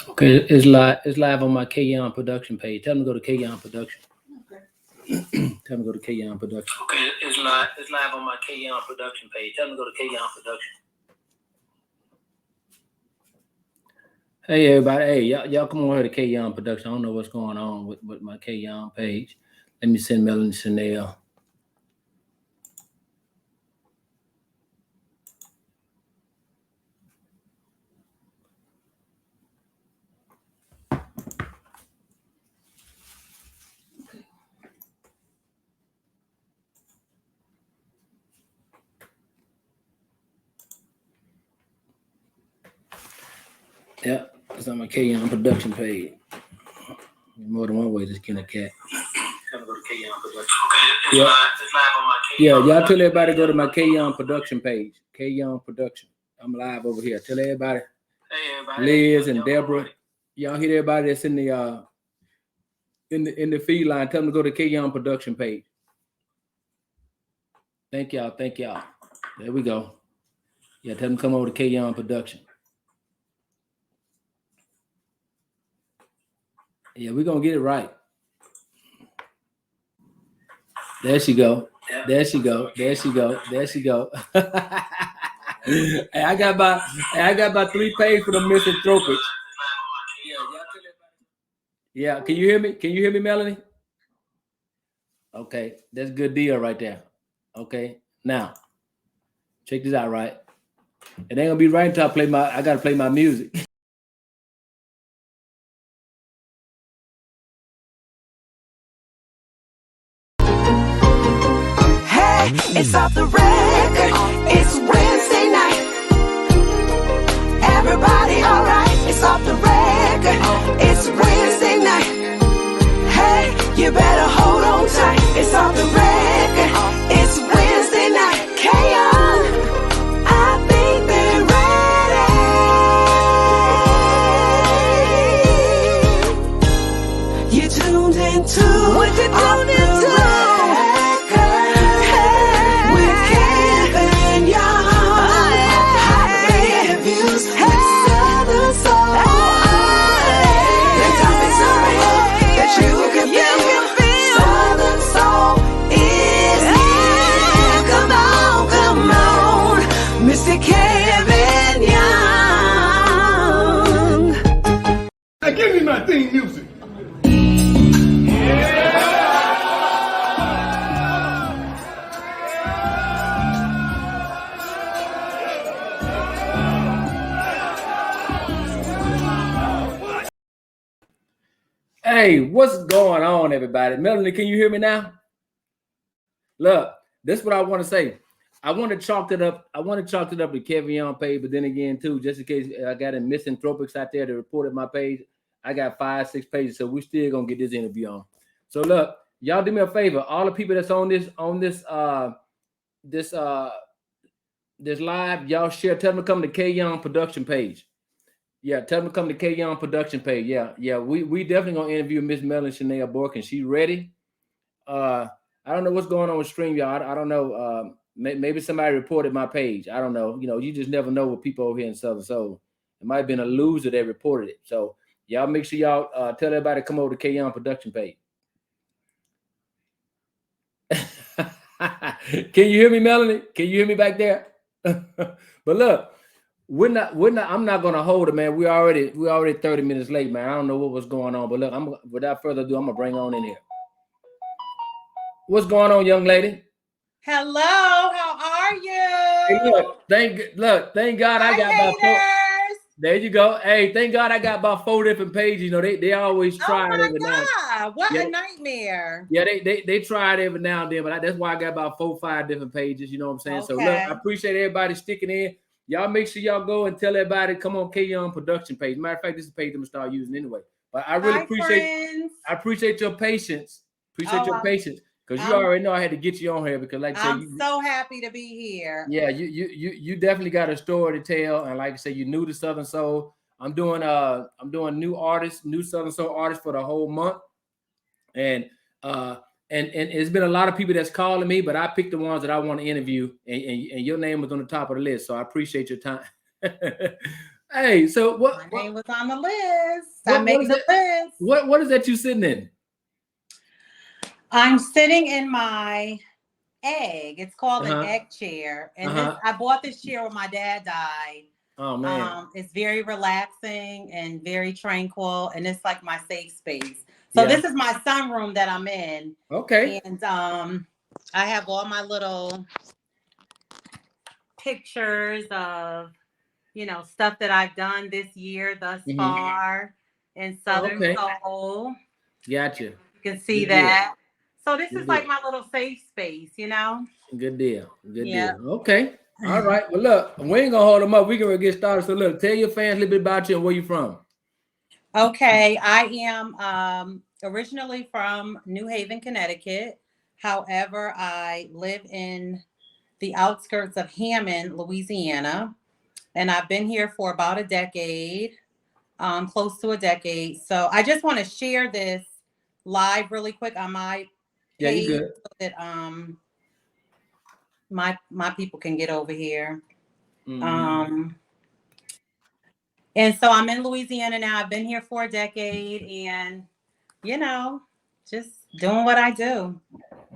Okay, it's live. It's live on my K-Yon production page. Tell them to go to K-Yon production. Okay. Tell them to go to K-Yon production. Okay, it's live. It's live on my K-Yon production page. Tell them to go to K-Yon production. Hey everybody. Hey y'all come over here to K-Yon production. I don't know what's going on with my K-Yon page. Let me send Melanie Chanel. Yeah, it's on my K-Yon production page. More than one way to skin a cat. Go to K-Yon production. Okay, it's live on my K-Yon. Yeah, y'all tell everybody to go to my K-Yon production page. K-Yon production. I'm live over here. Tell everybody. Hey everybody. Liz and Deborah. Y'all hear everybody that's in the feed line. Tell them to go to K-Yon production page. Thank y'all. Thank y'all. There we go. Yeah, tell them to come over to K-Yon production. Yeah, we're gonna get it right. There she go. There she go. There she go. There she go. Hey, I got about 3 pages for the misanthropics. Yeah, can you hear me? Can you hear me, Melanie? Okay, that's a good deal right there. Okay, now check this out, right? It ain't gonna be right until I gotta play my music. Hey, it's off the record. It's Wednesday night. Everybody alright? It's off the record. It's Wednesday night. Hey, you better hold on tight. It's off the record. It's Wednesday night. K-On, I think they're ready. You tuned into what you tuned into. Give me my theme music. Hey, what's going on, everybody? Melanie, can you hear me now? Look, this is what I want to say. I want to chalk it up. I want to chalk it up to K-Yon page, but then again, too, just in case I got a misanthropics out there that reported my page, I got 5, 6 pages, so we still gonna get this interview on. So look, y'all do me a favor. All the people that's on this live, y'all share. Tell them to come to K-Yon production page. Yeah, tell them to come to K-Yon production page. Yeah. We definitely gonna interview Miss Melanie Chanel BOYKIN. She ready. I don't know what's going on with stream, y'all. I don't know. Maybe somebody reported my page. I don't know. You know, you just never know with people over here in Southern Soul. It might have been a loser that reported it. So y'all make sure y'all tell everybody to come over to K-Yon production page. Can you hear me, Melanie? Can you hear me back there? But look, I'm not gonna hold it, man. We're already 30 minutes late, man. I don't know what was going on, but look, without further ado, I'm gonna bring on in here. What's going on, young lady? Hello, how are you? Hey, thank God I got about 4. There you go. Hey, thank God I got about 4 different pages. You know, they always try it every now and then. What a nightmare. Yeah, they try it every now and then, but that's why I got about 4, 5 different pages. You know what I'm saying? Okay. So look, I appreciate everybody sticking in. Y'all make sure y'all go and tell everybody, come on K-Yon production page. Matter of fact, this is a page I'm gonna start using anyway. But I really appreciate your patience. Appreciate your patience. Because you already know I had to get you on here because, like I said, I'm so happy to be here. Yeah, you definitely got a story to tell, and like I said, you're new to Southern Soul. I'm doing new Southern Soul artists for the whole month, and it's been a lot of people that's calling me, but I picked the ones that I want to interview, and your name was on the top of the list, so I appreciate your time. Hey, so My name was on the list. I what made is the it? list. What is that you sitting in? I'm sitting in my egg. It's called an Uh-huh. egg chair. And Uh-huh. I bought this chair when my dad died. Oh man. It's very relaxing and very tranquil, and it's like my safe space. So Yeah. this is my sunroom that I'm in. Okay. And I have all my little pictures of, stuff that I've done this year thus Mm-hmm. far in Southern Okay. Soul. Gotcha. You can see Good deal. that. So this Good is deal. like my little safe space, Good deal. Good Yeah. deal. Okay. All right. Well, look, we ain't gonna hold them up. We can get started. So, look, tell your fans a little bit about you and where you from. Okay, I am originally from New Haven, Connecticut. However, I live in the outskirts of Hammond, Louisiana, and I've been here for about a decade, close to a decade. So I just want to share this live really quick on my Yeah, you page good. so that my people can get over here. Mm-hmm. And so I'm in Louisiana now. I've been here for a decade, and just doing what I do.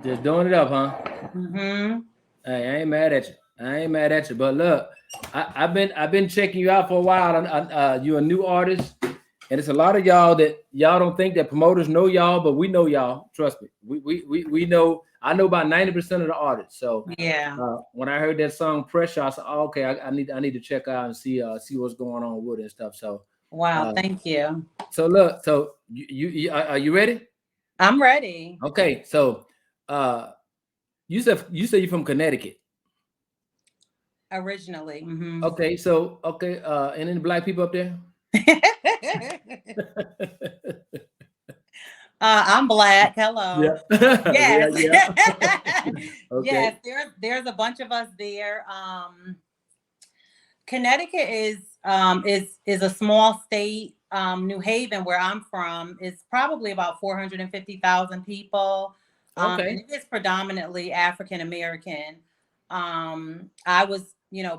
Just doing it up, huh? Hmm. Hey, I ain't mad at you. I ain't mad at you. But look, I've been checking you out for a while. You're a new artist, and it's a lot of y'all don't think that promoters know y'all, but we know y'all. Trust me. We know. I know about 90% of the artists. So Yeah. when I heard that song "Pressure," I said, oh, "Okay, I need to check out and see what's going on with it and stuff." So Wow. uh, Thank you. look, so are you ready? I'm ready. Okay, so uh, you said you're from Connecticut. Originally. Hmm. Okay, so okay, and any black people up there? I'm black. Hello. Yeah, yeah, Yes. yeah. Okay. Yes. There's a bunch of us there. Connecticut is a small state. New Haven, where I'm from, is probably about 450,000 people, and Okay. it is predominantly African American. I was,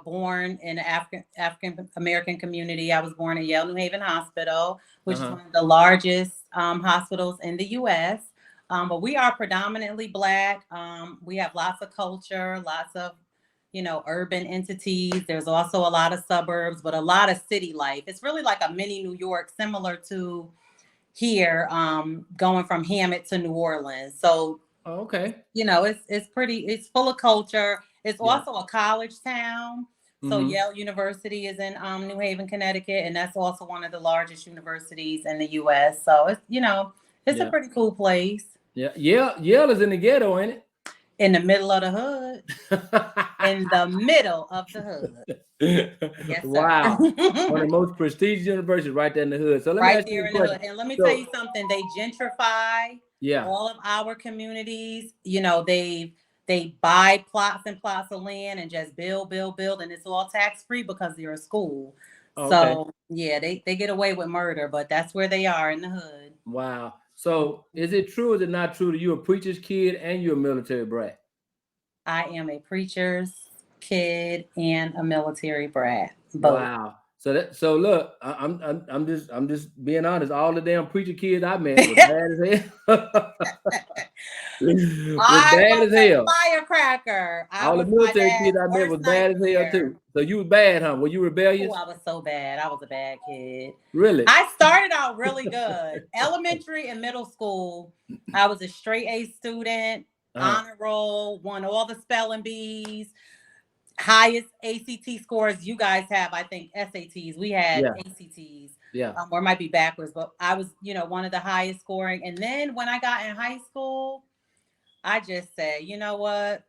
born in the African American community. I was born at Yale New Haven Hospital, which is Uh-huh. one of the largest hospitals in the U.S. But we are predominantly Black. We have lots of culture, lots of urban entities. There's also a lot of suburbs, but a lot of city life. It's really like a mini New York, similar to here, going from Hammond to New Orleans. So, Oh, okay. it's full of culture. It's Yeah. also a college town. So Mm-hmm. Yale University is in New Haven, Connecticut, and that's also one of the largest universities in the US. So it's a Yeah. pretty cool place Yeah. Yeah. Yale is in the ghetto, ain't in the middle of the hood. In the middle of the hood. it? Yes, sir. Wow. One of the most prestigious universities right there in the hood. So let me Right ask you there a in the hood. question. And let me tell So you something, they gentrify yeah. all of our communities. They buy plots and plots of land and just build, build, build, and it's all tax free because they're a school. Oh, okay. So yeah, they get away with murder, but that's where they are in the hood. Wow. So is it true or is it not true that you're a preacher's kid and you're a military brat? I am a preacher's kid and a military brat, both. Wow. So look, I'm just being honest. All the damn preacher kids I met was bad as hell. Was I bad was as a hell. firecracker. I All the was my military kids dad's I met worst was bad as hell nightmare. too. So you was bad, huh? Were you Oh, rebellious? I was so bad. I was a bad kid. Really? I started out really good. Elementary and middle school, I was a straight A student, Uh-huh. honor roll, won all the spelling bees, highest ACT scores you guys have. I think SATs. We had Yeah. ACTs. Yeah. Or it might be backwards, but I was, one of the highest scoring. And then when I got in high school, I just said, you know what?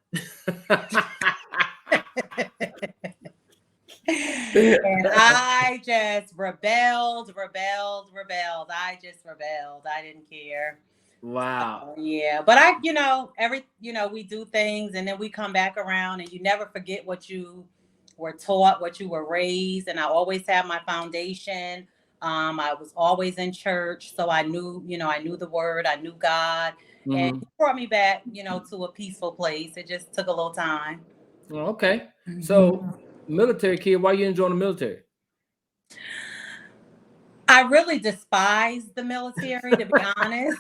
And I just rebelled. I just rebelled. I didn't care. Wow. Yeah. But we do things and then we come back around and you never forget what you were taught, what you were raised. And I always had my foundation. I was always in church. So I knew the word, I knew God. And Hmm. he brought me back, to a peaceful place. It just took a little time. Okay. So Mhm. military kid, why you enjoying the military? I really despise the military, to be honest,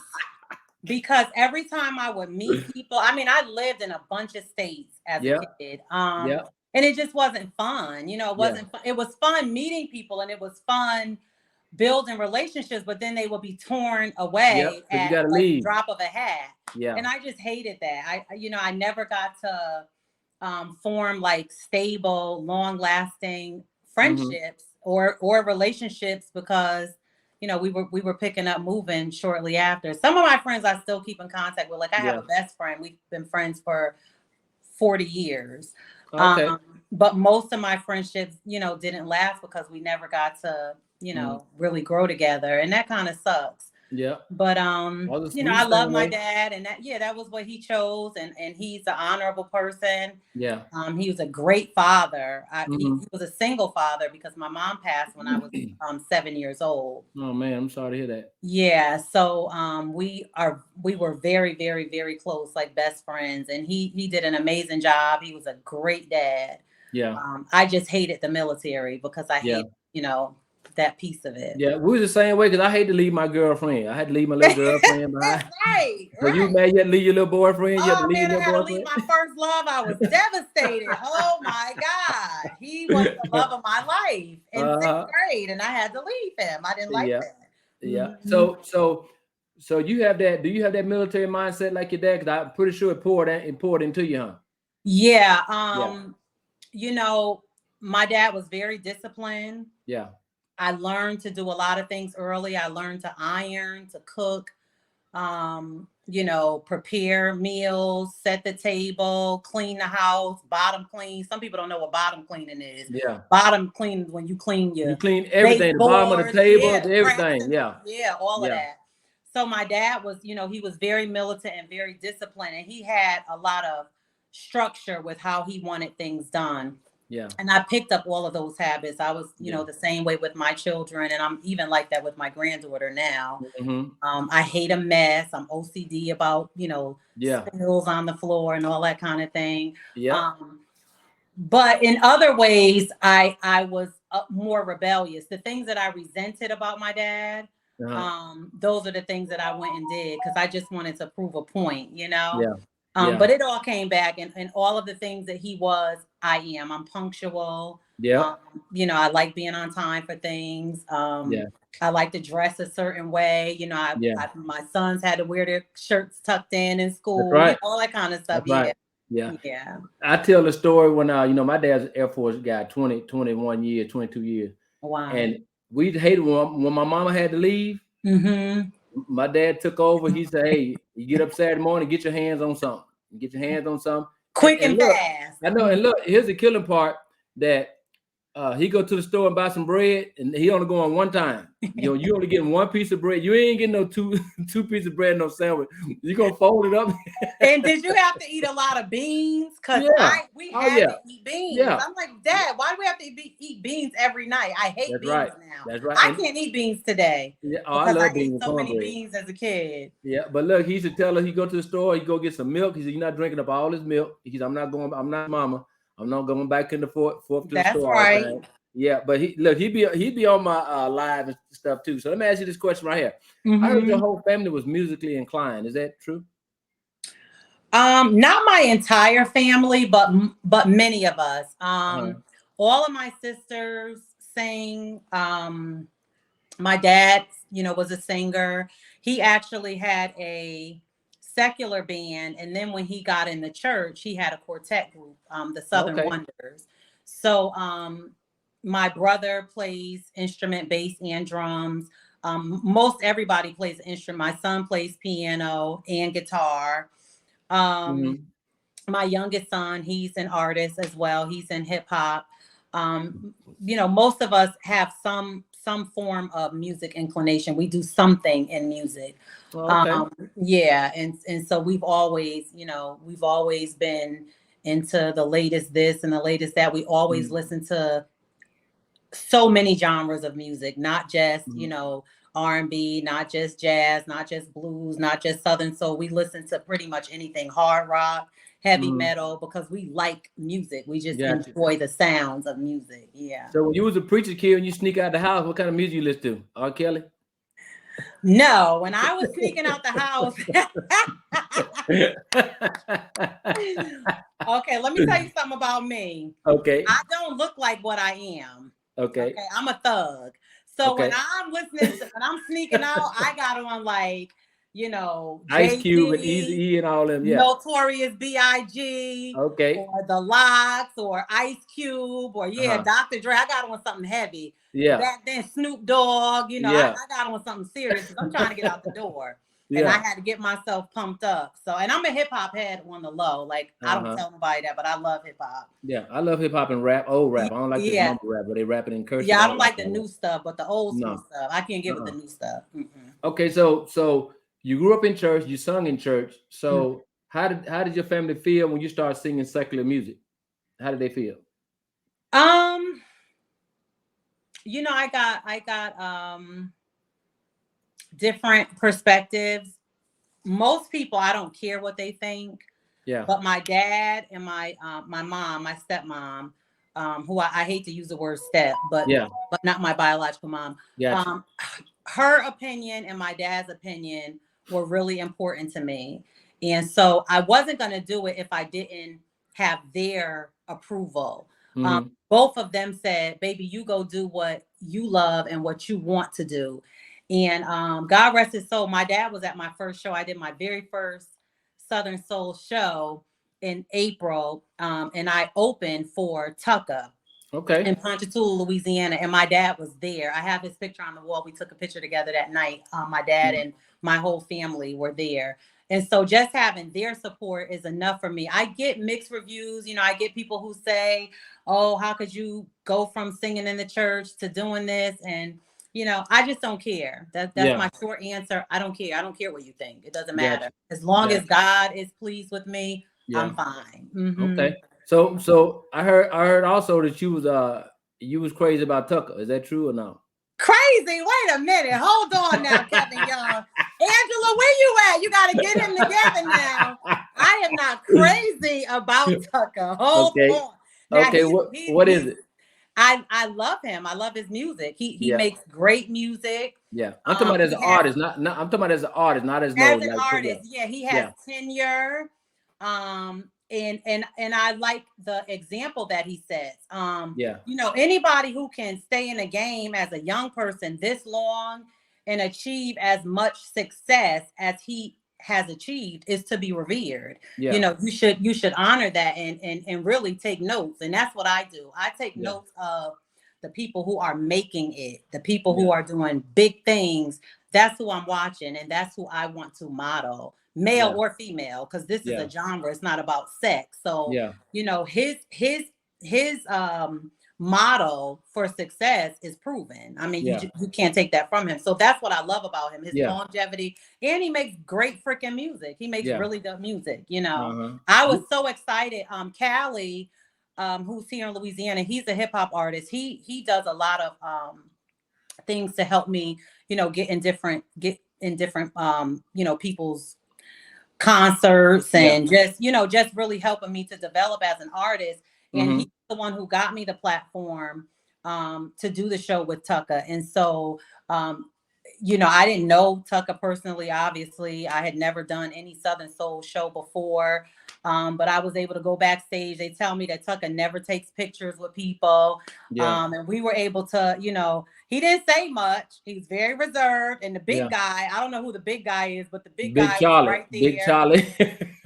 because every time I would meet people, I mean, I lived in a bunch of states as a kid. Yeah. And it just wasn't fun. You know, it wasn't fun. It was fun meeting people and it was fun building relationships, but then they will be torn away You at gotta like leave. drop of a hat. Yeah. And I just hated that. I never got to form like stable, long-lasting friendships or relationships because we were picking up moving shortly after. Some of my friends I still keep in contact with. Like I have a best friend. We've been friends for 40 years. Okay. But most of my friendships, didn't last because we never got to, really grow together. And that kind of sucks. Yeah. But we I the love same my way. dad, and that was what he chose, and he's an honorable person. Yeah. He was a great father. He Mhm. was a single father because my mom passed when I was 7 years old. Oh man, I'm sorry to hear that. Yeah, so we were very, very, very close, like best friends, and he did an amazing job. He was a great dad. Yeah. I just hated the military because I Yeah. hate, that piece of it. Yeah, we was the same way because I hate to leave my girlfriend. I had to leave my little girlfriend That's behind. right. So you mad you had to leave your little boyfriend? You had to Oh leave man, I your had to leave boyfriend? my first love. I was devastated. Oh my God. He was the love of my life in sixth grade, and I had to leave him. I didn't like Yeah. that. Yeah. Mhm. So you have that? Do you have that military mindset like your dad? Because I'm pretty sure it poured into you, huh? Yeah. Yeah. My dad was very disciplined. Yeah. I learned to do a lot of things early. I learned to iron, to cook, prepare meals, set the table, clean the house, bottom clean. Some people don't know what bottom cleaning is. Yeah. Bottom clean is when you clean You your clean everything, the bottom of the table, the cracks everything. Yeah. all of Yeah. that. So my dad was, he was very militant and very disciplined, and he had a lot of structure with how he wanted things done. Yeah. And I picked up all of those habits. I was, Yeah. the same way with my children, and I'm even like that with my granddaughter now. Mm-hmm. I hate a mess. I'm OCD about, Yeah. spills on the floor and all that kind of thing. Yeah. But in other ways, I was more rebellious. The things that I resented about my dad, those are the things that I went and did because I just wanted to prove a point, Yeah. But it all came back, and all of the things that he was, I am. I'm punctual. Yeah. I like being on time for things. Yeah. I like to dress a certain way. My sons had to wear their shirts tucked in school. That's right. All that kind of stuff. That's right. Yeah. Yeah. I tell the story when my dad's an Air Force guy, 21 years, 22 years. Wow. And we hated when my mama had to leave. Mm-hmm. My dad took over. He said, "Hey, you get up Saturday morning, get your hands on something. Get your hands on something. Quick and look, fast." I know. And look, here's the killing part that he go to the store and buy some bread, and he only going one time. You only getting one piece of bread. You ain't getting no two pieces of bread, no sandwich. You gonna fold it up. And did you have to eat a lot of beans? Because we had to eat beans. Yeah. I'm like, Dad, why do we have to eat beans every night? I hate beans now. That's right. I can't eat beans today. Yeah, I love beans. Ate so many beans as a kid. Yeah, but look, he used to tell her he go to the store, he go get some milk. He said, "You're not drinking up all this milk." He said, I'm not mama. I'm not going back in the fourth to the That's store. Right. All yeah, but he be on my live and stuff too. So let me ask you this question right here. Mm-hmm. I heard your whole family was musically inclined. Is that true? Not my entire family, but many of us. All of my sisters sang. My dad, was a singer. He actually had a secular band, and then when he got in the church, he had a quartet group, the Southern Wonders. So my brother plays instrument, bass, and drums. Most everybody plays an instrument. My son plays piano and guitar. My youngest son, he's an artist as well. He's in hip hop. Most of us have some form of music inclination. We do something in music. Yeah. And so we've always been into the latest this and the latest that. We always listen to so many genres of music, not just, R&B, not just jazz, not just blues, not just Southern soul. We listen to pretty much anything, hard rock, heavy metal, because we like music. We just Gotcha. enjoy the sounds of music. Yeah. So when you was a preacher kid and you sneak out the house, what kind of music you listen to? R. Kelly? No, when I was sneaking out the house. Okay, let me tell you something about me. Okay. I don't look like what I am. Okay. I'm a thug. So Okay. when I'm listening, when I'm sneaking out, I got on like, you know, Ice Cube and Jay-Z, Easy E and all them. Yeah. Notorious B.I.G. Okay. or The Lox or Ice Cube or Dr. Dre. I got on something heavy. Yeah. Back then, Snoop Dogg, you know, Yeah. I got on something serious because I'm trying to get out the door. Yeah. And I had to get myself pumped up. So, and I'm a hip hop head on the low. Like, I don't tell nobody that, but I love hip hop. Yeah, I love hip hop and rap, old rap. I don't like this mumble rap, but they rapping in cursive. Yeah, I don't like the new stuff, but the old school No. stuff. I can't get with the new stuff. Okay, so you grew up in church, you sung in church. So how did your family feel when you started singing secular music? How did they feel? You know, I got different perspectives. Most people, I don't care what they think. Yeah. But my dad and my mom, my stepmom, who I hate to use the word step, but not my biological mom. Gotcha. Her opinion and my dad's opinion were really important to me. And so I wasn't going to do it if I didn't have their approval. Both of them said, baby, you go do what you love and what you want to do. And God rest his soul, my dad was at my first show. I did my very first Southern Soul show in April, and I opened for Tucker in Ponchatoula, Louisiana, and my dad was there. I have his picture on the wall. We took a picture together that night. My dad and my whole family were there. And so just having their support is enough for me. I get mixed reviews. You know, I get people who say, oh, how could you go from singing in the church to doing this? And, you know, I just don't care. That's my short answer. I don't care. I don't care what you think. It doesn't matter. As long as God is pleased with me, I'm fine. Okay. So I heard also that you was crazy about Tucker. Is that true or no? Crazy? Wait a minute. Hold on now, Kevin Young. Angela, where you at? You got to get him together now. I am not crazy about Tucker. Hold on. Now, what is it? I love him. I love his music. He makes great music. Yeah, I'm talking about as an artist, not I'm talking about as an artist, not as an artist. Yeah, he has tenure. And I like the example that he sets. You know, anybody who can stay in a game as a young person this long and achieve as much success as he has achieved is to be revered. You know, you should honor that and really take notes. And that's what I do. I take notes of the people who are making it, the people who are doing big things. That's who I'm watching, and that's who I want to model, male or female, because this is a genre. It's not about sex. So you know, his model for success is proven. I mean, you can't take that from him. So that's what I love about him, his longevity, and he makes great freaking music. He makes really good music. You know, I was so excited. Callie, who's here in Louisiana, he's a hip hop artist. He does a lot of things to help me, you know, get in different you know, people's concerts and just really helping me to develop as an artist. And he's the one who got me the platform to do the show with Tucker. And so, you know, I didn't know Tucker personally, obviously. I had never done any Southern Soul show before, but I was able to go backstage. They tell me that Tucker never takes pictures with people. And we were able to, you know, he didn't say much. He's very reserved. And the big guy, I don't know who the big guy is, but the big guy was right there. Big Charlie.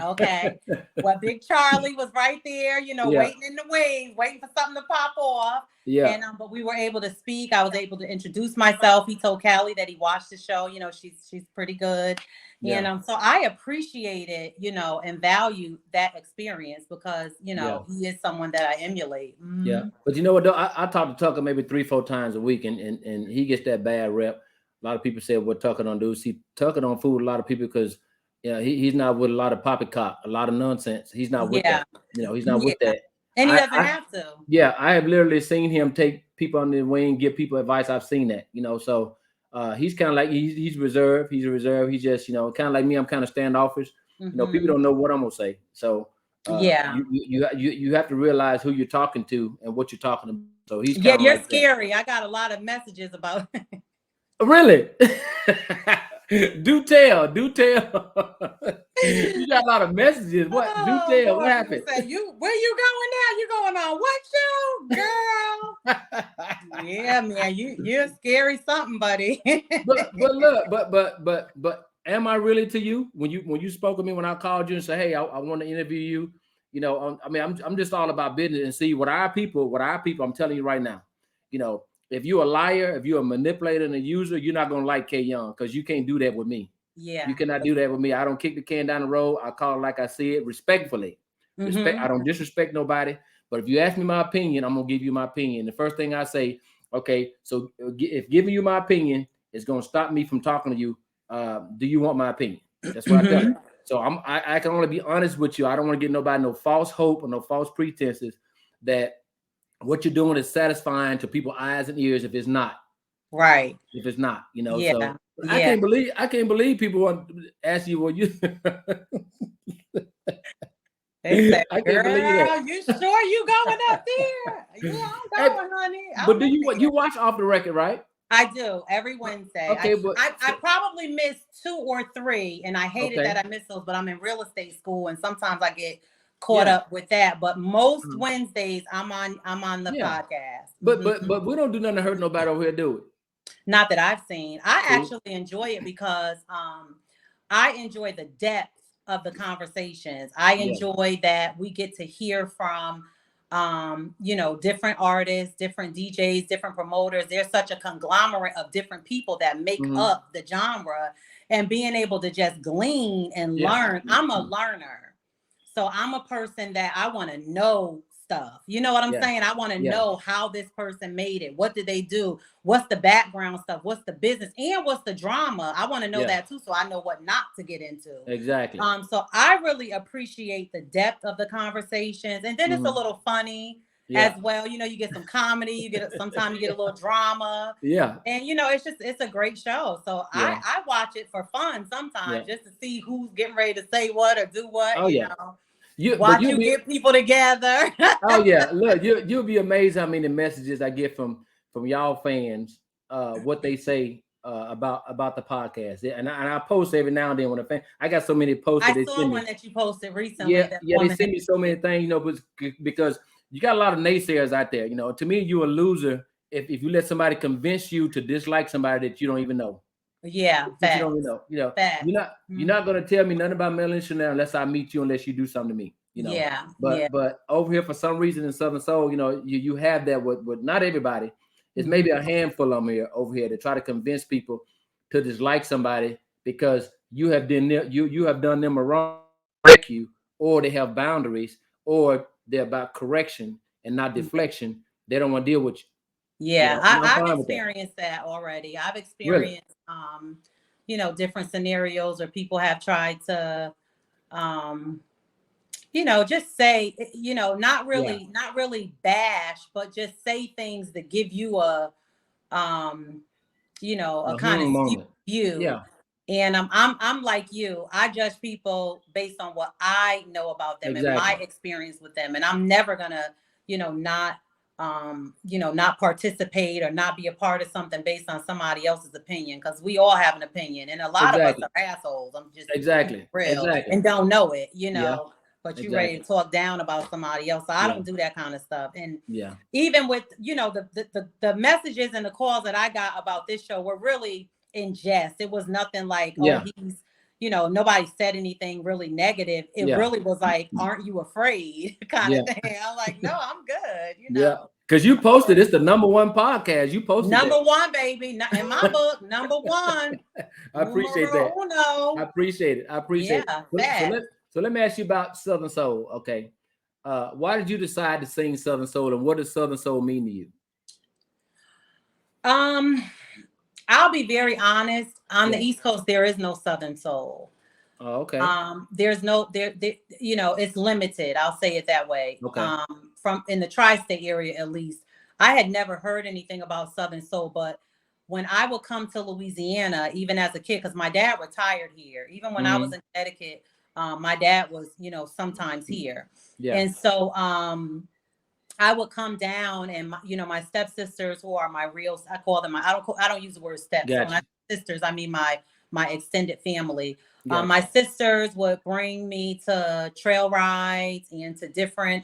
Okay. Well, Big Charlie was right there, you know, waiting in the wings, waiting for something to pop off. And but we were able to speak. I was able to introduce myself. He told Callie that he watched the show. You know, she's pretty good. And so I appreciated, you know, and value that experience because, you know, he is someone that I emulate. Yeah. But you know what, though? I talk to Tucker maybe 3-4 times a week, and he gets that bad rep. A lot of people say what Tucker don't do. See, Tucker don't fool a lot of people because he's not with a lot of poppycock, a lot of nonsense. He's not with that. You know, he's not with that. And he doesn't have to. Yeah, I have literally seen him take people on the wing, give people advice. I've seen that, you know. So He's kind of like he's reserved. He's a reserve. He's just kind of like me. I'm kind of standoffish. People don't know what I'm gonna say. So Yeah. you have to realize who you're talking to and what you're talking about. So he's Yeah, kind of you're like that. scary. I got a lot of messages about Really? Do tell. You got a lot of messages. What? Do Oh tell. What boy, people happened? say where you going now? You going on what show, girl? Yeah, man, you're scary something, buddy. but look, but am I really to you when you spoke with me when I called you and said, hey, I want to interview you? I mean, I'm just all about business and see what our people. I'm telling you right now, if you're a liar, if you're a manipulator and a user, you're not gonna like K Young because you can't do that with me. Yeah. You cannot do that with me. I don't kick the can down the road. I call it like I see it, respectfully. Respect. I don't disrespect nobody. But if you ask me my opinion, I'm gonna give you my opinion. The first thing I say, okay, so if giving you my opinion is gonna stop me from talking to you, do you want my opinion? That's what I tell you. So I can only be honest with you. I don't want to get nobody no false hope or no false pretenses that what you're doing is satisfying to people's eyes and ears if it's not. Right. If it's not, Yeah. so I can't believe people want to ask you what you They say, I can't girl, believe that. you sure you going up there? Yeah, I'm going, honey. But do you watch Off the Record, right? I do every Wednesday. Okay, I probably missed 2 or 3, and I hated that I missed those. But I'm in real estate school, and sometimes I get caught up with that. But most Wednesdays, I'm on the podcast. But we don't do nothing to hurt nobody over here, do it? Not that I've seen. I actually enjoy it because I enjoy the depth of the conversations. I enjoy that we get to hear from different artists, different DJs, different promoters. There's such a conglomerate of different people that make up the genre, and being able to just glean and learn. I'm a learner. So I'm a person that I want to know stuff. You know what I'm saying? I want to know how this person made it. What did they do? What's the background stuff? What's the business? And what's the drama? I want to know that too, so I know what not to get into. Exactly. So I really appreciate the depth of the conversations. And then it's a little funny as well. You get some comedy, sometimes you get a little drama. Yeah. And it's a great show. So I watch it for fun sometimes just to see who's getting ready to say what or do what. Oh, you know. Watch you get people together. Oh yeah, look, you'll be amazed how many messages I get from y'all fans. What they say about the podcast, and I post every now and then when a fan. I got so many posts. I saw one that you posted recently. Yeah, they send me so many things, but because you got a lot of naysayers out there. To me, you're a loser if you let somebody convince you to dislike somebody that you don't even know. Yeah, you don't even know. You're not gonna tell me nothing about Melanie Chanel unless I meet you, unless you do something to me. But over here for some reason in Southern Soul, you have that with not everybody. It's maybe a handful of them over here to try to convince people to dislike somebody because you have done them a wrong, break you, or they have boundaries, or they're about correction and not deflection. They don't want to deal with you. Yeah, I've experienced that already. I've experienced, different scenarios where people have tried to, just say, not really bash, but just say things that give you a kind of view. Yeah. And I'm like you. I judge people based on what I know about them and my experience with them, and I'm never gonna, not participate or not be a part of something based on somebody else's opinion, because we all have an opinion, and a lot of us are assholes. I'm just real and don't know it, but you're ready to talk down about somebody else. So I don't do that kind of stuff. And even with the messages and the calls that I got about this show were really in jest. It was nothing like he's nobody said anything really negative. It really was like, aren't you afraid kind of thing. I'm like, no, I'm good, because you posted it's the #1 podcast. You posted #1, baby. In my book, #1. I appreciate that. I appreciate it. So let me ask you about Southern Soul. Okay. Why did you decide to sing Southern Soul, and what does Southern Soul mean to you? I'll be very honest. On the East Coast, there is no Southern Soul. Oh, okay. There's no it's limited. I'll say it that way. Okay. From in the tri-state area, at least, I had never heard anything about Southern Soul. But when I would come to Louisiana, even as a kid, because my dad retired here, even when I was in Connecticut, my dad was, sometimes here. Yeah. And so I would come down, and my stepsisters, who are my real, I call them I don't use the word steps. Gotcha. So when I say sisters, I mean my extended family. Gotcha. My sisters would bring me to trail rides and to different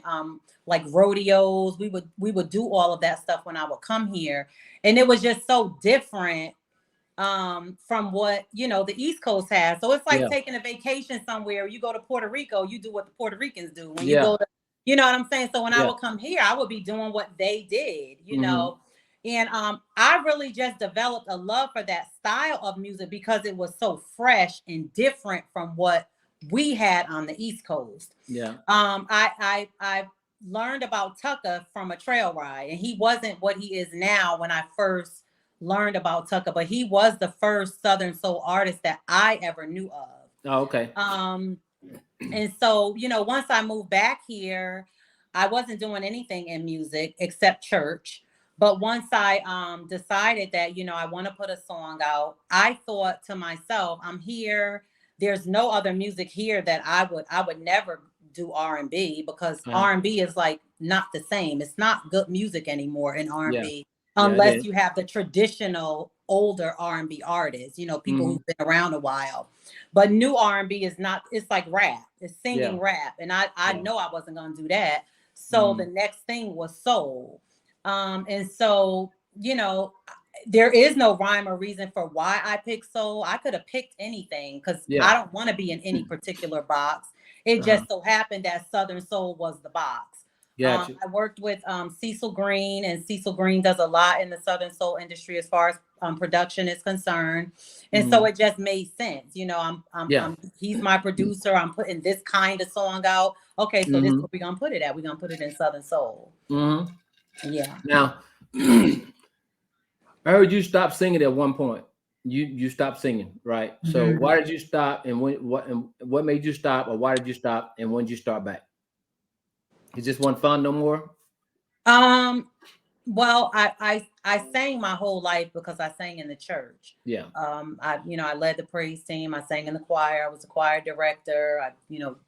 like rodeos. We would do all of that stuff when I would come here, and it was just so different from what the East Coast has. So it's like taking a vacation somewhere. You go to Puerto Rico, you do what the Puerto Ricans do. When you go to, you know what I'm saying? So when I would come here, I would be doing what they did, and I really just developed a love for that style of music because it was so fresh and different from what we had on the East Coast. Yeah. I learned about Tucker from a trail ride, and he wasn't what he is now when I first learned about Tucker, but he was the first Southern soul artist that I ever knew of. Oh, okay. And so, once I moved back here, I wasn't doing anything in music except church. But once I decided that, I want to put a song out, I thought to myself, I'm here. There's no other music here that I would never do R&B, because R&B is like not the same. It's not good music anymore in R&B. Unless you have the traditional older R&B artists, people who've been around a while. But new R&B is not, it's like rap. It's singing rap. And I know I wasn't going to do that. So the next thing was soul. And so, there is no rhyme or reason for why I picked soul. I could have picked anything because I don't want to be in any particular box. It just so happened that Southern soul was the box. Gotcha. I worked with Cecil Green, and Cecil Green does a lot in the Southern soul industry as far as production is concerned. And so it just made sense. He's my producer. I'm putting this kind of song out. Okay, so this is where we're going to put it at. We're going to put it in Southern soul. Yeah. Now, I heard you stop singing at one point. You stopped singing, right? So why did you stop, and what made you stop, or why did you stop, and when did you start back? It just wasn't fun no more? Well, I sang my whole life because I sang in the church. Yeah. I led the praise team. I sang in the choir. I was a choir director. I,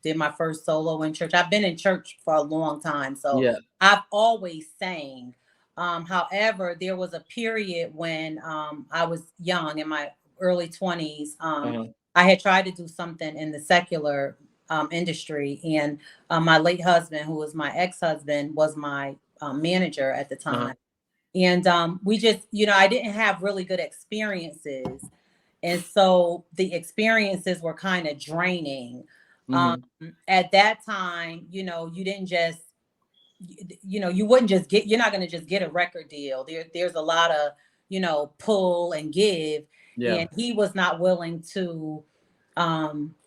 did my first solo in church. I've been in church for a long time. So I've always sang. However, there was a period when I was young, in my early 20s. I had tried to do something in the secular industry, and my late husband, who was my ex-husband, was my manager at the time. And we just, I didn't have really good experiences. And so the experiences were kind of draining. At that time, you didn't just, you wouldn't just get, you're not going to just get a record deal. There's a lot of, pull and give. Yeah. And he was not willing to,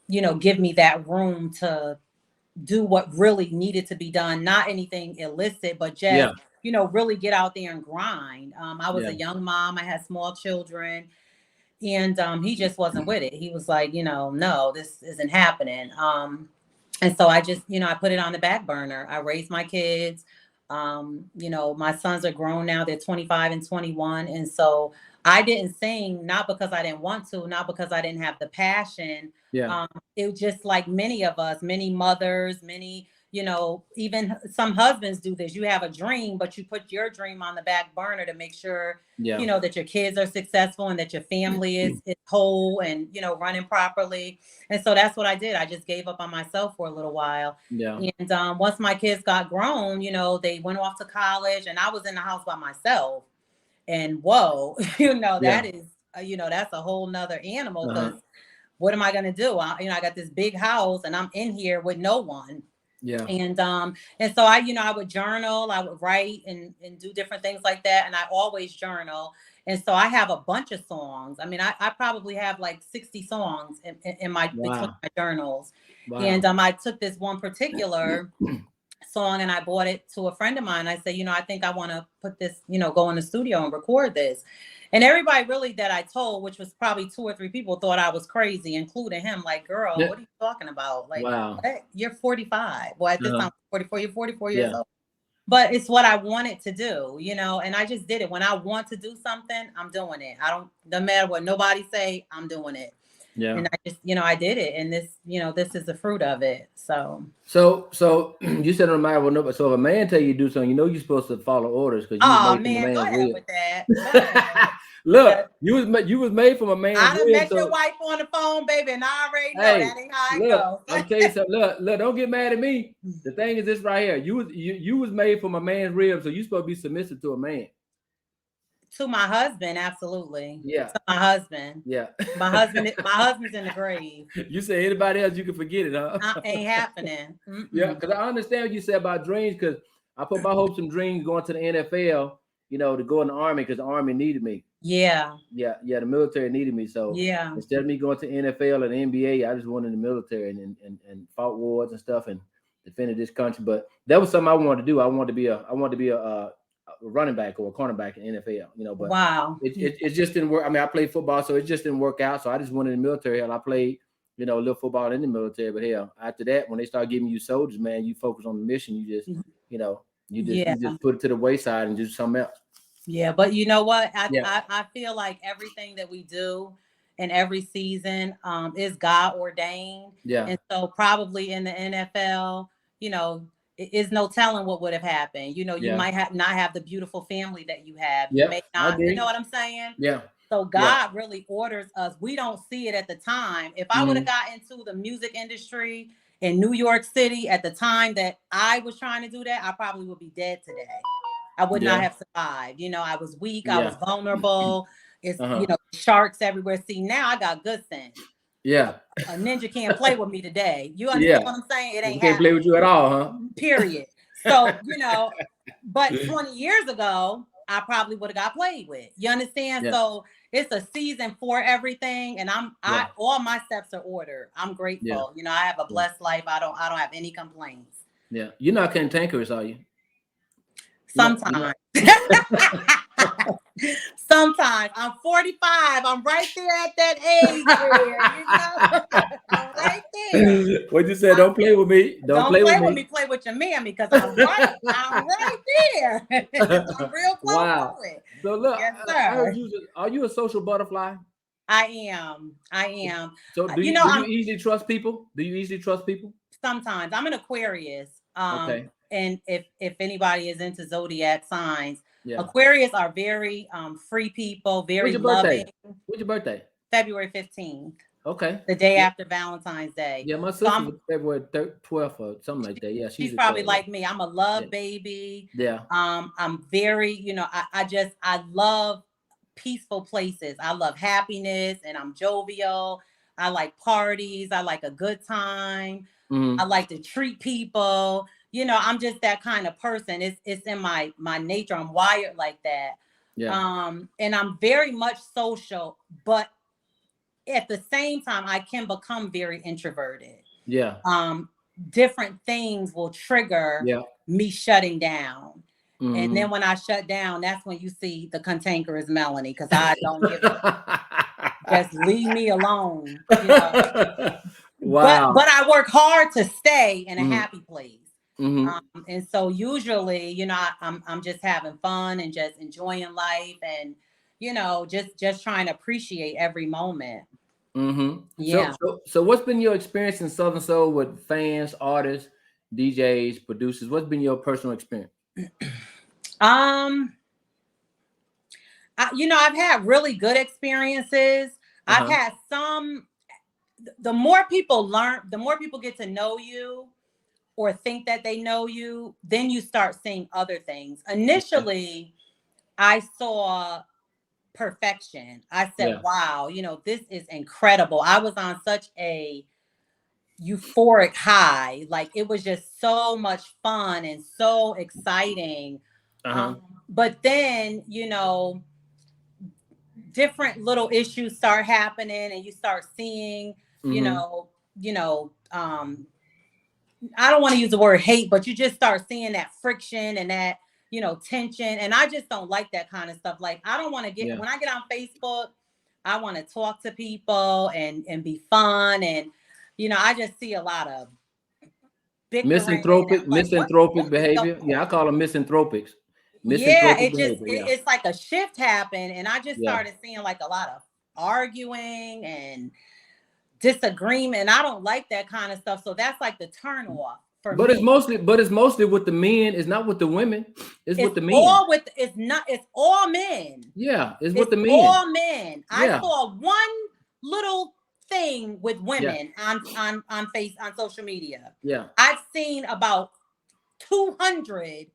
give me that room to do what really needed to be done. Not anything illicit, but just, really get out there and grind. I was a young mom. I had small children, and he just wasn't with it. He was like, no, this isn't happening. And so I just, I put it on the back burner. I raised my kids. My sons are grown now. They're 25 and 21. And so I didn't sing, not because I didn't want to, not because I didn't have the passion. Yeah. It was just like many of us, many mothers, many, even some husbands do this. You have a dream, but you put your dream on the back burner to make sure, that your kids are successful and that your family is whole and, running properly. And so that's what I did. I just gave up on myself for a little while. Yeah. And once my kids got grown, they went off to college, and I was in the house by myself. And whoa, that is, that's a whole nother animal, because what am I going to do? I got this big house, and I'm in here with no one. Yeah. And so I would journal, I would write and do different things like that. And I always journal. And so I have a bunch of songs. I mean, I probably have like 60 songs in my, between my journals. Wow. And I took this one particular song and I brought it to a friend of mine. I said, I think I want to put this, go in the studio and record this. And everybody really that I told, which was probably 2 or 3 people, thought I was crazy, including him. Like, girl, what are you talking about? Like, what? You're 45. Well, at this time, 44, you're 44 years old. but it's what I wanted to do, you know, and I just did it. When I want to do something, I'm doing it. No matter what nobody say, I'm doing it. Yeah. And I just, you know, I did it, and this, you know, this is the fruit of it. So you said no matter what nobody. So if a man tell you to do something, you know you're supposed to follow orders because you was oh made from a man, go man's ahead rib. with that. Go ahead. Look, you was made from a man's I done rib. met your wife on the phone, baby, and I already know Hey, that ain't how it look, goes. I'm telling you something. Look, don't get mad at me. The thing is this right here. You was made from a man's rib, so you supposed to be submissive to a man. To my husband, absolutely. Yeah. To my husband. Yeah. My husband's in the grave. You say anybody else, you can forget it, huh? Ain't happening. Yeah, because I understand what you said about dreams, because I put my hopes and dreams going to the NFL, you know, to go in the Army because the Army needed me. Yeah. Yeah, the military needed me. So yeah, instead of me going to NFL and NBA, I just went in the military and fought wars and stuff and defended this country. But that was something I wanted to do. I wanted to be a running back or a cornerback in NFL, you know, but wow, it just didn't work. I mean, I played football, so it just didn't work out. So I just went in the military and I played, you know, a little football in the military. But hell, after that, when they start giving you soldiers, man, you focus on the mission. You just, you know, you just put it to the wayside and do something else. Yeah, but you know what? I feel like everything that we do in every season is God ordained. Yeah. And so probably in the NFL, you know, is no telling what would have happened. You know, you might not have the beautiful family that you have. You may not, you know what I'm saying? Yeah. So God really orders us. We don't see it at the time. If I would have got into the music industry in New York City at the time that I was trying to do that, I probably would be dead today. I would not have survived. You know, I was weak. I was vulnerable. It's, you know, sharks everywhere. See, now I got good sense. Yeah. A ninja can't play with me today. You understand what I'm saying? It ain't can't play with you at all, huh? Period. So, you know, but 20 years ago, I probably would have got played with. You understand? So it's a season for everything. And all my steps are ordered. I'm grateful. You know, I have a blessed life. I don't have any complaints. Yeah. You're not cantankerous, are you? Sometimes. Sometimes. I'm 45. I'm right there at that age where, you know, I'm right there. What you said? Don't play with me. Don't play with me. Play with your mammy, because I'm right there. I'm real close to it. So look, are you a social butterfly? I am. So do you easily trust people? Do you easily trust people? Sometimes. I'm an Aquarius. Okay. And if anybody is into zodiac signs, Aquarius are very free people, very loving. What's your birthday? February 15th. Okay. The day after Valentine's Day. Yeah, my sister was February 12th or something like that. Yeah, she's probably like me. I'm a love baby. Yeah. I'm very, you know, I love peaceful places. I love happiness, and I'm jovial. I like parties. I like a good time. I like to treat people. You know, I'm just that kind of person. It's in my nature. I'm wired like that. Yeah. And I'm very much social, but at the same time, I can become very introverted. Yeah. Different things will trigger me shutting down. And then when I shut down, that's when you see the cantankerous Melanie, because I don't give a just leave me alone. You know? Wow. But I work hard to stay in a happy place. And so usually, you know, I'm just having fun and just enjoying life, and, you know, just trying to appreciate every moment. Yeah. So what's been your experience in Southern Soul with fans, artists, DJs, producers? What's been your personal experience? You know, I've had really good experiences. I've had some. The more people learn, the more people get to know you or think that they know you, then you start seeing other things. Initially, I saw perfection. I said, wow, you know, this is incredible. I was on such a euphoric high. Like, it was just so much fun and so exciting. But then, you know, different little issues start happening, and you start seeing, you know, I don't want to use the word hate, but you just start seeing that friction and that, you know, tension. And I just don't like that kind of stuff. Like, I don't want to get, when I get on Facebook, I want to talk to people and be fun. And, you know, I just see a lot of bickering and I'm like, misanthropic what is behavior. going Yeah, I call them misanthropics. Yeah, Misanthropic behavior. Yeah, it's like a shift happened, and I just yeah. started seeing like a lot of arguing and disagreement. And I don't like that kind of stuff. So that's like the turn off for But me. it's mostly with the men. It's not with the women. It's with It's the men. all with it's all men. Yeah, it's with It's the men. all men. I Yeah, saw one little thing with yeah, women on social media. yeah, I've seen about 200,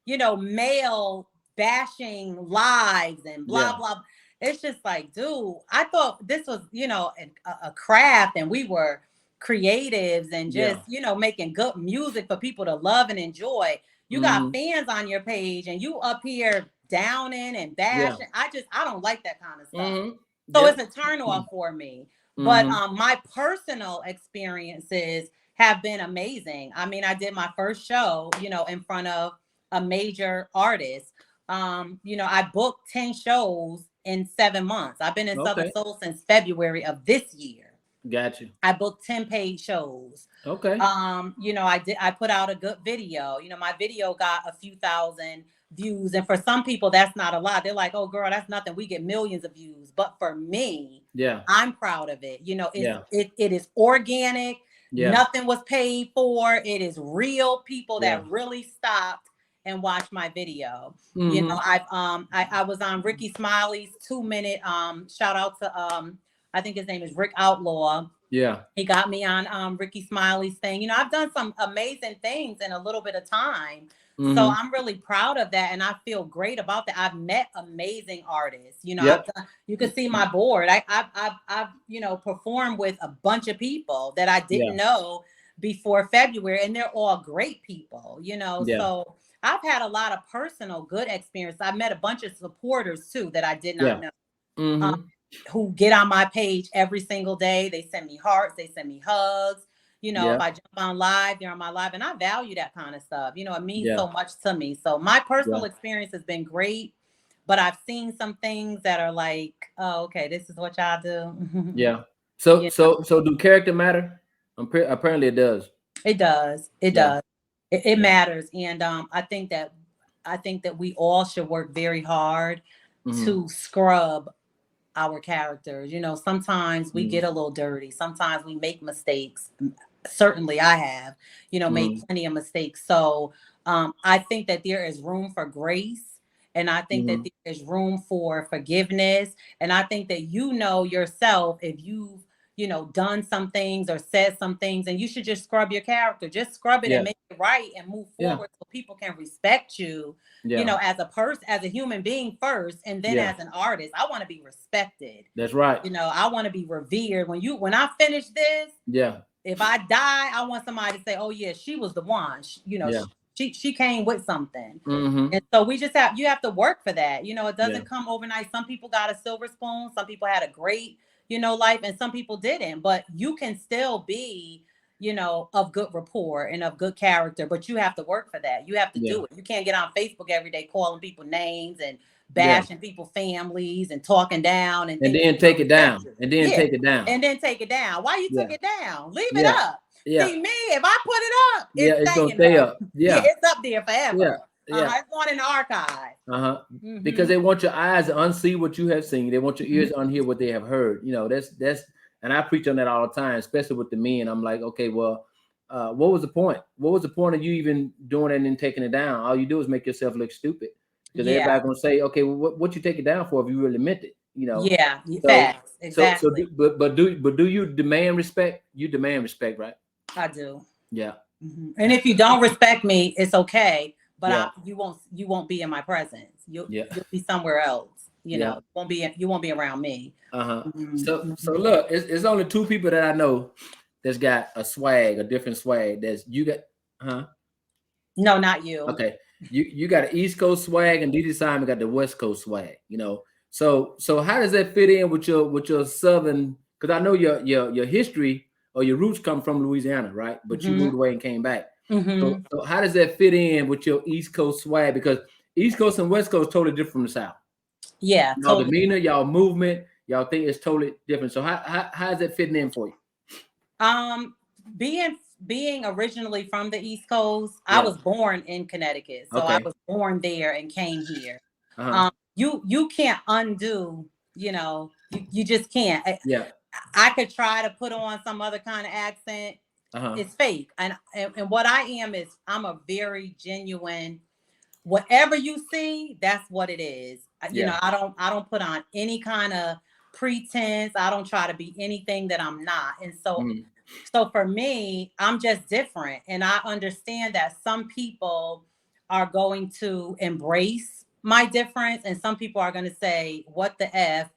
male bashing lives and blah yeah, blah. It's just like, dude, I thought this was, a craft, and we were creatives and yeah. just, making good music for people to love and enjoy. You got Hmm. fans on your page, and you up here downing and Yeah. bashing. I don't like that kind of stuff. Hmm. So Yep. it's a turn off for me. But Hmm. my personal experiences have been amazing. I mean, I did my first show, in front of a major artist. I booked 10 shows in 7 months. I've been in Southern Okay. Soul since February of this year. Got you. I booked 10 paid shows. Okay. I put out a good video. My video got a few thousand views. And for some people, that's not a lot. They're like, oh girl, that's nothing. We get millions of views. But for me, Yeah. I'm proud of it. Yeah. It is organic. Yeah. Nothing was paid for. It is real people Yeah. that really stopped and watched my video. Mhm. I was on Ricky Smiley's 2-minute shout out to I think his name is Rick Outlaw. Yeah. He got me on Ricky Smiley's thing. I've done some amazing things in a little bit of time. Mhm. So I'm really proud of that. And I feel great about that. I've met amazing artists. Yep. You can see my board. I've performed with a bunch of people that I didn't know before February, and they're all great people, Yeah. So I've had a lot of personal good experience. I met a bunch of supporters too that I did not know. Mhm. Who get on my page every single day. They send me hearts, they send me hugs. If I jump on live, they're on my live, and I value that kind of stuff. It means so much to me. So my personal experience has been great, but I've seen some things that are like, oh, okay, this is what y'all do. Yeah. So do character matter? Apparently it does. It does. It does. It matters. And I think that we all should work very hard to scrub our characters. Sometimes we get a little dirty. Sometimes we make mistakes. Certainly I have, made plenty of mistakes. So I think that there is room for grace. And I think that there is room for forgiveness. And I think that yourself, if you've, done some things or said some things, and you should just scrub your character. Just scrub it and make it right and move forward so people can respect you, as a person, as a human being first, and then as an artist. I want to be respected. That's right. I want to be revered. When I finish this, if I die, I want somebody to say, oh yeah, she was the one. She came with something. And so you have to work for that. It doesn't come overnight. Some people got a silver spoon. Some people had a great, life, and some people didn't. But you can still be, of good rapport and of good character, but you have to work for that. You have to do it. You can't get on Facebook every day calling people names and bashing people families and talking down and then take it down. And then take it down. And then take it down. Why you took it down? Leave it up. Yeah. See me, if I put it up, it's gonna stay up. Yeah. It's up there forever. Yeah. It's on in the archive. Because they want your eyes to unsee what you have seen. They want your ears to unhear what they have heard. That's and I preach on that all the time, especially with the men. I'm like, okay, well, what was the point? What was the point of you even doing it and then taking it down? All you do is make yourself look stupid. Because everybody's gonna say, okay, well, what you take it down for if you really meant it? Yeah, facts. Exactly. But do you demand respect? You demand respect, right? I do. Yeah. And if you don't respect me, it's okay. But you won't be in my presence. You'll be somewhere else. You won't be around me. So look, it's only two people that I know that's got a different swag. That's you got. No, not you. Okay, you got an East Coast swag, and Didi Simon got the West Coast swag. So how does that fit in with your Southern? Because I know your history or your roots come from Louisiana, right? But you moved away and came back. So how does that fit in with your East Coast swag? Because East Coast and West Coast totally different from the South. Yeah, y'all totally. Demeanor, y'all movement, y'all think it's totally different. So how is that fitting in for you? being originally from the East Coast, Yeah. I was born in Connecticut. So I was born there and came here. You can't undo, you just can't. Yeah. I could try to put on some other kind of accent. It's fake. And what I am is I'm a very genuine, whatever you see, that's what it is. You know, I don't put on any kind of pretense. I don't try to be anything that I'm not. And so so for me, I'm just different. And I understand that some people are going to embrace my difference and some people are going to say, what the F,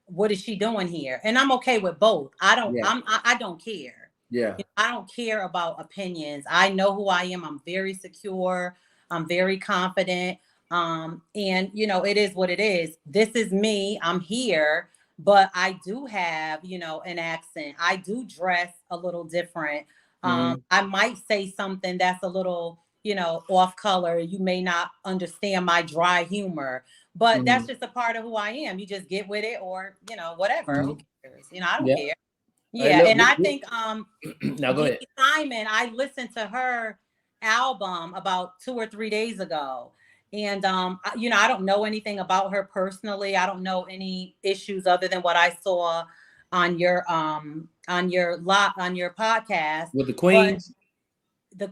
what is she doing here? And I'm okay with both. I don't care. Yeah. I don't care about opinions. I know who I am. I'm very secure. I'm very confident. And it is what it is. This is me. I'm here, but I do have, an accent. I do dress a little different. I might say something that's a little, off color. You may not understand my dry humor, but that's just a part of who I am. You just get with it or, whatever. Who cares? I don't care. Yeah. And I think now go ahead. Simon, I listened to her album about 2 or 3 days ago. And I don't know anything about her personally. I don't know any issues other than what I saw on your podcast with the Queens. The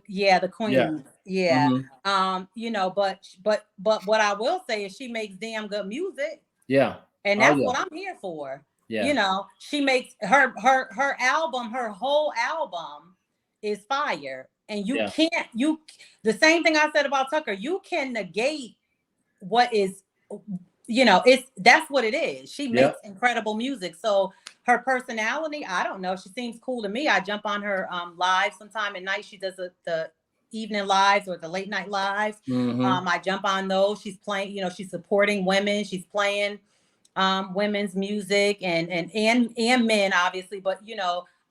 Queens. Yeah. But what I will say is she makes damn good music. Yeah. And that's what I'm here for. Yeah. She makes her album, her whole album is fire. And the same thing I said about Tucker, you can negate what is, that's what it is. She makes incredible music. So her personality, I don't know. She seems cool to me. I jump on her live sometime at night. She does the evening lives or the late night lives. I jump on those. She's playing, she's supporting women. She's playing women's music and men, obviously. But,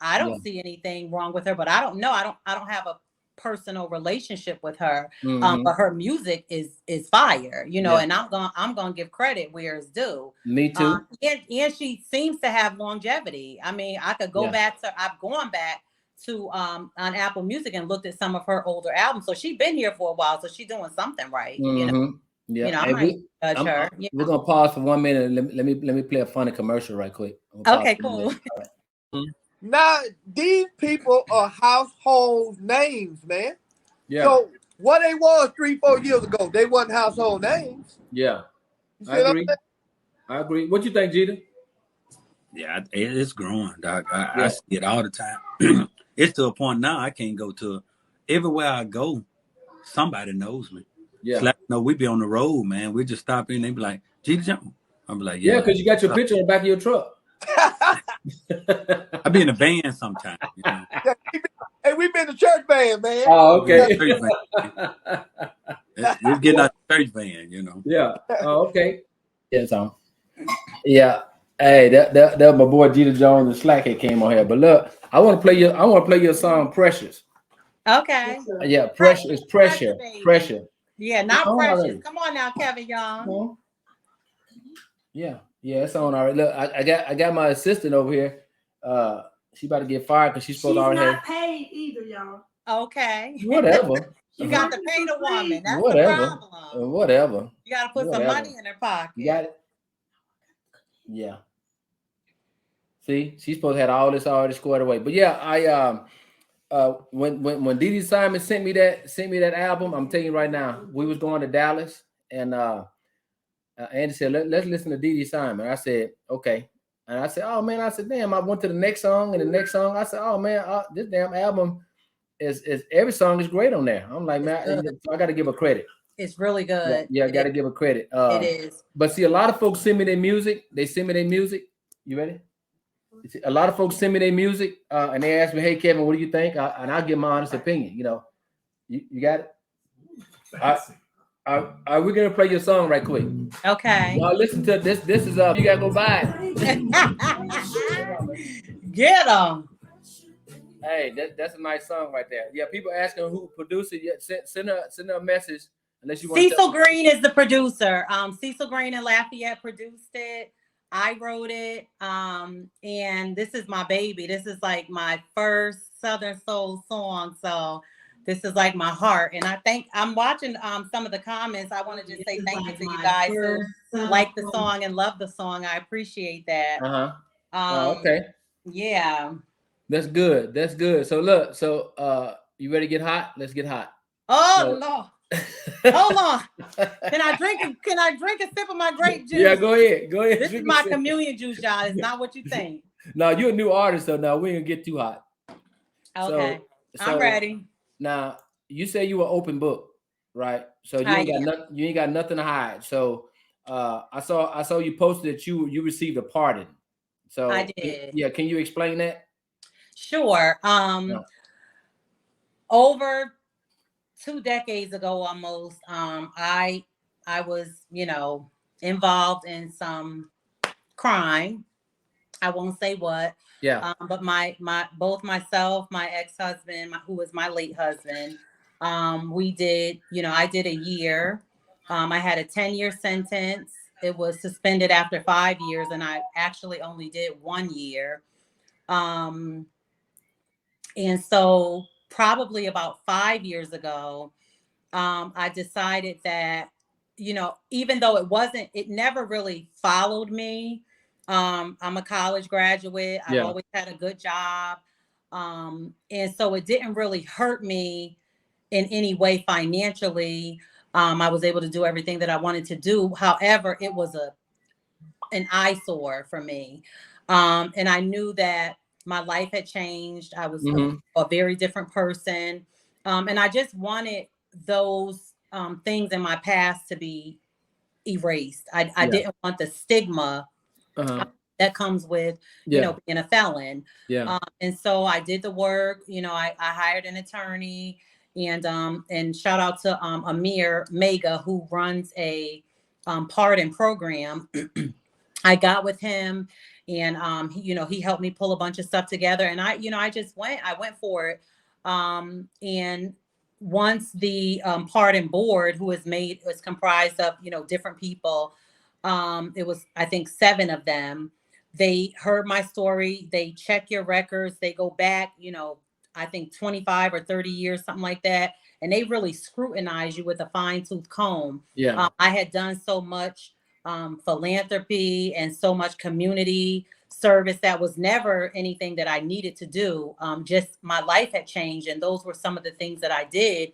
I don't see anything wrong with her, but I don't know. I don't have a personal relationship with her. But her music is fire, and I'm gonna give credit where it's due. Me too. And she seems to have longevity. I mean, I could go back to I've gone back to on Apple Music and looked at some of her older albums. So she's been here for a while, so she's doing something right. Yeah. I might judge her. We're gonna pause for 1 minute. Let me play a funny commercial right quick. Okay, cool. Now, these people are household names, man. Yeah. So what they was 3-4 years ago, they wasn't household names. Yeah. I agree. What you think, Jeter? Yeah, it's growing, Doc. I see it all the time. It's to a point now I can't go to everywhere I go. Somebody knows me. Yeah. It's like, no, we be on the road, man. We just stop in and they be like, Jeter Jones. I'm like, yeah, because you got your picture on the back of your truck. I be in a van sometimes. Hey, we been to church van, man. Oh, okay. We're getting out the church van, Yeah. Oh, okay. Yeah, Tom. Yeah. Hey, that my boy Jeter Jones and Slackhead came on here. But look, I want to play your song Precious. Okay. Yeah, Precious is pressure. Pressure. Yeah, not Precious. Already. Come on now, Kevin Young. Yeah, it's on already. Look, I got my assistant over here. She about to get fired because she's supposed to already not paid either, y'all. Okay. Whatever. You got to pay the woman. That's whatever. the problem. Whatever. You got to put some money in her pocket. You got it. Yeah. See, she's supposed to have all this already squared away. But yeah, I when Dee Dee Simon sent me that album, I'm telling you right now, we was going to Dallas and Andy said, let's listen to Dee Dee Simon. I said, okay. And I said, oh man, damn, I went to the next song and the next song. I said, oh man, this damn album is every song is great on there. I'm like, man, I got to give her credit. It's really good. Yeah, I got to give her credit. It is. But see, a lot of folks send me their music. They send me their music. You ready? A lot of folks send me their music and they ask me, hey, Kevin, what do you think? And I'll give my honest opinion. You got it? Are we gonna play your song right quick? Okay. Y'all listen to this. This is you gotta go buy it. Get them. Hey, that's a nice song right there. Yeah, people asking who produced it. Yeah, send her a message unless you want. Cecil Green is the producer. Cecil Green and Lafayette produced it. I wrote it. And this is my baby. This is like my first Southern soul song. So this is like my heart. And I'm watching some of the comments. I want to just say thank you to you guys who like the song and love the song. I appreciate that. Okay. Yeah. That's good. That's good. So look, you ready to get hot? Let's get hot. Oh no. Hold on. Can I drink a sip of my grape juice? Yeah, go ahead. Go ahead. This is my communion juice, y'all. It's not what you think. No, you're a new artist, so now we ain't gonna get too hot. Okay. So I'm ready. Now you say you were open book, right? So you ain't got nothing to hide. So I saw you posted that you received a pardon. So I did. Can you explain that? Sure. Over 2 decades ago almost, I was, involved in some crime. I won't say what. Yeah. But both myself, my ex-husband, who was my late husband, we did, I did a year. I had a 10-year sentence. It was suspended after 5 years, and I actually only did 1 year. And so probably about 5 years ago, I decided that, even though it never really followed me. I'm a college graduate. I've always had a good job. And so it didn't really hurt me in any way financially. I was able to do everything that I wanted to do. However, it was an eyesore for me. And I knew that my life had changed. I was a very different person. And I just wanted those things in my past to be erased. I didn't want the stigma that comes with, being a felon. Yeah. And so I did the work. I hired an attorney, and shout out to Amir Mega, who runs a pardon program. I got with him, and he helped me pull a bunch of stuff together. And I went for it. And once the pardon board, who was comprised of different people, it was, I think, 7 of them. They heard my story. They check your records. They go back, I think 25 or 30 years, something like that. And they really scrutinize you with a fine-tooth comb. Yeah. I had done so much philanthropy and so much community service that was never anything that I needed to do. Just my life had changed, and those were some of the things that I did.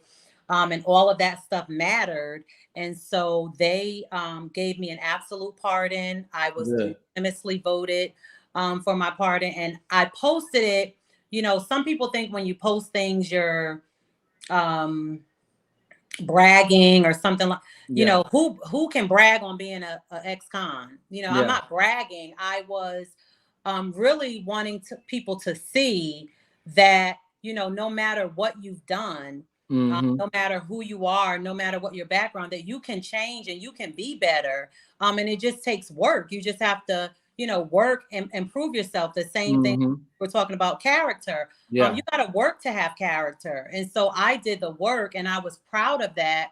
And all of that stuff mattered. And so they gave me an absolute pardon. I was unanimously voted for my pardon. And I posted it. Some people think when you post things, you're bragging or something like, who can brag on being a ex-con? I'm not bragging. I was really wanting people to see that, no matter what you've done, no matter who you are, no matter what your background, that you can change and you can be better. And it just takes work. You just have to, work and improve yourself. The same thing we're talking about character. You got to work to have character. And so I did the work, and I was proud of that.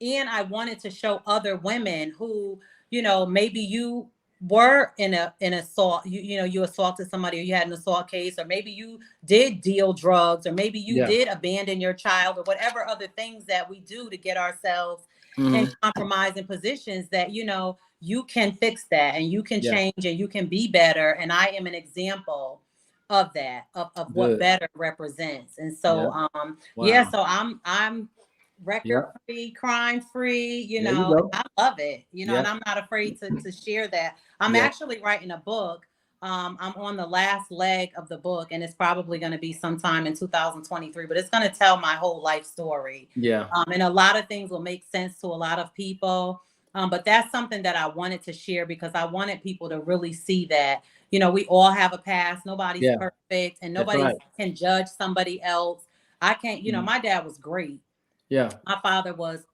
And I wanted to show other women who, maybe you were in an assault, you assaulted somebody, or you had an assault case, or maybe you did deal drugs, or maybe you did abandon your child, or whatever other things that we do to get ourselves in compromising positions, that you can fix that, and you can change, and you can be better. And I am an example of that, of what better represents. And so so I'm record free, crime free, I love it, and I'm not afraid to share that. I'm actually writing a book. I'm on the last leg of the book, and it's probably going to be sometime in 2023, but it's going to tell my whole life story. And a lot of things will make sense to a lot of people. But that's something that I wanted to share, because I wanted people to really see that, we all have a past. Nobody's perfect, and nobody can judge somebody else. I can't, my dad was great. My father was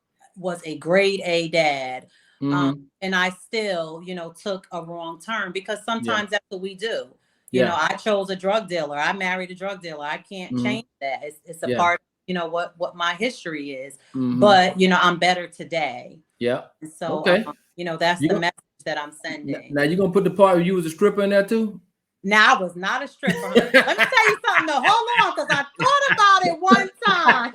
a grade A dad. And I still, took a wrong turn, because sometimes that's what we do. I chose a drug dealer. I married a drug dealer. I can't change that. It's a part of, what my history is. But, I'm better today. And so, that's the message that I'm sending. Now you're going to put the part where you was a stripper in there too? Now, I was not a stripper. Let me tell you something though. Hold on, because I thought about it one time.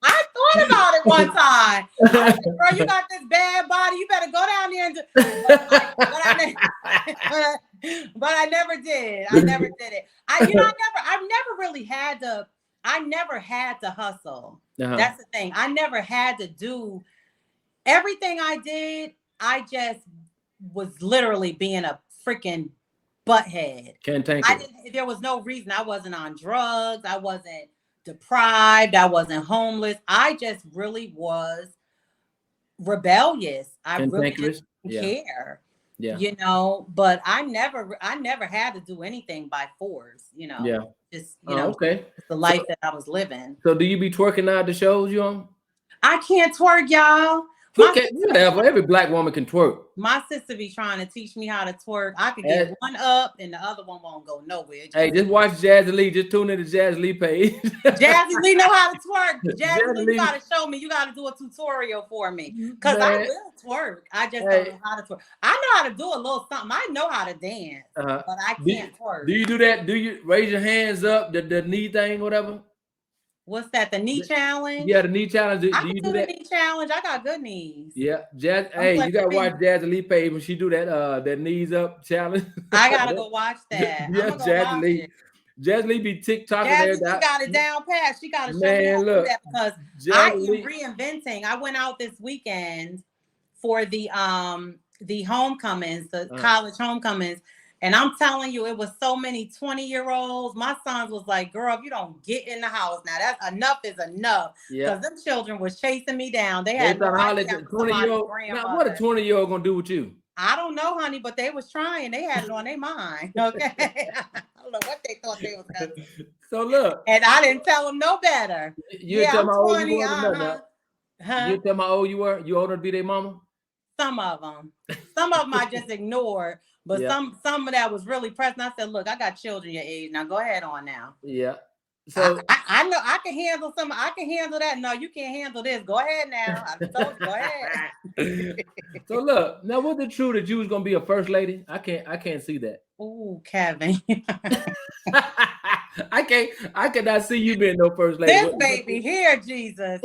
I thought about it one time. I said, girl, you got this bad body. You better go down there and do. But I never did. I never did it. I've never really had to. I never had to hustle. That's the thing. I never had to do everything I did. I just was literally being a freaking butthead. There was no reason. I wasn't on drugs. I wasn't deprived. I wasn't homeless. I just really was rebellious. I really didn't care. Yeah. You know, but I never had to do anything by force, you know. Yeah. Just, you know, it's the life that I was living. So do you be twerking out at the shows you on? I can't twerk, y'all. Whatever. Every black woman can twerk. My sister be trying to teach me how to twerk. I could get one up and the other one won't go nowhere. Just watch Jazzy Lee. Just tune in to Jazzy Lee page. Jazzy Lee know how to twerk. Jazzy Lee, you got to show me. You got to do a tutorial for me. Because I will twerk. I just don't know how to twerk. I know how to do a little something. I know how to dance, but I can't twerk. Do you do that? Do you raise your hands up, the knee thing, whatever? What's that? The knee challenge? Yeah, the knee challenge. Do you do that? The knee challenge. I got good knees. Yeah, you gotta watch Jazzy Lee page when she do that knees up challenge. I gotta go watch that. Yeah, Jazzy Lee. Jazzy Lee be TikToking there. She got it down pat. She gotta show me how to do that because I am reinventing. I went out this weekend for the homecomings, the college homecomings. And I'm telling you, it was so many 20-year-olds. My sons was like, girl, if you don't get in the house now, that's enough is enough. Because them children was chasing me down. They had 20-year-old. Now, what a 20-year-old gonna do with you? I don't know, honey, but they was trying. They had it on their mind. Okay. I don't know what they thought they was gonna do. So look. And I didn't tell them no better. You tell my old you were? You tell my old you were? You older to be their mama? Some of them. Some of them I just ignored. But some of that was really pressing. I said, look, I got children your age. Now go ahead on now. Yeah. So I know I can handle some. I can handle that. No, you can't handle this. Go ahead now. I told you, go ahead. So look, now was it true that you was gonna be a first lady? I can't see that. Ooh, Kevin. I cannot see you being no first lady. This baby here, Jesus.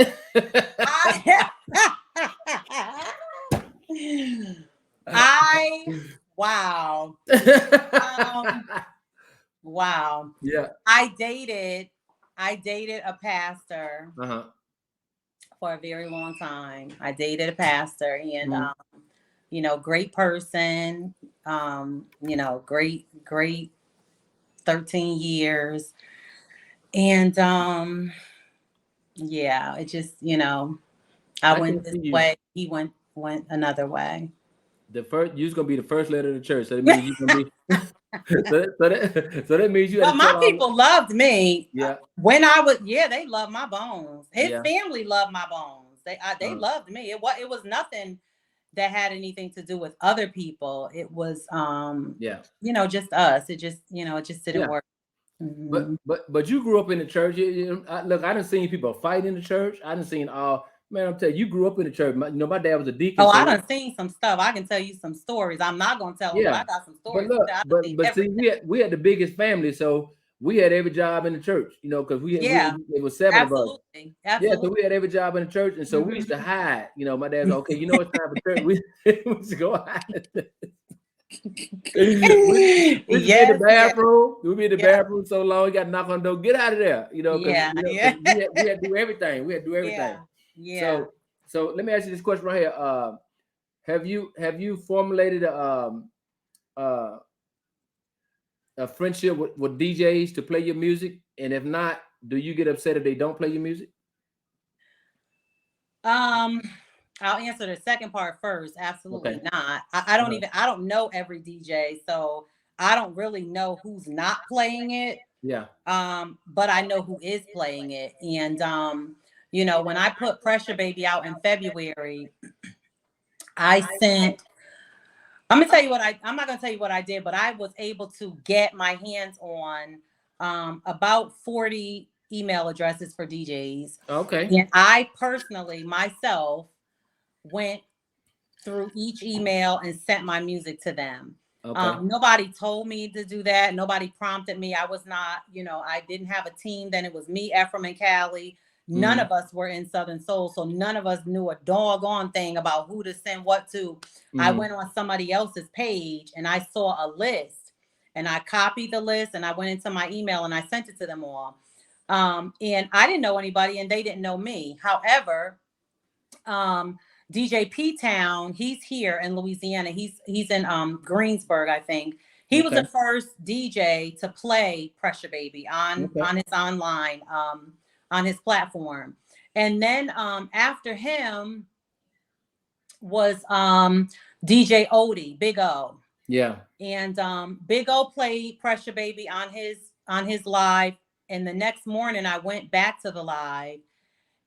Wow. Wow. Yeah. I dated a pastor for a very long time. I dated a pastor and you know, great person, you know, great 13 years. And yeah, it just, you know, I went this way, he went another way. You was gonna be the first lady of the church, so that means you gonna be. so that means you. Well, my people loved me. Yeah. When I was, they loved my bones. His family loved my bones. They loved me. It was nothing that had anything to do with other people. It was, you know, just us. It just, you know, it just didn't work. Mm-hmm. But you grew up in the church. Look, I done seen people fight in the church. I done seen all. Man, I'm telling you, you grew up in the church. My dad was a deacon. Oh, I done seen some stuff. I can tell you some stories. I'm not gonna tell them, but I got some stories. But see, we had the biggest family, so we had every job in the church, you know, because it was 7 of us. Absolutely. Yeah, so we had every job in the church, and so we used to hide. You know, my dad was okay. You know, it's time for church. We used to go hide. we in the bathroom. We'd be in the bathroom so long. We got to knock on the door. Get out of there. You know, we had to do everything. We had to do everything. Yeah. So let me ask you this question right here. Have you formulated a friendship with DJs to play your music? And if not, do you get upset if they don't play your music? I'll answer the second part first. Absolutely not. I don't know every DJ, so I don't really know who's not playing it. Yeah. But I know who is playing it. And you know, when I put Pressure Baby out in February, I'm not going to tell you what I did, but I was able to get my hands on about 40 email addresses for DJs. Okay. And I personally, myself, went through each email and sent my music to them. Okay. Nobody told me to do that. Nobody prompted me. I was not, I didn't have a team. Then it was me, Ephraim, and Callie. None of us were in Southern Soul, so none of us knew a doggone thing about who to send what to. I went on somebody else's page and I saw a list, and I copied the list and I went into my email and I sent it to them all. And I didn't know anybody and they didn't know me. However, DJ P Town, he's here in Louisiana. He's in Greensburg, I think. He was the first DJ to play Pressure Baby on his online on his platform. And then after him was DJ Odie, Big O. Yeah. And Big O played Pressure Baby on his live. And the next morning I went back to the live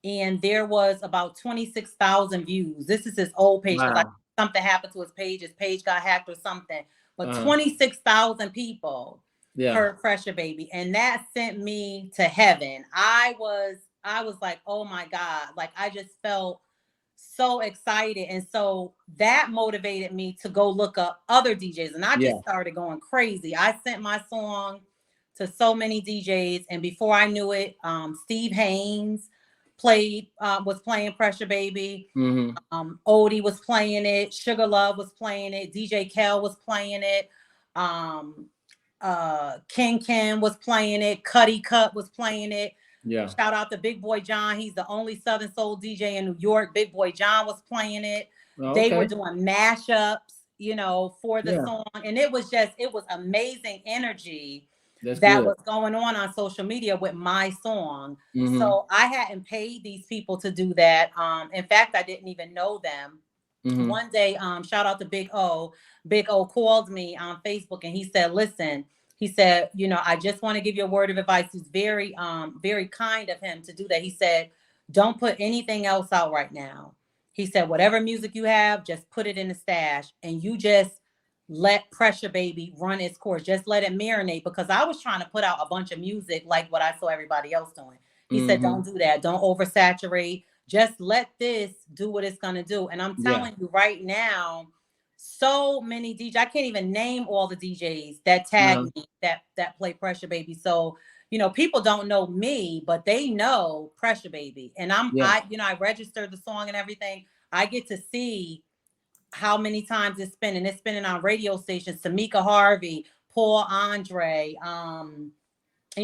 and there was about 26,000 views. This is his old page. Wow. Like something happened to his page got hacked or something. But 26,000 people heard Pressure Baby, and that sent me to heaven. I was like, oh my God, like I just felt so excited, and so that motivated me to go look up other DJs, and I just started going crazy. I sent my song to so many DJs, and before I knew it, Steve Haynes was playing Pressure Baby. Odie was playing it. Sugar Love was playing it. DJ Kel was playing it. King was playing it. Cuddy Cut was playing it. Yeah. Shout out to Big Boy John. He's the only Southern Soul DJ in New York. Big Boy John was playing it. They were doing mashups, for the song. And it was amazing energy that was going on social media with my song. So I hadn't paid these people to do that. In fact, I didn't even know them. One day, shout out to Big O. Big O called me on Facebook and he said, listen, he said, I just want to give you a word of advice. He's very, very kind of him to do that. He said, don't put anything else out right now. He said, whatever music you have, just put it in the stash and you just let Pressure Baby run its course. Just let it marinate, because I was trying to put out a bunch of music like what I saw everybody else doing. He said, don't do that. Don't oversaturate. Just let this do what it's going to do. And I'm telling you right now, so many DJs, I can't even name all the DJs that tag me that play Pressure Baby. So, people don't know me, but they know Pressure Baby. And I registered the song and everything. I get to see how many times it's spinning. It's spinning on radio stations. Tamika Harvey, Paul Andre,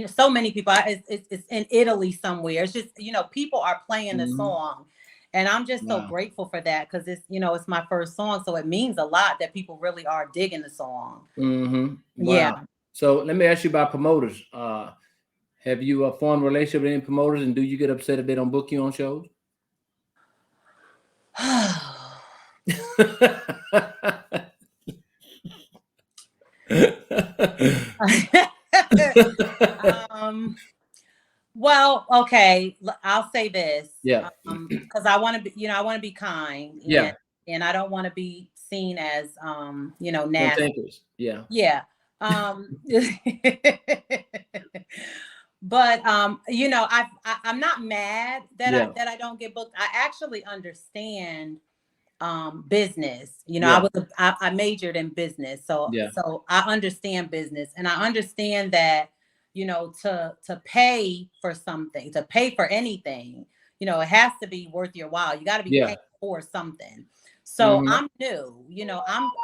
so many people. It's in Italy somewhere. It's just, people are playing the song. And I'm just so grateful for that, because it's my first song. So it means a lot that people really are digging the song. Wow. Yeah. So let me ask you about promoters. Have you formed a relationship with any promoters, and do you get upset if they don't book you on shows? Well, okay, I'll say this. Yeah. Because I want to be, I want to be kind. And I don't want to be seen as, nasty. Yeah. Yeah. But I'm not mad that I don't get booked. I actually understand business. I majored in business, so I understand business, and I understand that to pay for something, to pay for anything, it has to be worth your while. You got to be paying for something. So I'm new.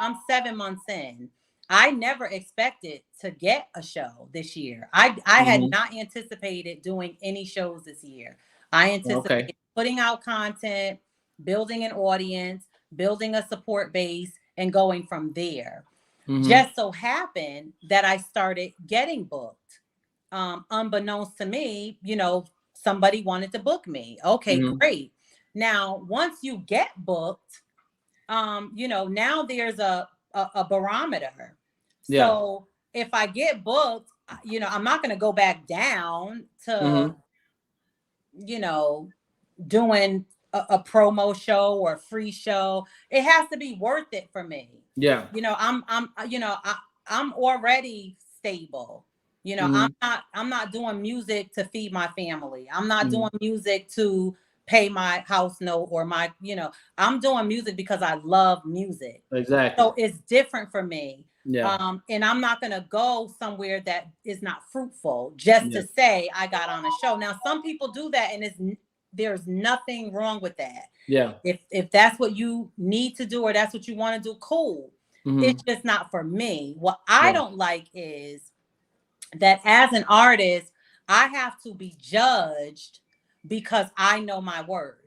I'm 7 months in. I never expected to get a show this year. I had not anticipated doing any shows this year. I anticipated putting out content, building an audience, building a support base, and going from there. Just so happened that I started getting booked. Unbeknownst to me, somebody wanted to book me. Okay, great. Now, once you get booked, now there's a barometer. So if I get booked, I'm not going to go back down to, doing a promo show or a free show. It has to be worth it for me. Yeah. I'm already stable. I'm not doing music to feed my family. I'm not doing music to pay my house note or I'm doing music because I love music. Exactly. So it's different for me. Yeah. And I'm not going to go somewhere that is not fruitful just to say I got on a show. Now, some people do that, and there's nothing wrong with that. Yeah. If that's what you need to do or that's what you want to do, cool. It's just not for me. What I don't like is that as an artist, I have to be judged because I know my worth.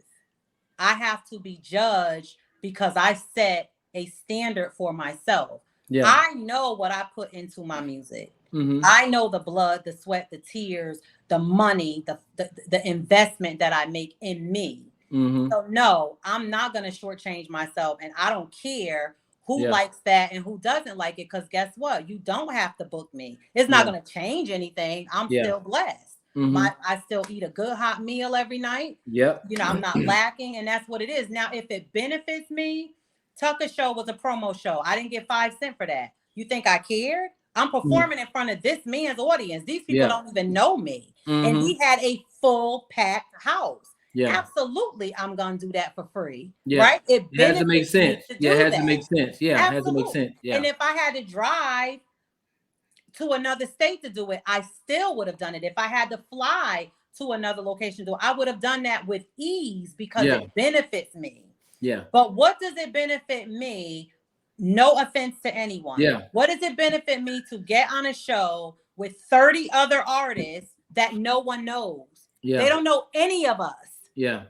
I have to be judged because I set a standard for myself. Yeah. I know what I put into my music. I know the blood, the sweat, the tears, the money, the investment that I make in me. So no, I'm not going to shortchange myself, and I don't care who likes that and who doesn't like it, because guess what? You don't have to book me. It's not going to change anything. I'm still blessed. I still eat a good hot meal every night. Yep. You know, I'm not lacking, and that's what it is. Now, if it benefits me, Tucker Show was a promo show. I didn't get 5 cents for that. You think I cared? I'm performing in front of this man's audience. These people don't even know me. And he had a full packed house. Yeah. Absolutely, I'm gonna do that for free. Yeah. Right? It has to make sense. Yeah, it has to make sense. Yeah, absolutely. It has to make sense. Yeah. And if I had to drive to another state to do it, I still would have done it. If I had to fly to another location to do it, I would have done that with ease because it benefits me. Yeah. But what does it benefit me? No offense to anyone. Yeah. What does it benefit me to get on a show with 30 other artists that no one knows? Yeah. They don't know any of us. Yeah.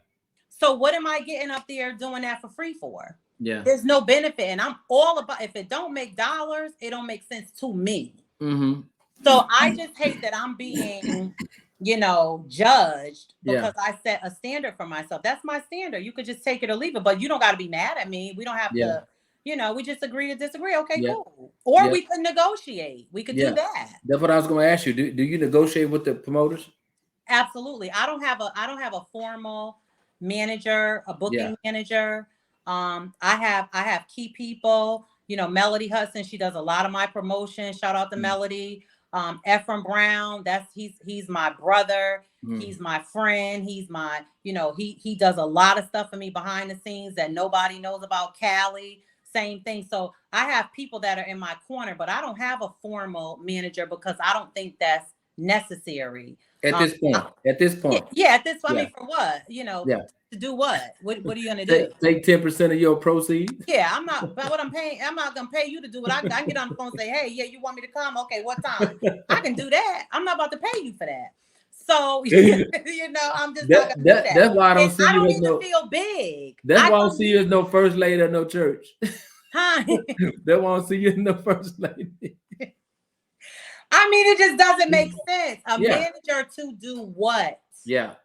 So what am I getting up there doing that for free for? Yeah. There's no benefit. And I'm all about, if it don't make dollars, it don't make sense to me. So I just hate that I'm being, judged because I set a standard for myself. That's my standard. You could just take it or leave it, but you don't got to be mad at me. We don't have to, we just agree to disagree. Okay, cool. Or we could negotiate. We could do that. That's what I was going to ask you. Do you negotiate with the promoters? Absolutely. I don't have a formal manager, a booking manager. I have key people, Melody Hudson, she does a lot of my promotion. Shout out to Melody. Ephraim Brown, he's my brother. He's my friend. He's my, he does a lot of stuff for me behind the scenes that nobody knows about. Callie, same thing. So I have people that are in my corner, but I don't have a formal manager because I don't think that's necessary. At this point. At this point. I mean, for what? To do what? What are you gonna do? Take 10% of your proceeds. Yeah, I'm not. But what I'm paying, I'm not gonna pay you to do it. I can get on the phone and say, "Hey, yeah, you want me to come? Okay, what time?" I can do that. I'm not about to pay you for that. So I'm just not gonna do that. That's why I don't see you. I don't even feel big. That's why I don't see you as no first lady or no church. Huh? That's why I don't see you as no first lady. I mean, it just doesn't make sense. A manager to do what? Yeah.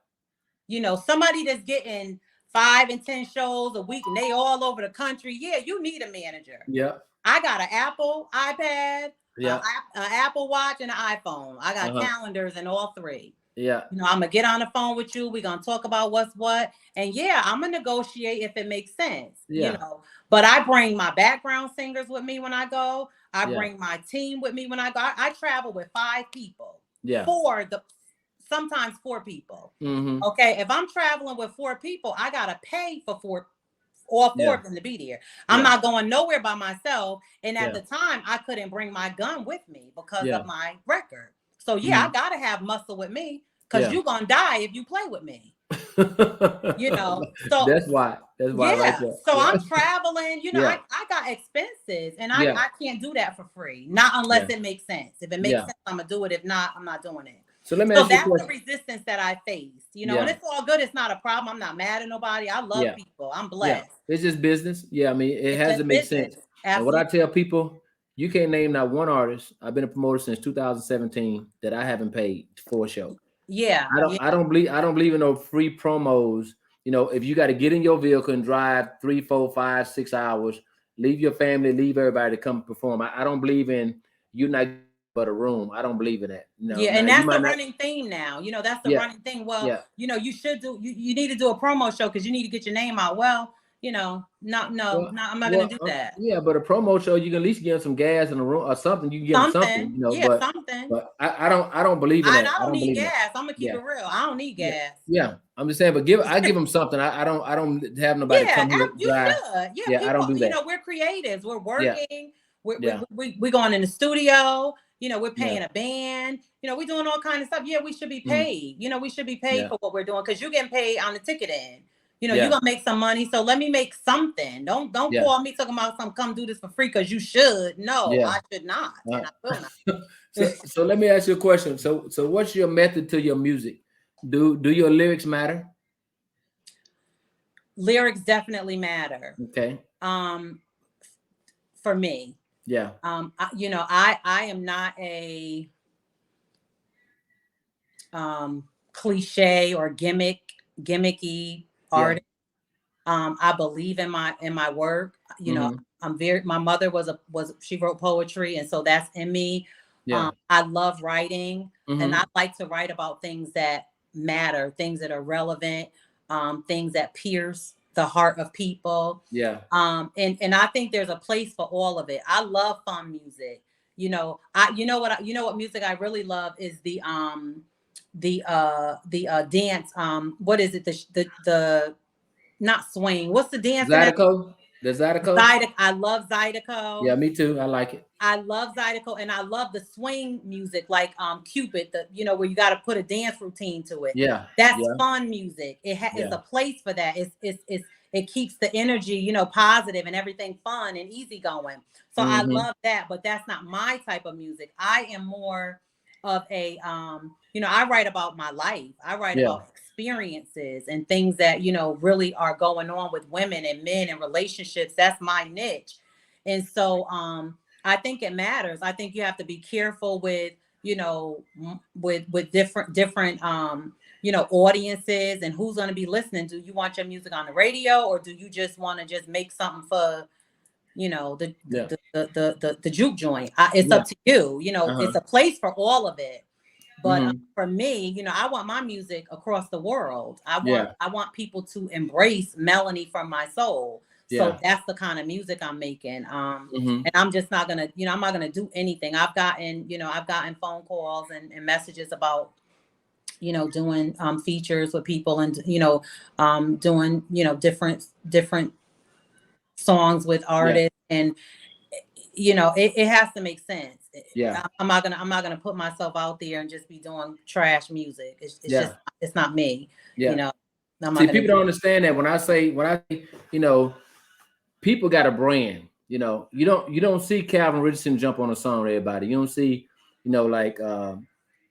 Somebody that's getting 5 and 10 shows a week and they all over the country. Yeah, you need a manager. Yeah. I got an Apple iPad, an Apple Watch, and an iPhone. I got calendars in all 3. Yeah. I'm going to get on the phone with you. We're going to talk about what's what. And I'm going to negotiate if it makes sense. Yeah. But I bring my background singers with me when I go. I bring my team with me when I go. I travel with 5 people. Yeah. Sometimes 4 people. Okay. If I'm traveling with 4 people, I got to pay for all 4 of them to be there. I'm not going nowhere by myself. And at the time, I couldn't bring my gun with me because of my record. So I got to have muscle with me because you're going to die if you play with me. So that's why right there. So I'm traveling, I got expenses and I can't do that for free, not unless it makes sense. If it makes sense, I'm gonna do it. If not, I'm not doing it. So let me ask you that's the resistance that I face, and it's all good. It's not a problem. I'm not mad at nobody. I love people. I'm blessed. It's just business. I mean, it has to make sense. And what I tell people, you can't name not one artist. I've been a promoter since 2017 that I haven't paid for a show. Yeah. I don't believe in no free promos. If you got to get in your vehicle and drive 3, 4, 5, 6 hours, leave your family, leave everybody to come perform. I don't believe in you not but a room. I don't believe in that. And that's the running theme now. That's the running thing. Well, you should do. You need to do a promo show because you need to get your name out. Well, I'm not going to do that. Yeah, but a promo show, you can at least give them some gas in the room or something. You can give them something. Something. But I don't believe in that. I don't need gas. I'm gonna keep it real. I don't need gas. Yeah, I'm just saying. But I give them something. I don't have nobody come here. You should. Yeah, people, I don't do that. We're creatives. We're working. We're going in the studio. You know, we're paying Yeah. a band. You know, we're doing all kinds of stuff. Yeah, we should be paid. You know, we should be paid Yeah. for what we're doing because you're getting paid on the ticket end. You know, Yeah. you're gonna make some money, so let me make something. Don't Yeah. call me talking about come do this for free because you should. No, Yeah. I should not, and I will not. So let me ask you a question. So what's your method to your music? Do your lyrics matter? Lyrics definitely matter. Okay. For me. Yeah. You know, I am not a cliche or gimmicky artist. I believe in my work. You know, my mother she wrote poetry, and so that's in me. Yeah. I love writing, and I like to write about things that matter, things that are relevant, things that pierce the heart of people. Yeah. And I think there's a place for all of it. I love fun music. You know, you know what music I really love is the dance. What is it? The not swing. What's the dance? Zydeco? The Zydeco? I love Zydeco. Yeah, me too. I like it. I love Zydeco, and I love the swing music, like Cupid, where you got to put a dance routine to it. Yeah, that's fun music. It's a place for that. It keeps the energy, positive and everything fun and easygoing. So I love that, but that's not my type of music. I am more of a, I write about my life. I write about experiences and things that, really are going on with women and men and relationships. That's my niche. And so, I think it matters. I think you have to be careful with, with different, audiences and who's going to be listening. Do you want your music on the radio, or do you just want to just make something for, the juke joint? It's up to you. It's a place for all of it. But for me, I want my music across the world. I want people to embrace MELANI from my soul. So that's the kind of music I'm making. And I'm just not gonna, I'm not gonna do anything. I've gotten phone calls and messages about, doing features with people and doing different songs with artists, and it has to make sense. I'm not gonna put myself out there and just be doing trash music. It's just, it's not me. See, people don't understand that when I say people got a brand. You don't see Calvin Richardson jump on a song with everybody. You don't see like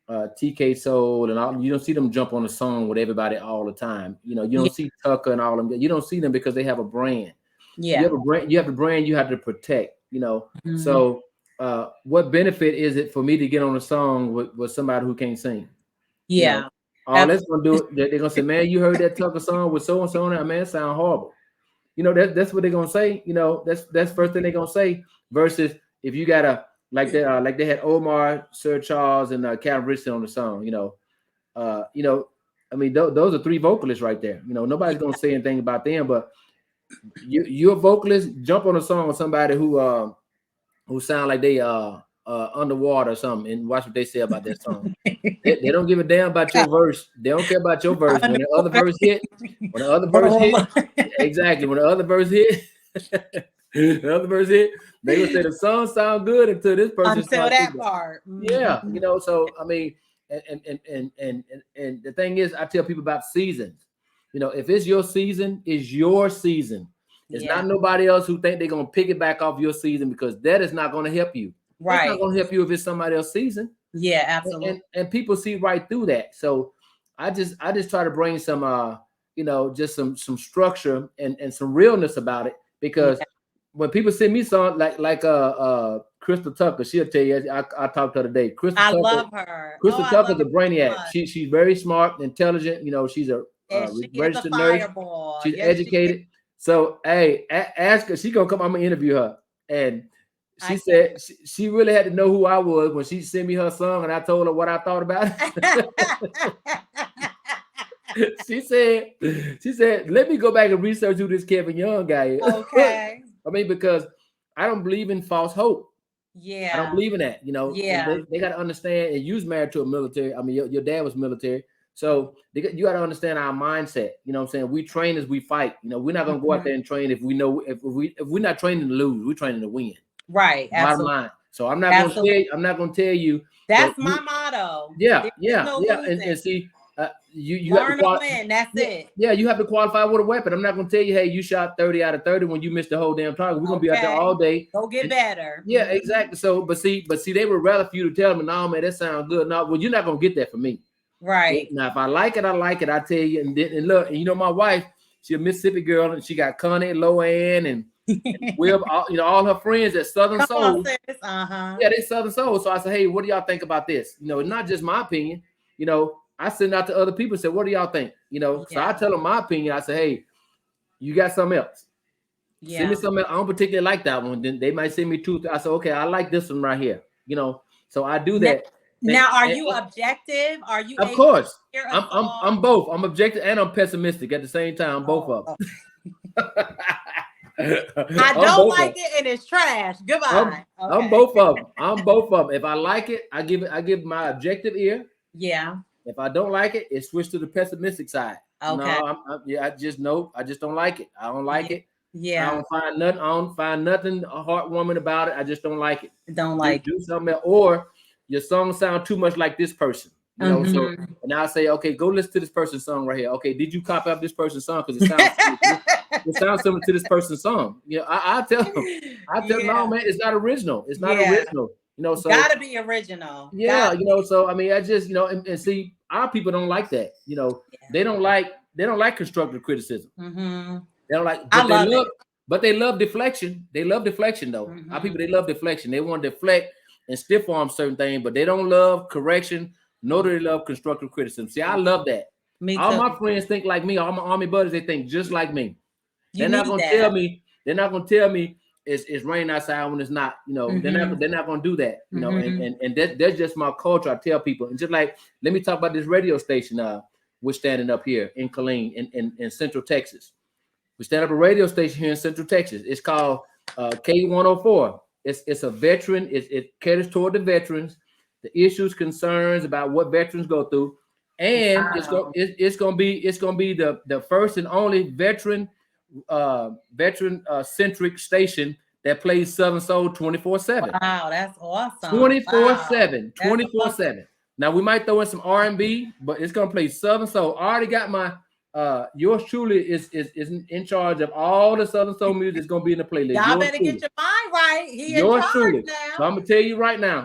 TK Soul and all. You don't see them jump on a song with everybody all the time. You don't see Tucker and all of them. You don't see them because they have a brand. You have a brand. You have a brand you have to protect. So what benefit is it for me to get on a song with somebody who can't sing? All that's gonna do it. They're gonna say, "Man, you heard that Tucker song with so and so on it? Man, it sound horrible." That's what they're gonna say. That's first thing they're gonna say. Versus if you got a like they had Omar, Sir Charles, and Calvin Richardson on the song. I mean, those are three vocalists right there. Nobody's gonna say anything about them, but you're a vocalist. Jump on a song with somebody who sound like they underwater or something, and watch what they say about that song. They don't give a damn about your verse. They don't care about your verse. When the other verse hit, exactly. When the other verse hit, they will say the song sound good until this person until that part. Yeah, So I mean, and the thing is, I tell people about seasons. If it's your season, it's your season. It's not nobody else who think they're gonna pick it back off your season, because that is not gonna help you. Right. It's not gonna help you if it's somebody else's season. Yeah, absolutely. And people see right through that. So I just try to bring some just some structure and some realness about it, because when people send me songs like Crystal Tucker, she'll tell you. I talked to her today. I love her. Crystal Tucker's a brainiac. She's very smart, intelligent. She's a registered nurse. She's educated. So hey, ask her. She gonna come. I'm gonna interview her, and she said she really had to know who I was when she sent me her song, and I told her what I thought about it. She said, let me go back and research who this Kevin Young guy is. Okay. I mean, because I don't believe in false hope. Yeah. I don't believe in that. Yeah. They got to understand. And you was married to a military. I mean, your dad was military. So you got to understand our mindset. You know what I'm saying? We train as we fight. We're not gonna go out there and train if we're not training to lose. We're training to win. Right. Bottom Absolutely. line. So I'm not going to tell you. I'm not going to tell you. That's my motto. Yeah, There's no losing. And see, you learn have to to win. That's it. Yeah, you have to qualify with a weapon. I'm not going to tell you, hey, you shot 30 out of 30 when you missed the whole damn target. We're going to be out there all day. Go get better. Yeah, exactly. So, but see, they would rather for you to tell them, no, man, that sounds good. No, well, you're not going to get that from me. Right. Now, if I like it, I like it. I tell you, and look, and you know, my wife, she's a Mississippi girl, and she got Connie, Loanne, and Will, all her friends at Southern Soul. Yeah, they Southern Soul. So I said, hey, what do y'all think about this? It's not just my opinion. I send out to other people and say, what do y'all think? So I tell them my opinion. I say, hey, you got something else. Yeah. Send me something else. I don't particularly like that one. Then they might send me two. I say, okay, I like this one right here. So I do that. Now, are you objective? Are you? Of course. I'm both. I'm objective and I'm pessimistic at the same time. Both of them. I don't like it and it's trash. Goodbye. I'm both of them. If I like it, I give my objective ear. Yeah. If I don't like it, it switched to the pessimistic side. Okay. No, I just don't like it. I don't like it. Yeah. I don't find nothing heartwarming about it. I just don't like it. Do something else. Or your song sound too much like this person. So and I say, okay, go listen to this person's song right here. Okay, did you copy up this person's song? Because it sounds similar to this person's song. I tell them, no, man, it's not original. It's not original. So gotta be original. Yeah, so I mean, I just and see, our people don't like that. They don't like constructive criticism. They don't like, but they love deflection. They love deflection though. Our people, they love deflection. They want to deflect and stiff arm certain things, but they don't love correction, nor do they love constructive criticism. See, I love that. All my friends think like me. All my Army buddies, they think just like me. They're not gonna tell me it's raining outside when it's not. They're not gonna do that. And that's just my culture. I tell people, and just like, let me talk about this radio station. We're standing up here in Killeen, in Central Texas. We stand up a radio station here in Central Texas. It's called K104. It's a veteran. It caters toward the veterans, the issues, concerns about what veterans go through, and it's gonna be the first and only veteran centric station that plays Southern Soul 24/7. Wow, that's awesome. 24/7, 24/7. Now we might throw in some R&B, but it's gonna play Southern Soul. I already got my yours truly is in charge of all the Southern Soul music. It's gonna be in the playlist. Y'all better get your mind right. Yours truly. Now. So I'm gonna tell you right now.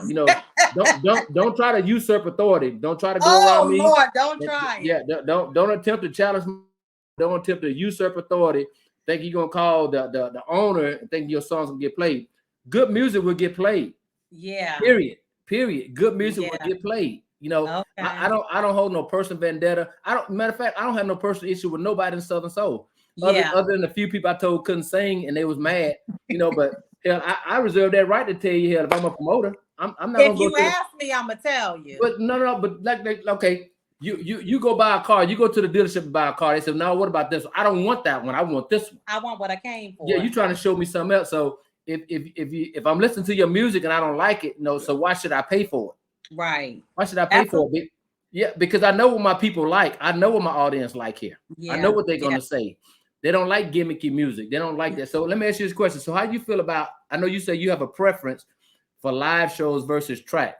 Don't try to usurp authority. Don't try to go around me. Lord, don't try. Yeah, don't attempt to challenge. Don't attempt to usurp authority. Think you're gonna call the owner and think your songs will get played. Good music will get played. Yeah. Period. Good music will get played. I don't hold no personal vendetta. Matter of fact, I don't have no personal issue with nobody in Southern Soul. Other than a few people I told couldn't sing and they was mad. But hell, I reserve that right to tell you, hell, if I'm a promoter, I'm not. If you ask me, I'm gonna tell you. But no, but like okay. You go buy a car, you go to the dealership and buy a car. They say, no, what about this one? I don't want that one. I want this one. I want what I came for. Yeah, you're trying to show me something else. So if I'm listening to your music and I don't like it, so why should I pay for it? Right. Why should I pay for it? Yeah, because I know what my people like. I know what my audience like here. Yeah. I know what they're gonna say. They don't like gimmicky music. They don't like that. So let me ask you this question. So how do you feel about, I know you say you have a preference for live shows versus track.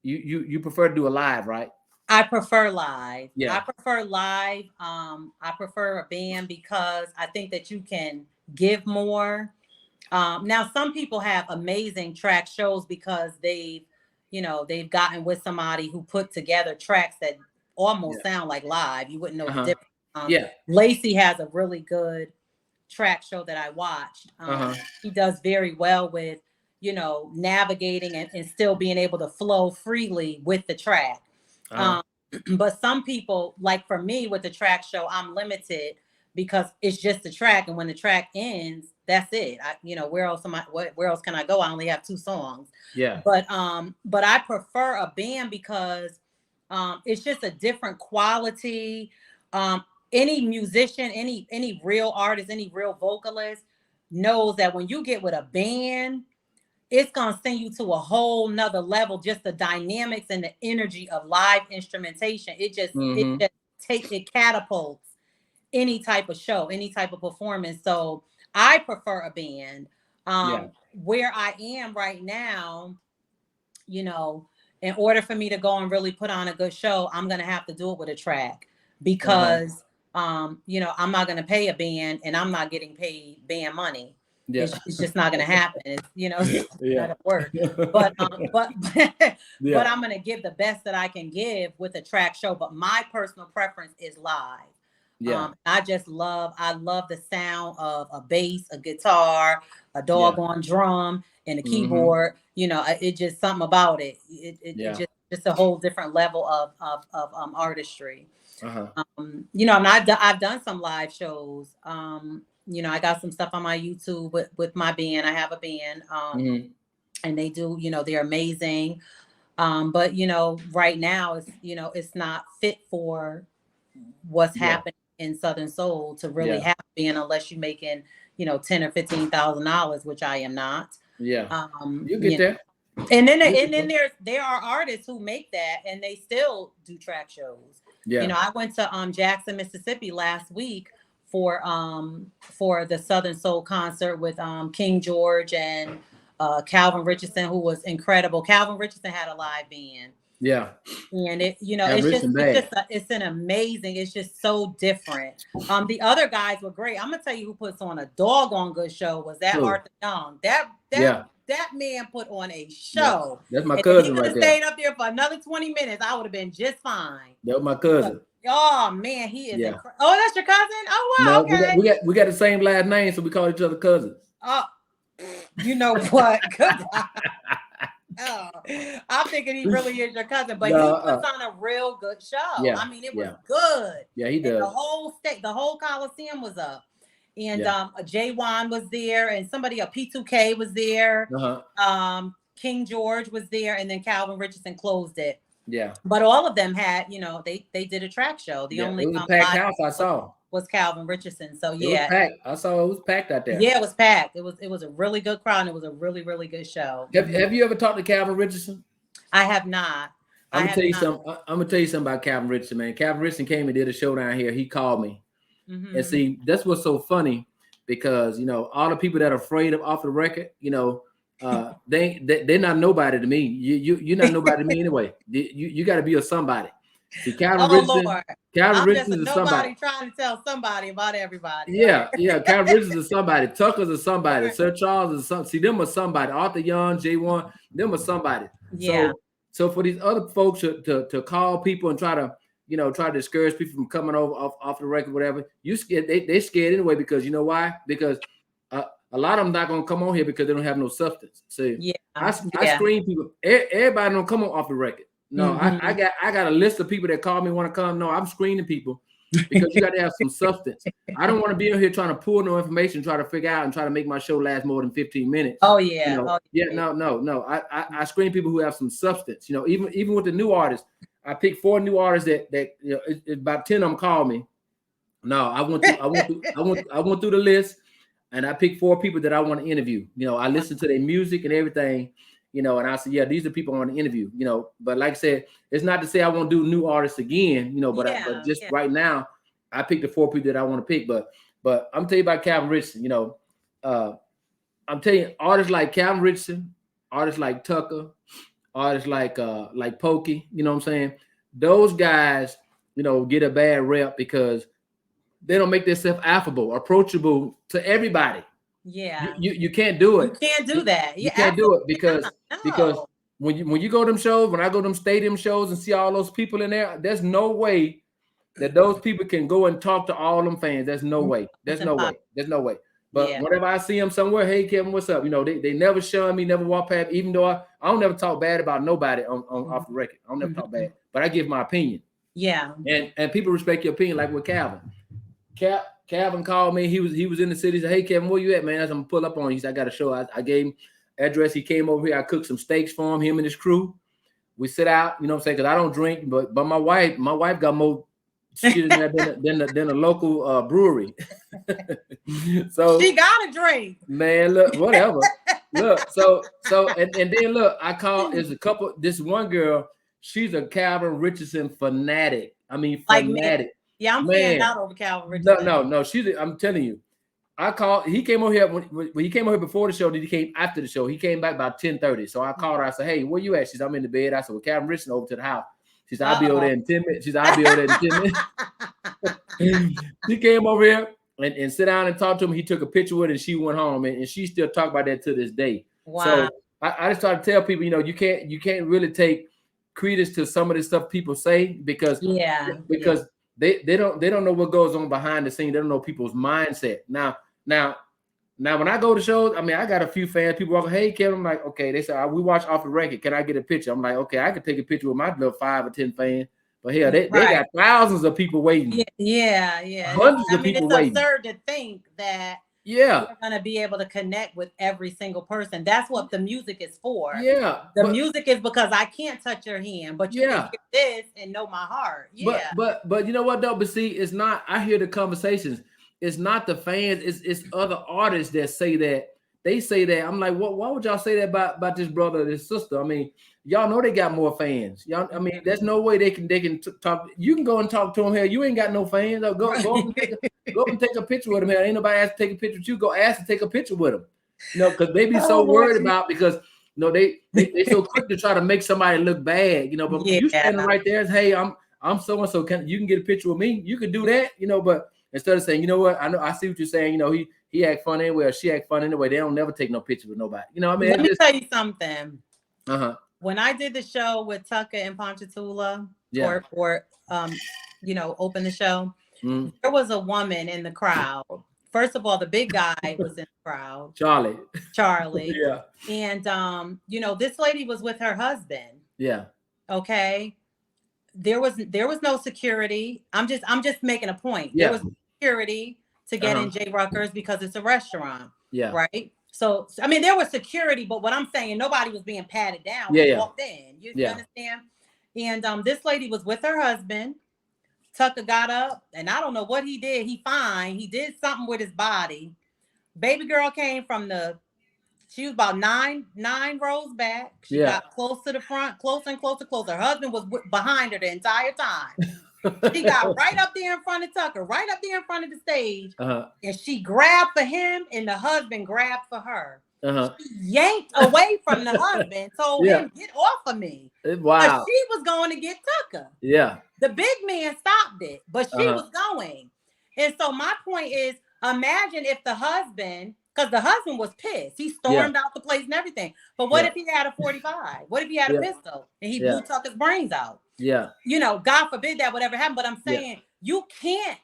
You prefer to do a live, right? I prefer live. Yeah. I prefer live. I prefer a band because I think that you can give more. Now, some people have amazing track shows because they've gotten with somebody who put together tracks that almost sound like live. You wouldn't know the difference. Lacey has a really good track show that I watched. He does very well with, navigating and still being able to flow freely with the track. But some people, like for me with the track show, I'm limited because it's just the track, and when the track ends, that's it. Where else can I go? I only have 2 songs. Yeah. But I prefer a band because it's just a different quality. Any musician, any real artist, any real vocalist knows that when you get with a band, it's going to send you to a whole nother level. Just the dynamics and the energy of live instrumentation. It catapults any type of show, any type of performance. So I prefer a band. Where I am right now, you know, in order for me to go and really put on a good show, I'm going to have to do it with a track because, you know, I'm not going to pay a band and I'm not getting paid band money. Yeah. It's just not going to happen. It's, you know, it's Yeah. not going to work. But Yeah. but I'm going to give the best that I can give with a track show. But my personal preference is live. Yeah. I love the sound of a bass, a guitar, a doggone drum, and a keyboard. You know, it's just something about it. It just a whole different level of artistry. You know, and I've done some live shows. You know, I got some stuff on my YouTube with my band. I have a band, and they do, you know, they're amazing. But you know, right now it's, you know, it's not fit for what's happening in Southern Soul to really have a band unless you're making, you know, $10,000 or $15,000, which I am not. Yeah. You get there. And then there are artists who make that and they still do track shows. Yeah. You know, I went to Jackson, Mississippi last week for the Southern Soul concert with King George and Calvin Richardson, who was incredible. Calvin Richardson had a live band. Yeah. And it, you know, it's an amazing, it's just so different. The other guys were great. I'm gonna tell you who puts on a doggone good show was that Arthur Young. That man put on a show. Yeah. That's my cousin right there. Stayed up there for another 20 minutes, I would have been just fine. That was my cousin. Oh man, he is oh, that's your cousin? Oh wow. No, okay. we got the same last name, so we call each other cousins. Oh, you know what? Oh, I'm thinking he really is your cousin, but he puts on a real good show. Yeah, I mean, it was good. Yeah, he does. And the whole Coliseum was up. And J1 was there, and somebody, a P2K was there. King George was there, and then Calvin Richardson closed it. Yeah. But all of them had, you know, they did a track show. The only it was a packed house I saw was Calvin Richardson. So it was packed. I saw it was packed out there. Yeah, it was packed. It was a really good crowd, and it was a really, really good show. Have you ever talked to Calvin Richardson? I have not. I'm gonna tell you something about Calvin Richardson, man. Calvin Richardson came and did a show down here. He called me. And see, that's what's so funny, because you know, all the people that are afraid of off the record, you know, they're not nobody to me. You're not nobody to me anyway. You got to be a somebody. See, Calvin Richardson is somebody. Trying to tell somebody about everybody. Yeah, Calvin Richardson is somebody. Tucker's is somebody. Sir Charles is somebody. See, them are somebody. Arthur Young, J1, them are somebody. Yeah. So for these other folks to call people and try to discourage people from coming over off the record, whatever, you scared. They scared anyway, because you know why? Because a lot of them not gonna come on here because they don't have no substance. See, I screen people. Everybody don't come on off the record. No, I got a list of people that call me want to come. No, I'm screening people because you got to have some substance. I don't want to be in here trying to pull no information, try to figure out and try to make my show last more than 15 minutes. Oh yeah. You know? No. I screen people who have some substance. You know, even with the new artists, I picked 4 new artists that you know, about 10 of them called me. No, I went through the list, and I picked 4 people that I want to interview. You know, I listened to their music and everything. You know, and I said, yeah, these are people I want to interview. You know, but like I said, it's not to say I won't do new artists again. You know, but just right now, I picked the 4 people that I want to pick. But I'm telling you about Calvin Richardson. You know, I'm telling you, artists like Calvin Richardson, artists like Tucker, artists like Pokey. You know what I'm saying? Those guys, you know, get a bad rep because they don't make themselves affable, approachable to everybody. Yeah, you can't do it. You can't do that. You can't do it because when you go to them shows, when I go to them stadium shows and see all those people in there, there's no way that those people can go and talk to all them fans. There's no way. There's no way. But whenever I see them somewhere, hey Kevin, what's up? You know, they never shun me, never walk past. Even though I don't never talk bad about nobody on off the record. I don't never talk bad, but I give my opinion. Yeah, and people respect your opinion, like with Calvin. Calvin called me. He was in the city. He said, hey, Kevin, where you at, man? I'm going to pull up on you. He said, I got a show. I gave him address. He came over here. I cooked some steaks for him and his crew. We sit out, you know what I'm saying? Because I don't drink, but my wife got more shit in there than a local brewery. So she got a drink. Man, look, whatever. Look, so and then look, I called, there's a couple, this one girl, she's a Calvin Richardson fanatic. I mean, fanatic. Yeah, I'm fanning out over Calvin Richardson. No. I'm telling you, I called. He came over here when he came over here before the show. Then he came after the show. He came back about 10:30. So I called her. I said, "Hey, where you at?" She said, "I'm in the bed." I said, "Well, Captain Richardson over to the house." She said, "I'll be over there in 10 minutes." She said, "I'll be over there in 10 minutes." He came over here and sit down and talk to him. He took a picture with her and she went home. And she still talk about that to this day. Wow. So I just try to tell people, you can't really take credence to some of the stuff people say because they don't know what goes on behind the scene. They don't know people's mindset. Now, when I go to shows, I mean, I got a few fans. People walk, "Hey, Kevin," I'm like, "Okay." They say, "We watch Off the Record. Can I get a picture?" I'm like, "Okay, I can take a picture with my little 5 or 10 fans." But hell, they got thousands of people waiting. Yeah. Hundreds of people waiting. It's absurd to think that you're gonna be able to connect with every single person. That's what the music is for. Yeah. The music is because I can't touch your hand, but you can hear this and know my heart. Yeah. But you know what though? But see, it's not. I hear the conversations. It's not the fans. It's other artists that say that. They say that. I'm like, what? Why would y'all say that about this brother or this sister? I mean, y'all know they got more fans. Y'all, I mean, there's no way they can talk. You can go and talk to them here. You ain't got no fans. Go and take a picture with them here. Ain't nobody asked to take a picture with you. Go ask to take a picture with them. You know, because they be so worried about because they so quick to try to make somebody look bad. You know, but you standing right there and hey, I'm so and so. You can get a picture with me. You can do that. You know, but instead of saying, you know what, I see what you're saying. You know, he act fun anyway, or she act fun anyway. They don't never take no picture with nobody. You know, I mean, let me tell you something. When I did the show with Tucker and Ponchatoula, or open the show, there was a woman in the crowd. First of all, the big guy was in the crowd, Charlie. Yeah. And this lady was with her husband. Yeah. Okay. There was no security. I'm just making a point. Yeah. There was security to get in J. Rucker's because it's a restaurant. Yeah. Right. So I mean, there was security, but what I'm saying, nobody was being patted down when walked in. You understand? And this lady was with her husband. Tucker got up, and I don't know what he did. He did something with his body. Baby girl came from she was about nine rows back. She got close to the front, closer and closer. Her husband was behind her the entire time. She got right up there in front of Tucker, right up there in front of the stage. And she grabbed for him, and the husband grabbed for her. She yanked away from the husband, told him, "Get off of me." Wow. But she was going to get Tucker. Yeah. The big man stopped it, but she was going. And so my point is, imagine if the husband, because the husband was pissed. He stormed out the place and everything. But what if he had a 45? What if he had a pistol and he blew Tucker's brains out? Yeah. You know, God forbid that would ever happen. But I'm saying you can't,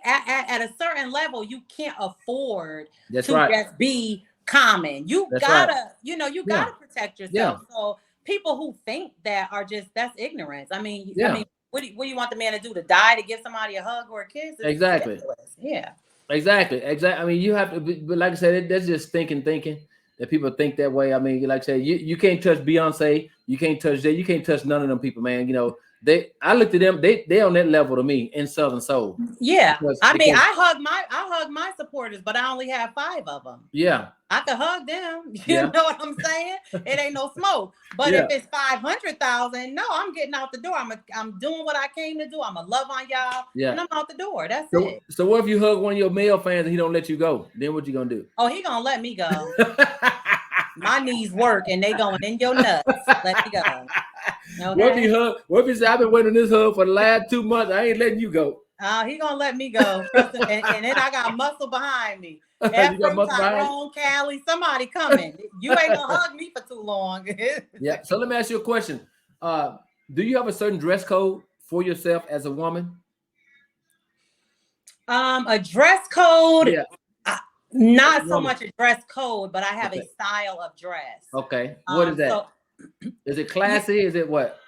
at a certain level, you can't afford to just be common. You gotta, gotta protect yourself. So people who think that are that's ignorance. I mean, what do you want the man to do? To die to give somebody a hug or a kiss? It's exactly. Yeah. Exactly. I mean, you have to, but like I said, that's just thinking that people think that way. I mean, like I said, you can't touch Beyonce, you can't touch Jay, you can't touch none of them people, man. You know, I looked at them, they on that level to me in Southern Soul. Yeah. I hug my supporters, but I only have 5 of them. Yeah. I could hug them. You know what I'm saying? It ain't no smoke. But if it's 500,000, no, I'm getting out the door. I'm doing what I came to do. I'm gonna love on y'all, and I'm out the door. That's it. So what if you hug one of your male fans and he don't let you go? Then what you gonna do? Oh, he gonna let me go. My knees work and they going in your nuts. Let me go. Okay? What if he said, "I've been waiting on this hug for the last 2 months. I ain't letting you go." He gonna let me go. And then I got muscle behind me. Tyrone, Callie, somebody coming. You ain't gonna hug me for too long. Yeah. So let me ask you a question. Do you have a certain dress code for yourself as a woman? A dress code. Yeah. Not so much a dress code, but I have a style of dress. Okay. What is that? So, is it classy? Is it what?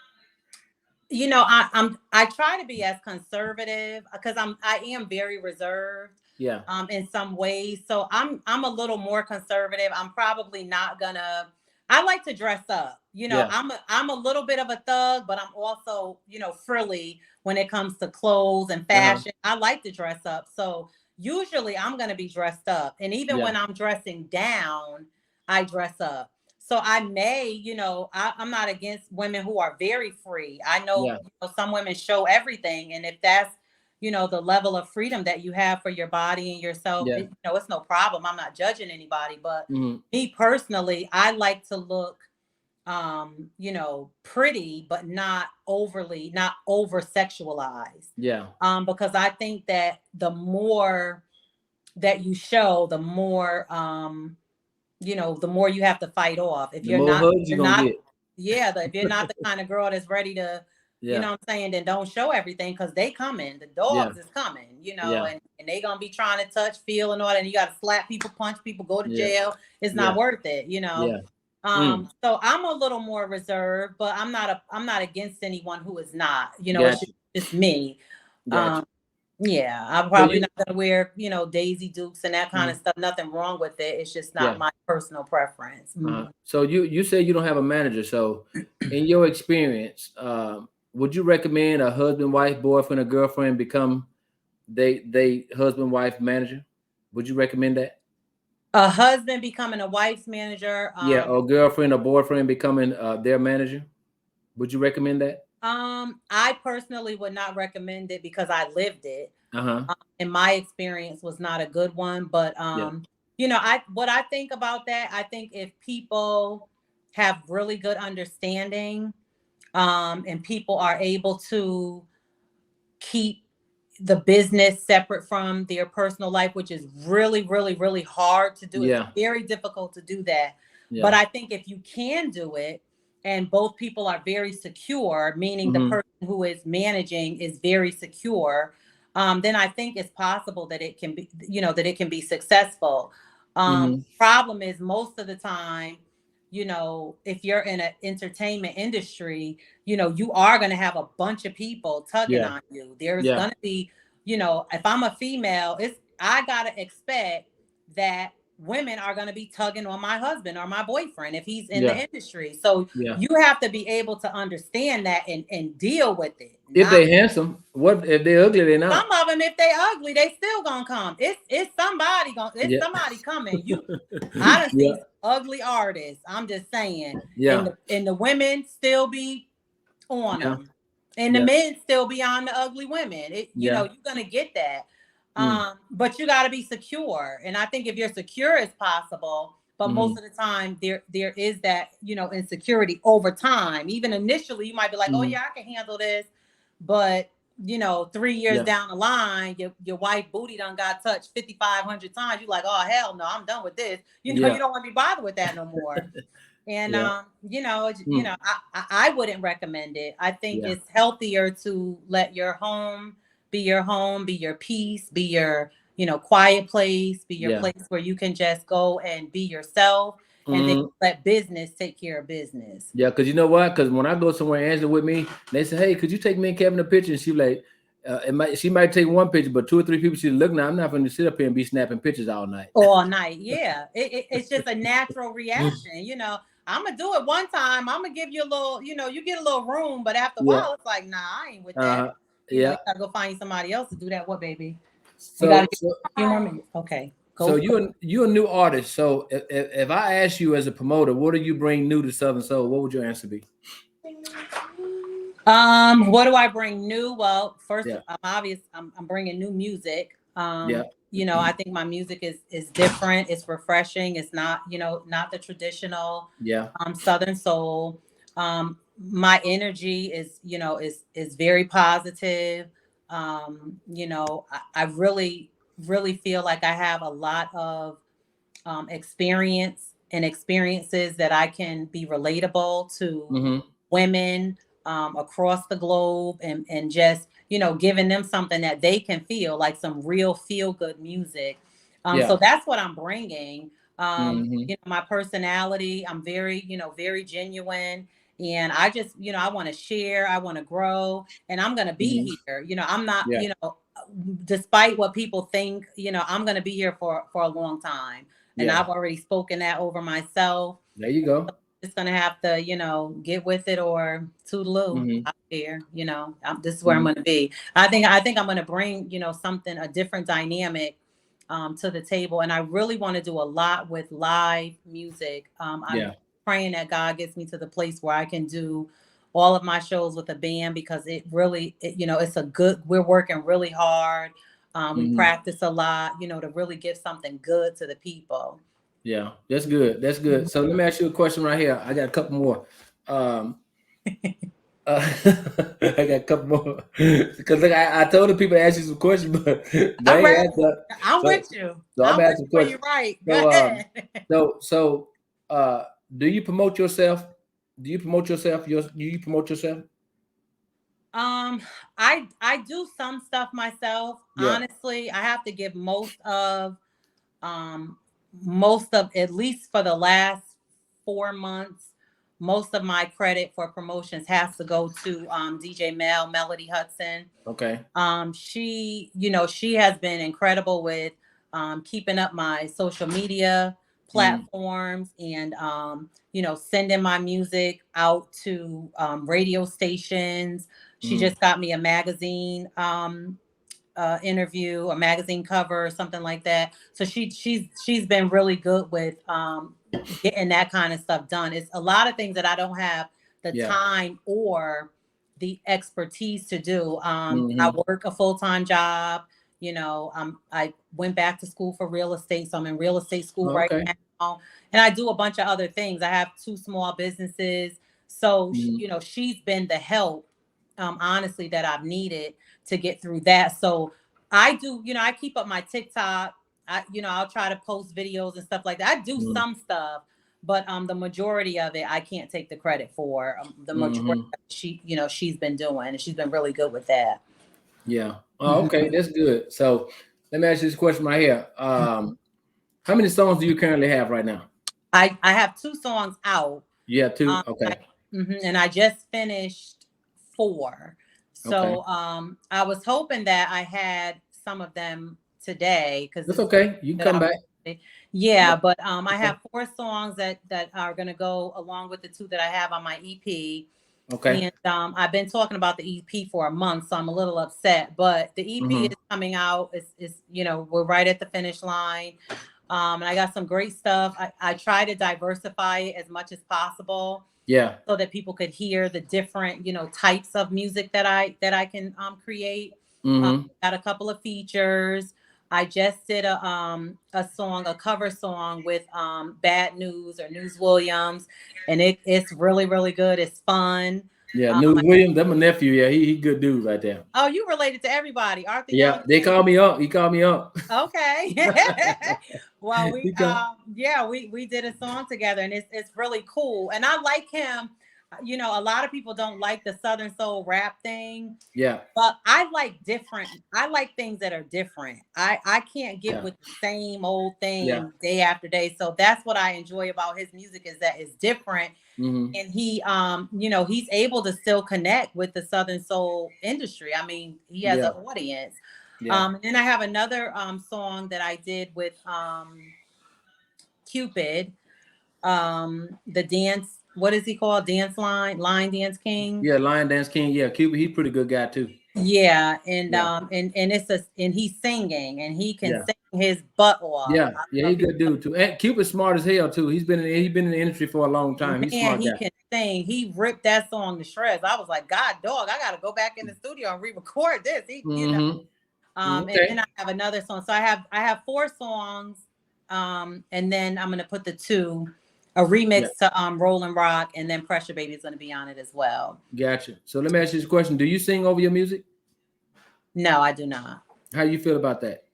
You know, I try to be as conservative because I am very reserved. Yeah. In some ways. So I'm a little more conservative. I'm probably not gonna. I like to dress up. You know, I'm a little bit of a thug, but I'm also, frilly when it comes to clothes and fashion. I like to dress up. So usually I'm gonna be dressed up. And even when I'm dressing down, I dress up. So I may, I'm not against women who are very free. I know, some women show everything. And if that's, the level of freedom that you have for your body and yourself, Yeah. it's no problem. I'm not judging anybody, but Mhm. me personally, I like to look, pretty, but not over sexualized. Yeah. Because I think that the more that you show, the more you have to fight off. If The you're more not, hugs you're you're gonna not, get. yeah, if you're not the kind of girl that's ready to, Yeah. what I'm saying, then don't show everything, because they coming. The Yeah. dogs is coming, Yeah. and they gonna be trying to touch, feel, and all that. And you got to slap people, punch people, go to Yeah. jail. It's Yeah. not worth it, Yeah. Mm. So I'm a little more reserved, but I'm not against anyone who is not. It's Gotcha. just me. Gotcha. Um, yeah, I'm So probably you, not gonna wear, Daisy Dukes and that kind of Mhm. stuff. Nothing wrong with it. It's just not Yeah. my personal preference. So you say you don't have a manager. So in your experience, would you recommend a husband, wife, boyfriend, or girlfriend become they husband, wife manager? Would you recommend that? A husband becoming a wife's manager. Yeah, or girlfriend or boyfriend becoming their manager. Would you recommend that? I personally would not recommend it because I lived it. Uh-huh. And my experience was not a good one. But Yeah. what I think about that, I think if people have really good understanding, and people are able to keep the business separate from their personal life, which is really, really, really hard to do. It's Yeah. very difficult to do that. But Yeah. I think if you can do it and both people are very secure, meaning the Hmm. person who is managing is very secure, then I think it's possible that it can be, that it can be successful. Hmm. Problem is most of the time, if you're in an entertainment industry, you are going to have a bunch of people tugging Yeah. on you. There's Yeah. going to be, if I'm a female, I got to expect that women are going to be tugging on my husband or my boyfriend if he's in the Yeah. industry. So Yeah. you have to be able to understand that and deal with it. If Not they handsome, what if they ugly? They not. some of them, if they ugly, they still gonna come. It's Yeah. somebody coming. I done Yeah. seen ugly artists. I'm just saying, and Yeah. the women still be on Yeah. them, and the Yeah. men still be on the ugly women. Yeah. You're gonna get that. Mm. But you got to be secure, and I think if you're secure as possible, but Hmm. most of the time there is that insecurity over time. Even initially, you might be like, oh Hmm. yeah, I can handle this, but 3 years Yeah. down the line, your wife booty done got touched 5,500 times. You're like, oh hell no, I'm done with this. Yeah. You don't want to be bothered with that no more. And Yeah. Mm. I wouldn't recommend it. I think Yeah. it's healthier to let your home, be your peace, be your quiet place, be your Yeah. place where you can just go and be yourself, and then Hmm. let business take care of business. Yeah, because you know what? Because when I go somewhere, Angela with me, they say, "Hey, could you take me and Kevin a picture?" And she like, she might take one picture, but two or three people she's looking at. I'm not going to sit up here and be snapping pictures all night. All night. Yeah. It's just a natural reaction. I'm gonna do it one time. I'm gonna give you a little, you get a little room, but after a Yeah. while, it's like, nah, I ain't with that. Uh-huh. Yeah. You gotta go find somebody else to do that. What, baby? You So, gotta get so, a few more minutes. Okay. so Go. you're a new artist. So if I ask you as a promoter, what do you bring new to Southern Soul? What would your answer be? What do I bring new? Well, first, Yeah. I'm bringing new music. Yeah. I think my music is different. It's refreshing. It's not, not the traditional Yeah. Southern soul. My energy is very positive. I really, really feel like I have a lot of experiences that I can be relatable to Hmm. women across the globe, and just giving them something that they can feel, like some real feel good music. Yeah. So that's what I'm bringing. Hmm. My personality, I'm very very genuine, and I just I want to share, I want to grow, and I'm going to be Hmm. here. I'm not Yeah. despite what people think, I'm going to be here for a long time. And Yeah. I've already spoken that over myself. There you go. Just gonna have to, get with it or toodaloo Hmm. out here. This is where I'm Hmm. gonna be. I think I'm gonna bring, a different dynamic to the table, and I really want to do a lot with live music. I'm Yeah. praying that God gets me to the place where I can do all of my shows with a band because it really, we're working really hard. We practice a lot, to really give something good to the people. Yeah, that's good. That's good. So let me ask you a question right here. I got a couple more. I got a couple more because look, I told the people to ask you some questions, but they I'm ain't ready. answer. I'm So, with you. so I'm I'm with asking you when questions. you're right. Go So, ahead. do you promote yourself? Do you promote yourself? Do you promote yourself? I do some stuff myself. Yeah. Honestly, I have to give um most of, at least for the last 4 months, most of my credit for promotions has to go to DJ Melody Hudson. Okay. She has been incredible with keeping up my social media platforms and sending my music out to radio stations. She just got me a magazine interview, a magazine cover, or something like that. So she's been really good with getting that kind of stuff done. It's a lot of things that I don't have the Yeah. time or the expertise to do. I work a full-time job. I went back to school for real estate, so I'm in real estate school right Okay. now, and I do a bunch of other things. I have 2 small businesses, so she's been the help, honestly, that I've needed to get through that. So I do, I keep up my TikTok. I'll try to post videos and stuff like that. I do some stuff, but the majority of it I can't take the credit for. The majority of it, she's been doing, and she's been really good with that. Yeah. Oh, okay, that's good. So let me ask you this question right here. How many songs do you currently have right now? I have 2 songs out. You have 2? Okay. And I just finished 4. So I was hoping that I had some of them today because That's okay. You can come back. Yeah, but I have 4 songs that are going to go along with the 2 that I have on my EP. Okay. And I've been talking about the EP for a month, so I'm a little upset. But the EP is coming out. It's we're right at the finish line. And I got some great stuff. I try to diversify it as much as possible. Yeah. So that people could hear the different, types of music that I can create. Got a couple of features. I just did a cover song with Bad News or News Williams, and it's really, really good. It's fun. Yeah, News Williams, that's my nephew. Yeah, he good dude right there. Oh, you related to everybody, Arthur? Yeah, they call me up. He called me up. Okay. Well, we did a song together, and it's really cool. And I like him. A lot of people don't like the Southern Soul rap thing. Yeah. But I like things that are different. I can't get with the same old thing day after day. So that's what I enjoy about his music, is that it's different. And he he's able to still connect with the Southern Soul industry. I mean, he has an audience. And then I have another song that I did with Cupid, the dance. What is he called? Line Dance King. Yeah, Lion Dance King. Yeah, Cupid. He's pretty good guy too. Yeah, and and he's singing, and he can sing his butt off. Yeah, he's a good dude too. And Cupid's smart as hell too. He's been in the industry for a long time. He's smart. He can sing. He ripped that song to shreds. I was like, God, dog, I got to go back in the studio and re-record this. And then I have another song. So I have 4 songs, and then I'm gonna put a remix to Rollin' Rock, and then Pressure Baby is going to be on it as well. Gotcha. So let me ask you this question. Do you sing over your music? No, I do not. How you feel about that?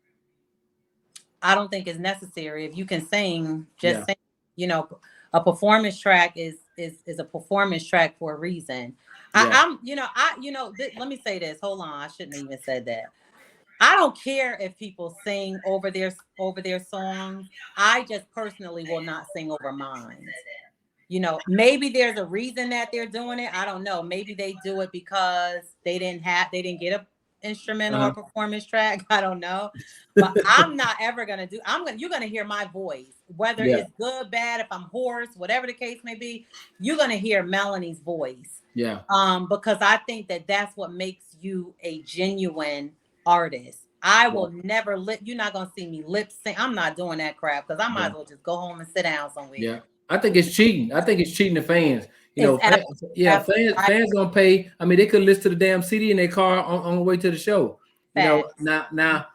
I don't think it's necessary. If you can sing, just sing. A performance track is a performance track for a reason. Let me say this. Hold on. I shouldn't have even said that. I don't care if people sing over their songs. I just personally will not sing over mine. Maybe there's a reason that they're doing it. I don't know. Maybe they do it because they didn't get a instrumental or performance track. I don't know. But I'm not ever gonna do. You're gonna hear my voice, whether it's good, bad, if I'm hoarse, whatever the case may be. You're gonna hear Melanie's voice. Yeah. Because I think that that's what makes you a genuine artist. I will never you're not gonna see me lip sync. I'm not doing that crap because I might as well just go home and sit down somewhere. Yeah. I think it's cheating. I think it's cheating the fans. You know, It's fans, fans gonna pay. I mean, they could listen to the damn CD in their car on the way to the show. You know, facts.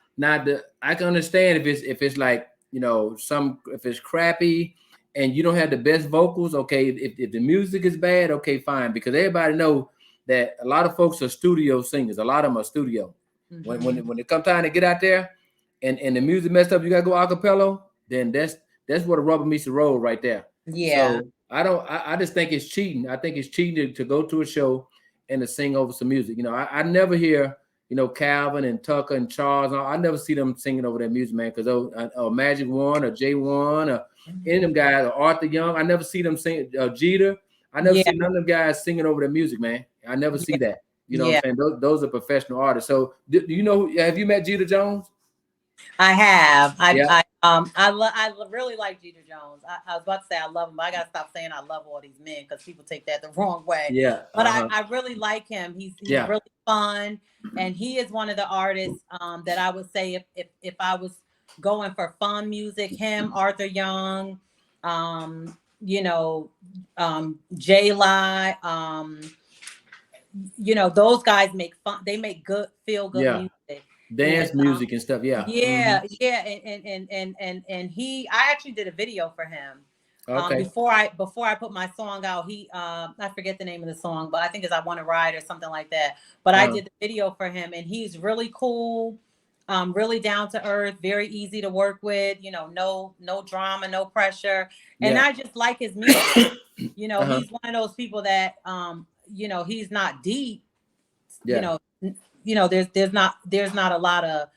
I can understand if it's like, you know, if it's crappy and you don't have the best vocals. Okay, if the music is bad, okay, fine, because everybody know that a lot of folks are studio singers. A lot of them are studio. When it comes time to get out there and the music messed up, you gotta go acapella. Then that's where the rubber meets the road right there. Yeah. So I just think it's cheating. I think it's cheating to go to a show and to sing over some music. You know, I never hear, you know, Calvin and Tucker and Charles. I never see them singing over their music, man. Because or Magic One or J1 or any of them guys or Arthur Young, I never see them sing. Jeter, I never Yeah. see none of them guys singing over their music, man. I never see that. You know what Yeah. I'm saying? Those are professional artists. So do you know? Have you met Jeter Jones? I have. Yeah. I really like Jeter Jones. I was about to say I love him, but I gotta stop saying I love all these men because people take that the wrong way. Yeah. But I really like him. He's really fun, and he is one of the artists that I would say if I was going for fun music, him, Arthur Young, you know, J Lie, you know, those guys make fun. They make good, feel good music. Dance And, music and stuff. Yeah. yeah, yeah, and I actually did a video for him. Okay. Before I put my song out, I forget the name of the song, but I think it's I Want to Ride or something like that. But I did the video for him, and he's really cool, really down to earth, very easy to work with. You know, no drama, no pressure, and I just like his music. You know, he's one of those people that you know, he's not deep. Yeah. You know, there's not a lot of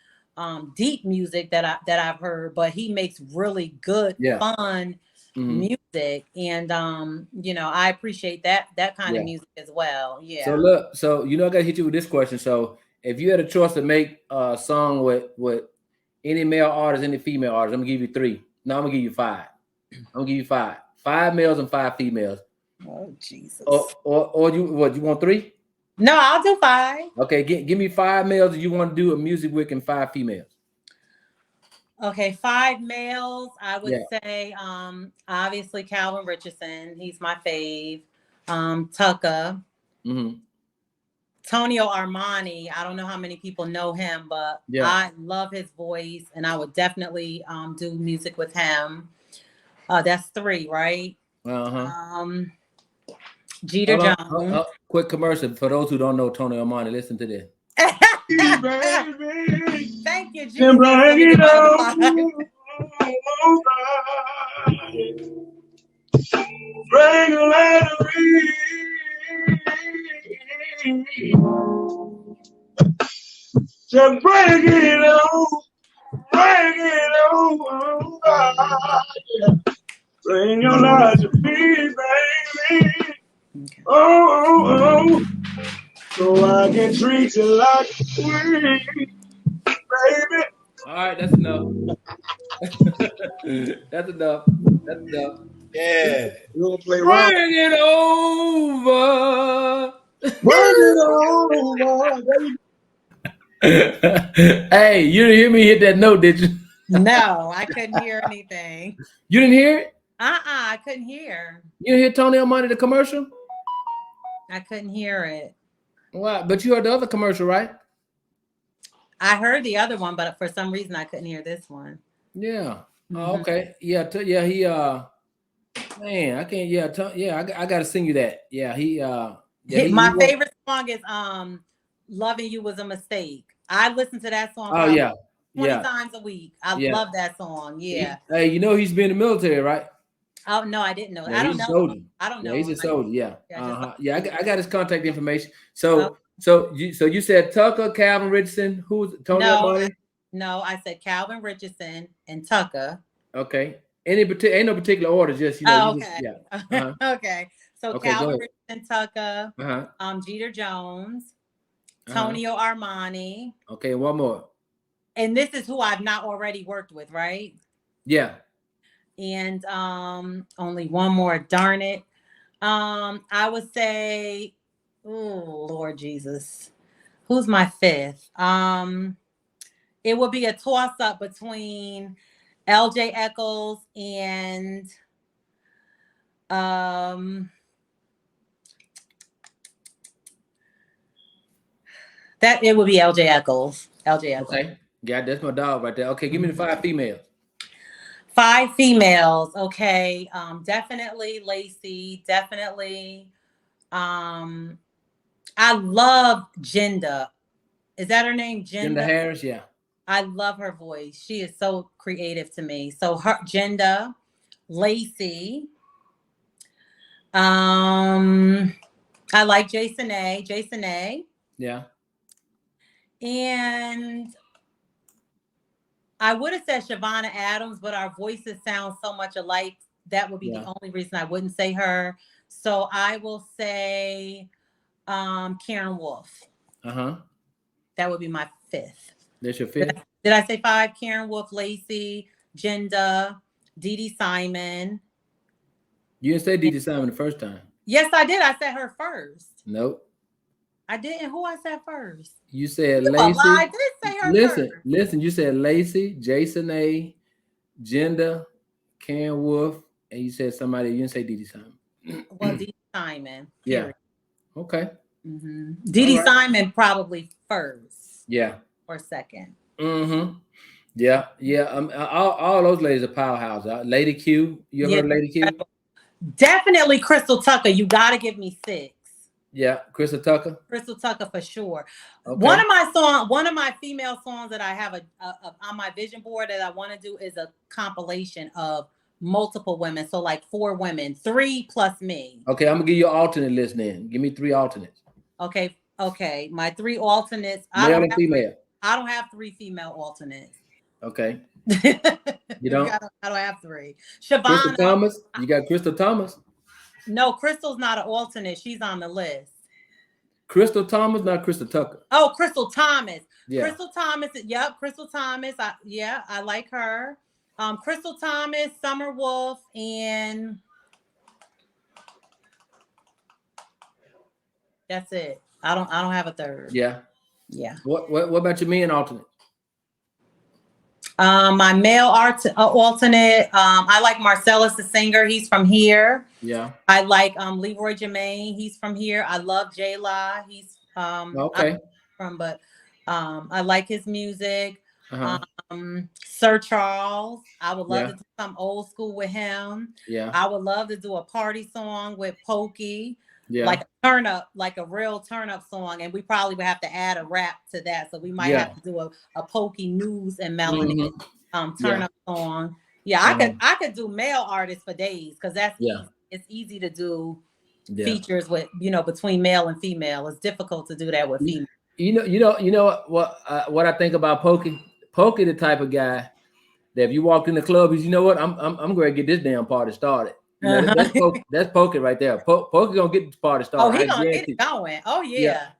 deep music that I've heard, but he makes really good, fun music, and you know, I appreciate that kind of music as well. Yeah. So look, so you know, I gotta hit you with this question. So if you had a choice to make a song with any male artist, any female artist, I'm gonna give you 3. No, I'm gonna give you 5. I'm gonna give you 5. 5 males and 5 females. Oh Jesus. Or you want 3? No, I'll do 5. Okay, give me 5 males that you want to do a music with and 5 females. Okay, 5 males. I would say obviously Calvin Richardson, he's my fave. Tucker. Tonio Armani. I don't know how many people know him, but I love his voice, and I would definitely do music with him. That's 3, right? Jeter Jones. Quick commercial for those who don't know Tony Armani. Listen to this. Thank you, Jesus. Bring it just bring it on, bring your life to me, baby. Oh, so I can treat you like a queen, baby. All right, that's enough. That's enough. Yeah, you gonna play Bring it over. Hey, you didn't hear me hit that note, did you? No, I couldn't hear anything. You didn't hear it? I couldn't hear. You didn't hear Tony Armani the commercial? I couldn't hear it. Wow, but you heard the other commercial, right? I heard the other one, but for some reason I couldn't hear this one. Yeah. Oh, okay. Yeah. He. Man, I can't. I got to sing you that. Yeah. My favorite song is "Loving You Was a Mistake." I listen to that song. 20 times a week. I love that song. Yeah. Hey, you know he's been in the military, right? Oh no, I didn't know. Yeah, I don't know. Soldier. I don't know. Yeah, he's a soldier. Yeah. I got his contact information. So you said Tucker, Calvin Richardson. Who's Tony Armani? No, I said Calvin Richardson and Tucker. Okay. Ain't no particular order. Just you know. Okay. Okay. So Calvin Richardson, Tucker, Jeter Jones, Tonio Armani. Okay, one more. And this is who I've not already worked with, right? Yeah. And only one more. Darn it. I would say, oh Lord Jesus, who's my 5th? It would be a toss-up between LJ Eccles and That it would be LJ Eccles. LJ Eccles. Okay. Yeah, that's my dog right there. Okay, give me the 5 females. 5 females. Okay. Definitely Lacey. Definitely. I love Jinda. Is that her name? Jinda Harris, yeah. I love her voice. She is so creative to me. So her Jinda, Lacey. I like Jason A. Yeah. And I would have said Shavonna Adams, but our voices sound so much alike. That would be the only reason I wouldn't say her. So I will say Karen Wolf. That would be my 5th. That's your 5th? Did I say 5? Karen Wolf, Lacey, Jinda, Dee Dee Simon. You didn't say Dee Dee Simon the first time. Yes, I did. I said her first. Nope. I didn't. Who I said first? You said Lacey. I did say her first. Listen. You said Lacey, Jason A, Jinda, Karen Wolf, and you said somebody. You didn't say Dee Dee Simon. Well, Dee Dee Simon. Yeah. Okay. Dee Dee Simon probably first. Yeah. Or second. Yeah. All those ladies are powerhouse. Lady Q. You ever heard of Lady Q? Definitely Crystal Tucker. You got to give me 6. Yeah, Crystal Tucker. Crystal Tucker for sure. Okay. One of my female songs that I have on my vision board that I want to do is a compilation of multiple women. So like 4 women, 3 plus me. Okay, I'm gonna give you an alternate list then. Give me 3 alternates. Okay. My 3 alternates. Male and female. I don't have 3 female alternates. Okay. You don't? I don't have 3. Shavonna. Crystal Thomas. You got Crystal Thomas? No, Crystal's not an alternate. She's on the list. Crystal Thomas, not Crystal Tucker. Oh, Crystal Thomas. Yeah. Crystal Thomas. Yep, Crystal Thomas. I like her. Crystal Thomas, Summer Wolf, and that's it. I don't have a 3rd. Yeah. Yeah. What about your men alternate? My male alternate. I like Marcellus the singer. He's from here. Yeah. I like Leroy Jermaine. He's from here. I love J-La. He's okay. I like his music. Sir Charles. I would love to do some old school with him. Yeah. I would love to do a party song with Pokey. Yeah. Like a turn up, like a real turn up song. And we probably would have to add a rap to that. So we might have to do a Pokey News and Melanie turn up song. Yeah, I could do male artists for days because that's it's easy to do features with, between male and female. It's difficult to do that with female. You know what I think about Pokey? Pokey the type of guy that if you walked in the club, you know what? I'm going to get this damn party started. That's Pokey right there. Pokey gonna get the party started. Oh, he gonna get it going. Oh yeah.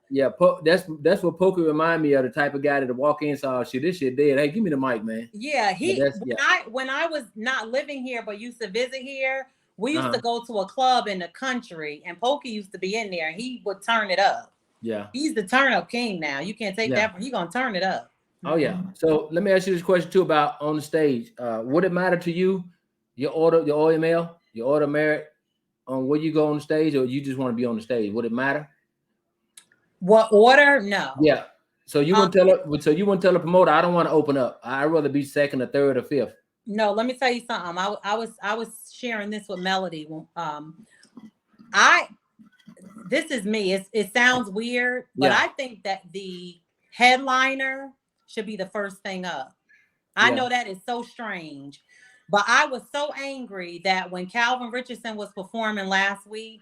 That's what Pokey remind me of, the type of guy that walk in, saw shit. This shit dead. Hey, give me the mic, man. Yeah, when I was not living here but used to visit here, we used to go to a club in the country, and Pokey used to be in there, and he would turn it up. Yeah, he's the turn up king now. You can't take that. He gonna turn it up. Oh yeah. So let me ask you this question too about on the stage. Would it matter to you, your male? You order merit on where you go on the stage, or you just want to be on the stage? Would it matter? What order? No. Yeah. So you wouldn't tell her. So you wouldn't tell a promoter, I don't want to open up. I'd rather be second or third or fifth. No. Let me tell you something. I was sharing this with Melody. This is me. It sounds weird, but I think that the headliner should be the first thing up. I know that is so strange. But I was so angry that when Calvin Richardson was performing last week,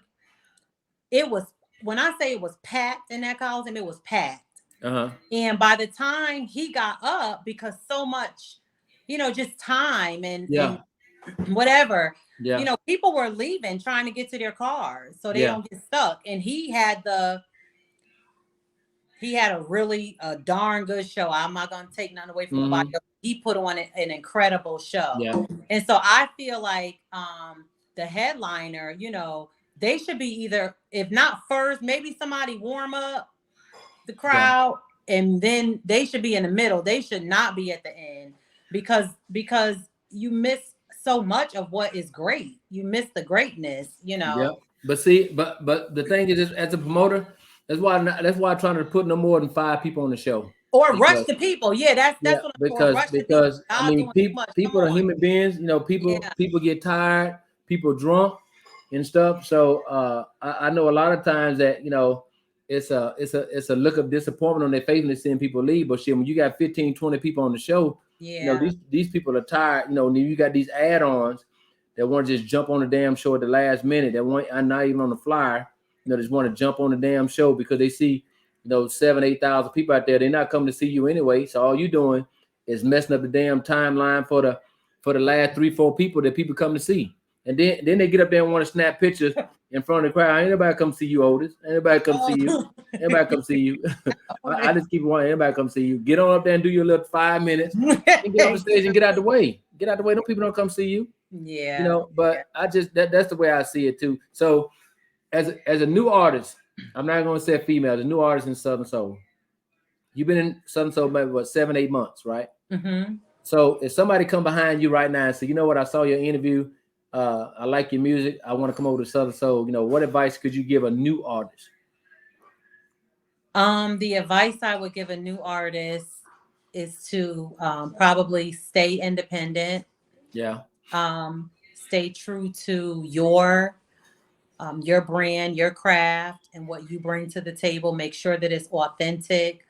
when I say it was packed in that Coliseum, it was packed. And by the time he got up, because so much, just time and whatever, people were leaving, trying to get to their cars so they don't get stuck. And he had a really darn good show. I'm not going to take nothing away from nobody else. He put on an incredible show. Yeah. And so I feel like the headliner, they should be either, if not first, maybe somebody warm up the crowd, and then they should be in the middle. They should not be at the end because you miss so much of what is great. You miss the greatness, you know. Yeah, but see, but the thing is, as a promoter, that's why I'm trying to put no more than 5 people on the show. Or rush Because, the people. Yeah, that's yeah, what I'm for. Rush the people. because I Y'all mean, doing too much. Come people are on. human beings. You know, Yeah. people get tired, people drunk and stuff. So I know a lot of times that, you know, it's a look of disappointment on their face when they seeing people leave. But shit, when you got 15, 20 people on the show, you know, Yeah. these people are tired. You know, and you got these add-ons that want to just jump on the damn show at the last minute. That want, are not even on the flyer. You know, just want to jump on the damn show because they see, you know, 7,000, 8,000 people out there. They're not coming to see you anyway. So all you doing is messing up the damn timeline for the last 3, 4 people that people come to see. And then they get up there and want to snap pictures in front of the crowd. Ain't nobody come see you, Otis. Ain't nobody come see you. Everybody come see you. I just keep wanting everybody come see you. Get on up there and do your little 5 minutes and get off the stage and get out the way. Get out the way. No people don't come see you. Yeah. You know, but I just that's the way I see it too. So as a new artist, I'm not going to say female, as a new artist in Southern Soul. You've been in Southern Soul maybe what 7, 8 months, right? Mm-hmm. So if somebody come behind you right now and say, you know what, I saw your interview, I like your music, I want to come over to Southern Soul, you know, what advice could you give a new artist? The advice I would give a new artist is to probably stay independent. Yeah. Stay true to your brand, your craft, and what you bring to the table. Make sure that it's authentic.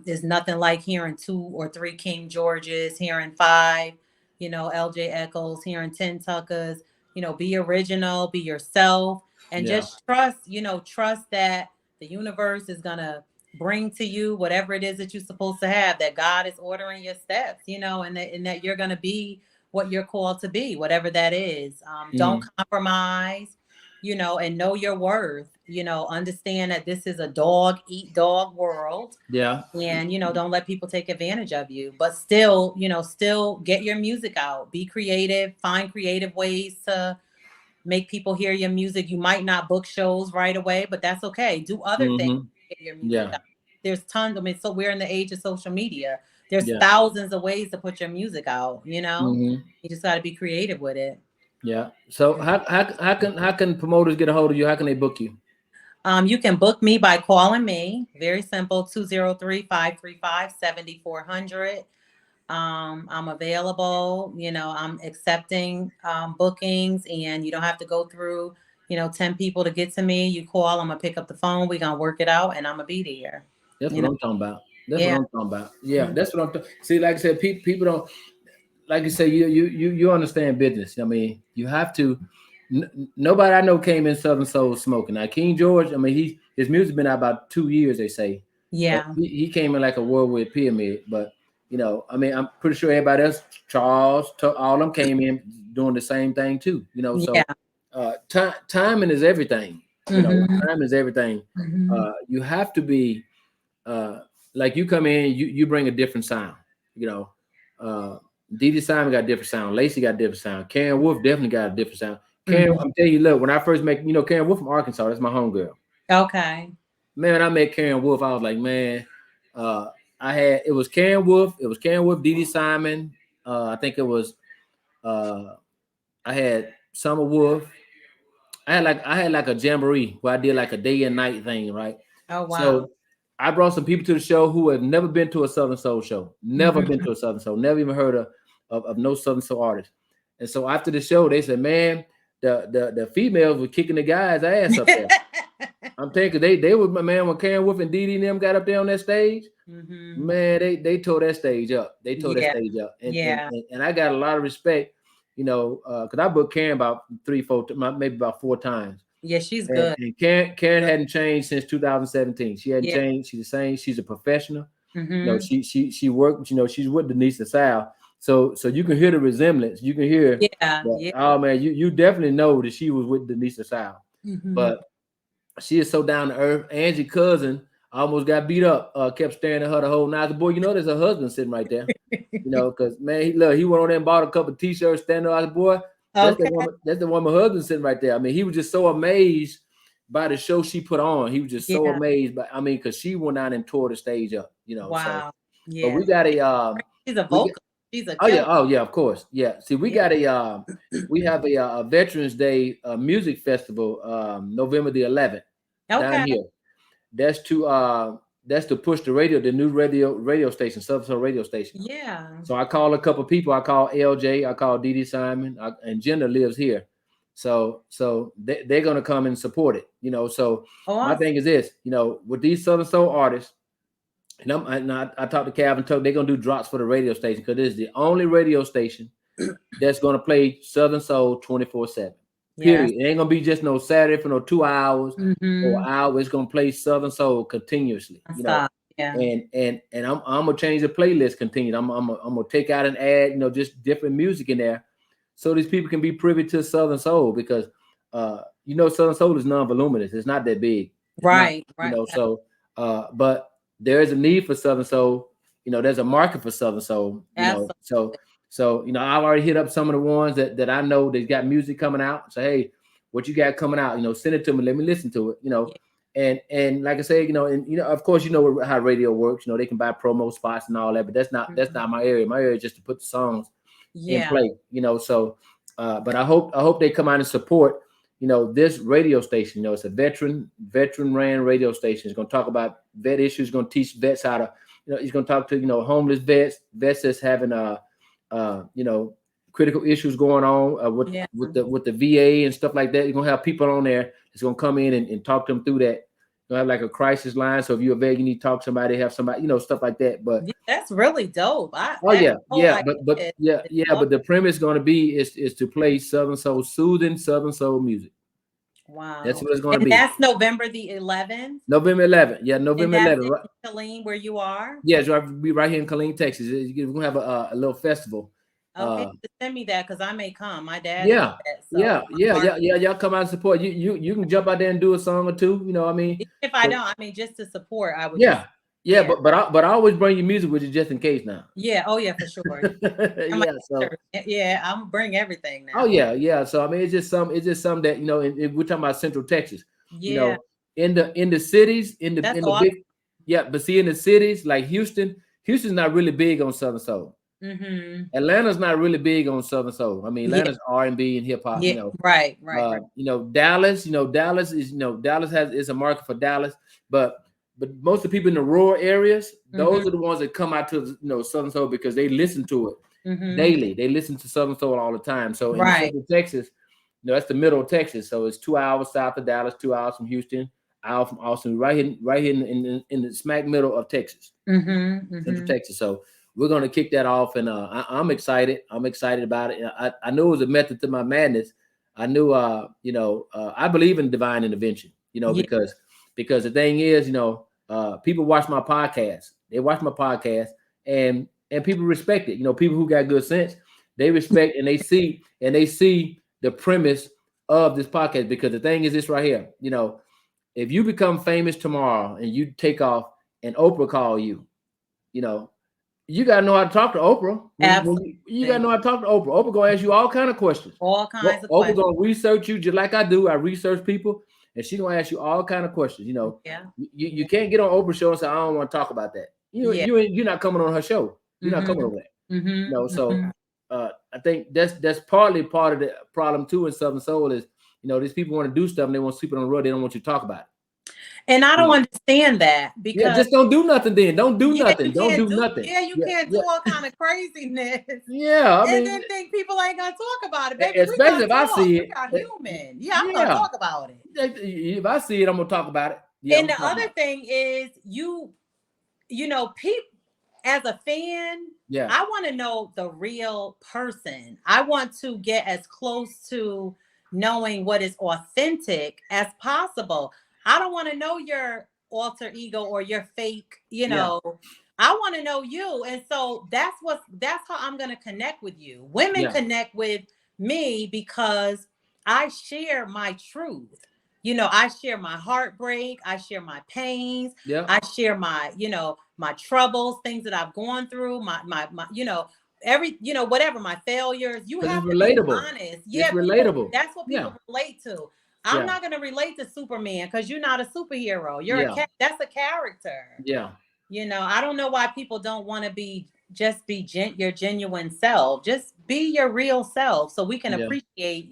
There's nothing like hearing 2 or 3 King Georges, hearing 5, you know, LJ Echoes, hearing 10 Tuckers. You know, be original, be yourself, and just trust that the universe is gonna bring to you whatever it is that you're supposed to have. That God is ordering your steps, you know, and that you're gonna be what you're called to be, whatever that is. Don't compromise, you know, and know your worth. You know, understand that this is a dog eat dog world. Yeah. And, you know, don't let people take advantage of you, but still, you know, still get your music out, be creative, find creative ways to make people hear your music. You might not book shows right away, but that's okay. Do other things to get your music out. There's tons. I mean, so we're in the age of social media. There's thousands of ways to put your music out, you know. You just got to be creative with it. Yeah. So how can promoters get a hold of you? How can they book you? You can book me by calling me. Very simple, 203-535-7400. I'm available. You know, I'm accepting bookings, and you don't have to go through, you know, 10 people to get to me. You call, I'm gonna pick up the phone. We're gonna work it out, and I'm gonna be there. That's what I'm talking about. That's what I'm talking about. Yeah, that's what I'm talking. See, like I said, people don't, like you say, you understand business. I mean, you have to. Nobody I know came in Southern Soul smoking. Now, King George, I mean, his music been out about 2 years, they say. Yeah. He came in like a whirlwind pyramid, but you know, I mean, I'm pretty sure everybody else, Charles, all them came in doing the same thing too. You know, so timing is everything. You know, time is everything. You have to be like you come in, you bring a different sound. You know, Dee Dee Simon got a different sound. Lacey got a different sound. Karen Wolf definitely got a different sound. Karen, I'm telling you, look, when I first met, you know, Karen Wolf from Arkansas, that's my homegirl. Okay. Man, when I met Karen Wolf, I was like, man, it was Karen Wolf, Dee Dee Simon. I think it was I had Summer Wolf. I had like a jamboree where I did like a day and night thing, right? Oh wow. So I brought some people to the show who have never been to a Southern Soul show, never been to a Southern Soul, never even heard of no Southern Soul artist. And so after the show, they said, man, the females were kicking the guys' ass up there. I'm telling you, they were, man, when Karen Wolf and Dee Dee and them got up there on that stage, man, they tore that stage up. They tore that stage up. And I got a lot of respect, you know, because I booked Karen about 3, 4, maybe about 4 times. Yeah, she's good. And Karen hadn't changed since 2017. She hadn't changed. She's the same. She's a professional. You know, she worked. You know, she's with Denise LaSalle. So you can hear the resemblance. You can hear. Oh man, you definitely know that she was with Denise LaSalle. But she is so down to earth. Angie's cousin almost got beat up. Kept staring at her the whole night. The boy, you know, there's her husband sitting right there. You know, because man, he went on there and bought a couple of t-shirts, standing there. Boy, that's the one my husband sitting right there. I mean, he was just so amazed by the show she put on. He was just so amazed by. I mean, because she went out and tore the stage up. You know. Wow. So, but we got a. She's a vocal. She's a Oh yeah, killer. oh yeah, of course. Yeah. See, we got we have a Veterans Day music festival November the 11th down Okay. here. That's to push the new radio station, Southern Soul radio station. Yeah. So I call a couple people. I call LJ, I call Dee Dee Simon, and Jenna lives here. So they're gonna come and support it, So my Awesome. thing is this, with these Southern Soul artists, and I talked to Calvin Tuck, they're gonna do drops for the radio station because this is the only radio station that's gonna play Southern Soul 24/7. Period. Yes. It ain't gonna be just no Saturday for no 2 hours or Mm-hmm. hour. It's gonna play Southern Soul continuously, Stop. Yeah. And I'm gonna change the playlist continued. I'm gonna take out and add, just different music in there, so these people can be privy to Southern Soul because Southern Soul is non-voluminous. It's not that big. It's Right. not, Right. so but there is a need for Southern Soul. There's a market for Southern Soul. Absolutely. So I've already hit up some of the ones that I know that got music coming out. So hey, what you got coming out? Send it to me. Let me listen to it. Yeah. And like I say, of course, how radio works. They can buy promo spots and all that, but that's not my area. My area is just to put the songs in play. So, but I hope they come out and support. This radio station. It's a veteran ran radio station. It's going to talk about vet issues. Going to teach vets how to. He's going to talk to homeless vets that's having critical issues going on with the VA and stuff like that. You're gonna have people on there that's gonna come in and talk to them through that. You'll have like a crisis line. So if you're a vet, you need to talk to somebody, have somebody, stuff like that. But that's really dope. But the premise going to be is to play Southern Soul, soothing Southern Soul music. Wow. That's what it's going to be. That's November the 11th. November 11th. Yeah, November 11th. Right? Killeen, where you are? Yeah, so I'll be right here in Killeen, Texas. We're gonna have a little festival. Okay, send me that because I may come. My dad. Yeah, that, so Y'all come out and support. You can jump out there and do a song or two. I mean, if I don't, just to support, I would. Yeah. But I always bring you music with you just in case now. Yeah. Oh yeah, for sure. I'm bring everything now. Oh yeah. So I mean, it's just something that and we're talking about Central Texas. Yeah. In the cities, in the big, but see in the cities like Houston's not really big on Southern Soul. Mm-hmm. Atlanta's not really big on Southern Soul. I mean, Atlanta's R&B and hip hop. Yeah. Right. Dallas. Dallas is a market for Dallas, but most of the people in the rural areas, those are the ones that come out to Southern Soul because they listen to it daily. They listen to Southern Soul all the time. So in Central Texas, that's the middle of Texas. So it's 2 hours south of Dallas, 2 hours from Houston, hour from Austin, right in the smack middle of Texas, Central Texas. So we're going to kick that off, and I'm excited. I'm excited about it. I knew it was a method to my madness. I knew, I believe in divine intervention, because the thing is, people watch my podcast. They watch my podcast, and people respect it. People who got good sense, they respect and they see the premise of this podcast. Because the thing is this right here, if you become famous tomorrow and you take off, and Oprah call you, you gotta know how to talk to Oprah. Absolutely. You gotta know how to talk to Oprah. Oprah gonna ask you all kinds of questions. All kinds of Oprah questions. gonna research you just like I do. I research people, and she gonna ask you all kinds of questions. You can't get on Oprah's show and say I don't want to talk about that. You're not coming on her show. You're not coming on that. So I think that's partly part of the problem too in Southern Soul is these people want to do stuff and they want to sweep it on the road. They don't want you to talk about it. And I don't understand that because just don't do nothing. Then don't do nothing. Don't do nothing. Yeah, you can't do all kind of craziness. Yeah, and then think people ain't gonna talk about it. Baby, especially if I see it. We human. Yeah, I'm gonna talk about it. If I see it, I'm gonna talk about it. Yeah, and the other thing is people as a fan. Yeah, I want to know the real person. I want to get as close to knowing what is authentic as possible. I don't want to know your alter ego or your fake, I want to know you. And so that's how I'm going to connect with you. Women connect with me because I share my truth. I share my heartbreak. I share my pains. Yeah. I share my, my troubles, things that I've gone through, my whatever, my failures. You have to relatable. Be honest. Yeah, it's relatable. That's what people relate to. I'm not going to relate to Superman because you're not a superhero. That's a character. Yeah. I don't know why people don't want to be just be your genuine self. Just be your real self, so we can Yeah. appreciate,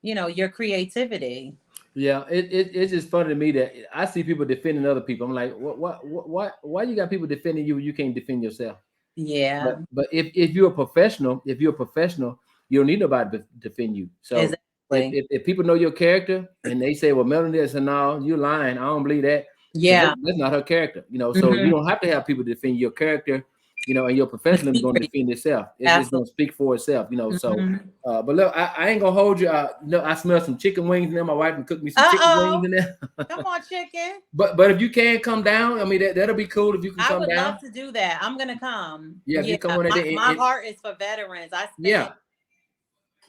your creativity. Yeah, it's just funny to me that I see people defending other people. I'm like, why you got people defending you when you can't defend yourself? Yeah, But if you're a professional, you don't need nobody to defend you. So exactly. if people know your character and they say, well, Melanie is no, you're lying. I don't believe that. Because Yeah. that's not her character. So you Mhm. don't have to have people defend your character, and your professionalism is going to defend itself. It's going Absolutely. to speak for itself, So, Mhm. but look, I ain't gonna hold you. I smell some chicken wings in there. My wife can cook me some chicken wings Uh-oh. in there. Come on, chicken. But if you can come down, I mean that'll be cool if you can I come would down. love to do that. I'm gonna come. Yeah, if Yeah, you come on that day, my heart is for veterans. I spent yeah,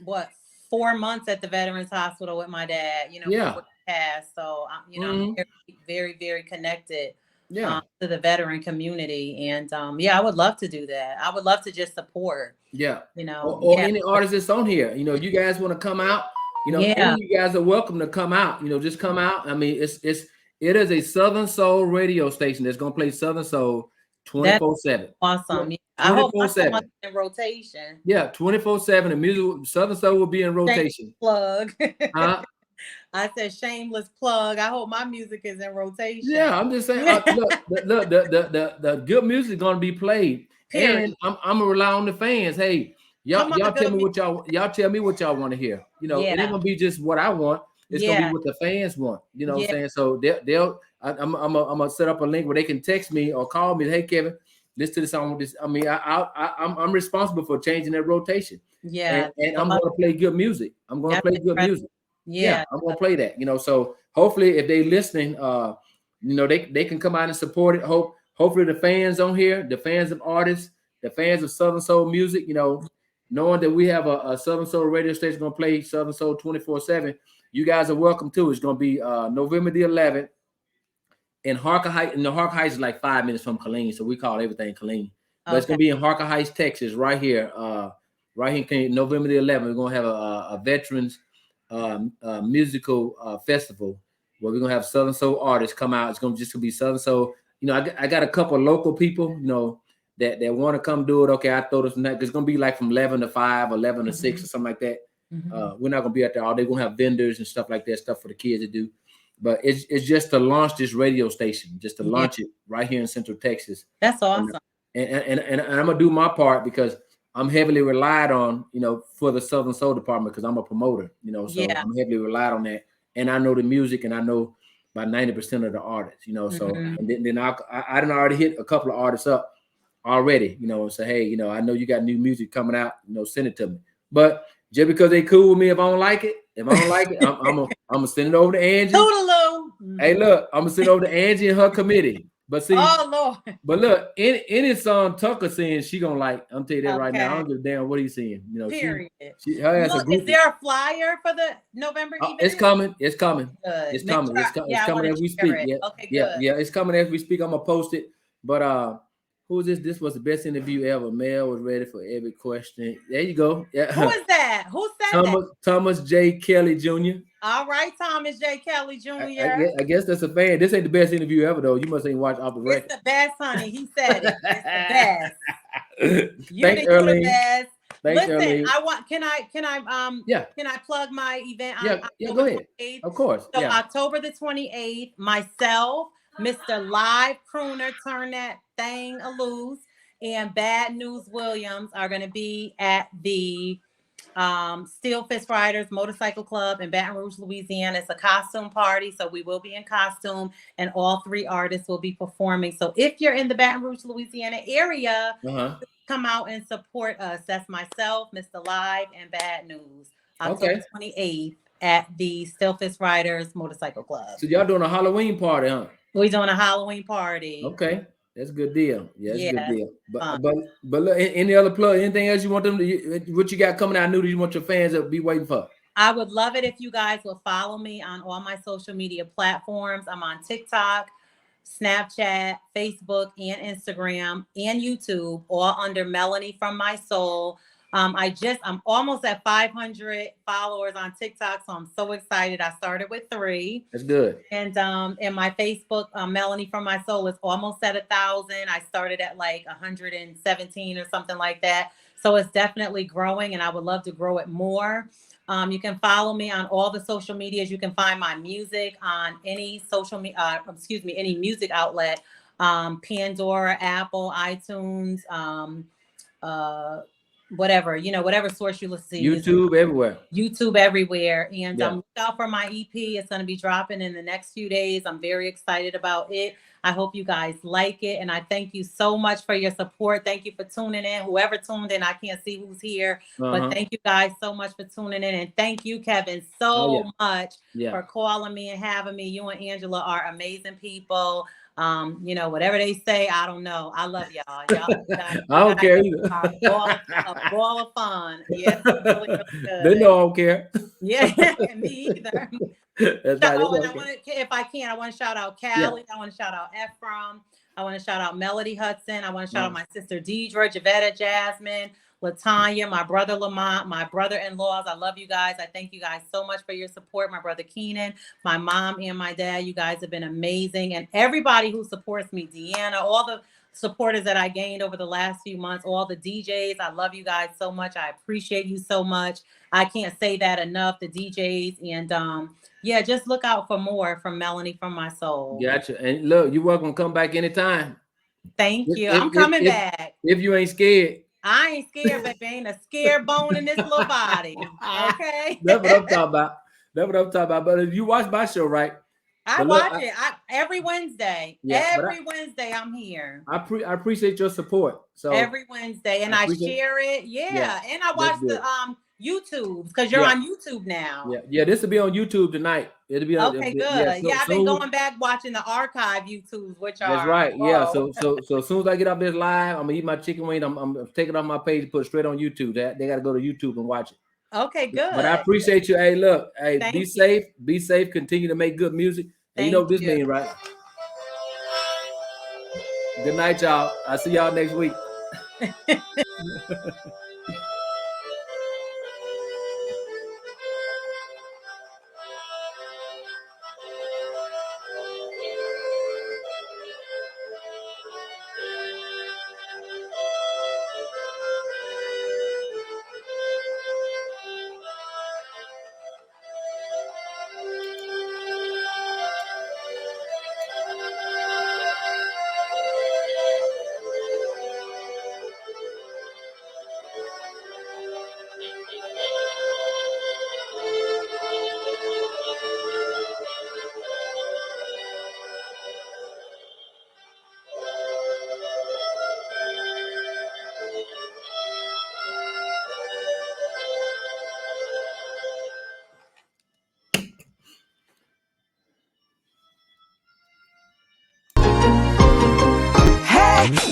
what 4 months at the Veterans Hospital with my dad. yeah, Before he passed. So I'm mhm, very, very, very connected yeah, to the veteran community, and yeah, I would love to do that. I would love to just support. yeah. Or Yeah, any artist that's on here. If you guys want to come out, any yeah. of you guys are welcome to come out. Just come out. I mean, it is a Southern Soul radio station that's gonna play Southern Soul That's 24/7. awesome. Yeah. I hope my song 24/7. is in rotation. Yeah, 24/7. The music Southern Soul will be in rotation. Plug. Huh? I said shameless plug. I hope my music is in rotation. Yeah, I'm just saying. Look, the good music is gonna be played, Period. and I'm gonna rely on the fans. Hey, Come y'all on, tell good me music. y'all tell me what y'all want to hear. It ain't Yeah. gonna be just what I want. It's gonna be Yeah. what the fans want. You know what Yeah. I'm saying? So I'm gonna set up a link where they can text me or call me. Hey, Kevin, listen to the song. With this, I mean, I'm responsible for changing that rotation, Yeah. and I'm gonna play good music. I'm gonna That's play good incredible. music. Yeah, Yeah. I'm gonna play that. So hopefully, if they listening, they can come out and support it. Hopefully the fans on here, the fans of artists, the fans of Southern Soul music, knowing that we have a Southern Soul radio station gonna play Southern Soul 24/7. You guys are welcome too. It's gonna be November the 11th in Harker Heights. And the Harker Heights is like 5 minutes from Killeen, so we call everything Killeen. But it's Okay. gonna be in Harker Heights, Texas, right here. Right here, November the 11th. We're gonna have a veterans musical festival where we're gonna have Southern Soul artists come out. It's gonna be Southern Soul. I got a couple of local people, that want to come do it. Okay, I throw this night. It's gonna be like from 11 to 5, 11 to 6, or something like that. We're not gonna be out there all day. We're gonna have vendors and stuff like that, stuff for the kids to do. But it's just to launch this radio station, just to launch it right here in Central Texas. That's awesome. And I'm gonna do my part because I'm heavily relied on, for the Southern Soul department because I'm a promoter, so Yeah. I'm heavily relied on that. And I know the music and I know about 90% of the artists, so and then I done already hit a couple of artists up already, and say, hey, I know you got new music coming out, send it to me. But just because they cool with me, if I don't like it, I'm gonna send it over to Angie. Toodaloo. Hey, look, I'm gonna send it over to Angie and her committee. But see, Oh Lord. but look, any song Tucker saying she gonna like. I'm telling you that right now. I Okay. don't give a damn what he's saying. Period. Her ass a Look, groupie. is there a flyer for the November event? It's coming. It's coming. Good. It's Make coming. sure It's I coming wanna as we share speak. it. Yeah. Okay, Yeah. good. Yeah. It's coming as we speak. I'm gonna post it. But who is this? This was the best interview ever. Mel was ready for every question. There you go. Yeah. Who is that? Who said that? Thomas J. Kelly Jr. All right, Thomas J. Kelly Jr. I guess that's a fan. This ain't the best interview ever, though. You must ain't watch off the record. It's the best, honey. He said it. It's the best. You Thanks, think you're the Earlene. best. Thanks, Listen, Earlene. can I plug my event on Yeah, October go ahead. 28th? Of course. So Yeah. October the 28th, myself, Mr. Live Crooner, Turn That Thing Loose, and Bad News Williams are going to be at the Steel Fist Riders Motorcycle Club in Baton Rouge, Louisiana. It's a costume party, so we will be in costume, and all 3 artists will be performing. So if you're in the Baton Rouge, Louisiana area, come out and support us. That's myself, Mr. Live, and Bad News. October 28th at the Steel Fist Riders Motorcycle Club. So y'all doing a Halloween party, huh? We're doing a Halloween party. Okay. That's a good deal. Yeah, that's a good deal. fun. But look, any other plug? Anything else you want them to? What you got coming out new that you want your fans to be waiting for? I would love it if you guys will follow me on all my social media platforms. I'm on TikTok, Snapchat, Facebook, and Instagram, and YouTube, all under Melanie from My Soul. I'm almost at 500 followers on TikTok, so I'm so excited. I started with 3. That's good. And my Facebook, Melanie from My Soul, is almost at 1,000. I started at like 117 or something like that. So it's definitely growing, and I would love to grow it more. You can follow me on all the social medias. You can find my music on any any music outlet, Pandora, Apple, iTunes, whatever, whatever source you listen to. YouTube everywhere. YouTube everywhere. And look out for my EP. It's going to be dropping in the next few days. I'm very excited about it. I hope you guys like it. And I thank you so much for your support. Thank you for tuning in. Whoever tuned in, I can't see who's here, but thank you guys so much for tuning in. And thank you, Kevin, so much for calling me and having me. You and Angela are amazing people. Whatever they say, I don't know. I love y'all. I don't care either. A ball of fun. Yeah, really good. They know I don't care. Yeah, me either. That's right. I want to shout out Callie. I want to shout out Ephraim. I want to shout out Melody Hudson. I want to shout out my sister Deidre, Javetta, Jasmine, Latanya, my brother Lamont, my brother-in-laws. I love you guys. I thank you guys so much for your support. My brother Keenan, my mom, and my dad. You guys have been amazing. And everybody who supports me, Deanna, all the supporters that I gained over the last few months, all the DJs. I love you guys so much. I appreciate you so much. I can't say that enough, the DJs. And just look out for more from Melanie from My Soul. Gotcha. And look, you're welcome to come back anytime. Thank you. I'm coming back. If you ain't scared. I ain't scared, baby. Ain't a scared bone in this little body. Okay. That's what I'm talking about. But if you watch my show, right? I watch it every Wednesday. Wednesday, I'm here. I appreciate your support. So every Wednesday, and I share it. Yeah. And I watch the YouTube because you're on YouTube now. Yeah. This will be on YouTube tonight. It'll be on. Okay, good. I've been going back watching the archive YouTubes, which are. That's right. Yeah. So as soon as I get up this live, I'm gonna eat my chicken wing. I'm taking off my page and put it straight on YouTube. They got to go to YouTube and watch it. Okay, good. But I appreciate you. Hey, look. Hey, be safe. Be safe. Continue to make good music. And you know what this means, right? Good night, y'all. I'll see y'all next week.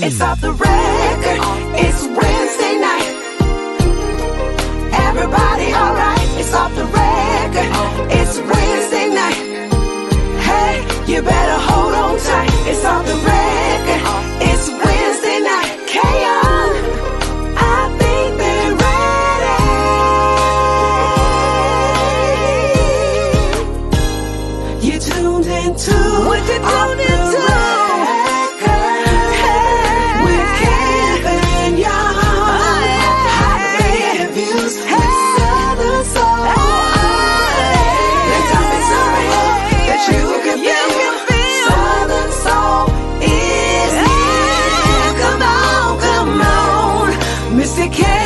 It's off the record. It's Wednesday night. Everybody alright? It's off the record. It's Wednesday night. Hey, you better hold on tight. It's off the record. It's Wednesday night. K-On, I think they're ready. You tuned into what you tuned into. Mr. K.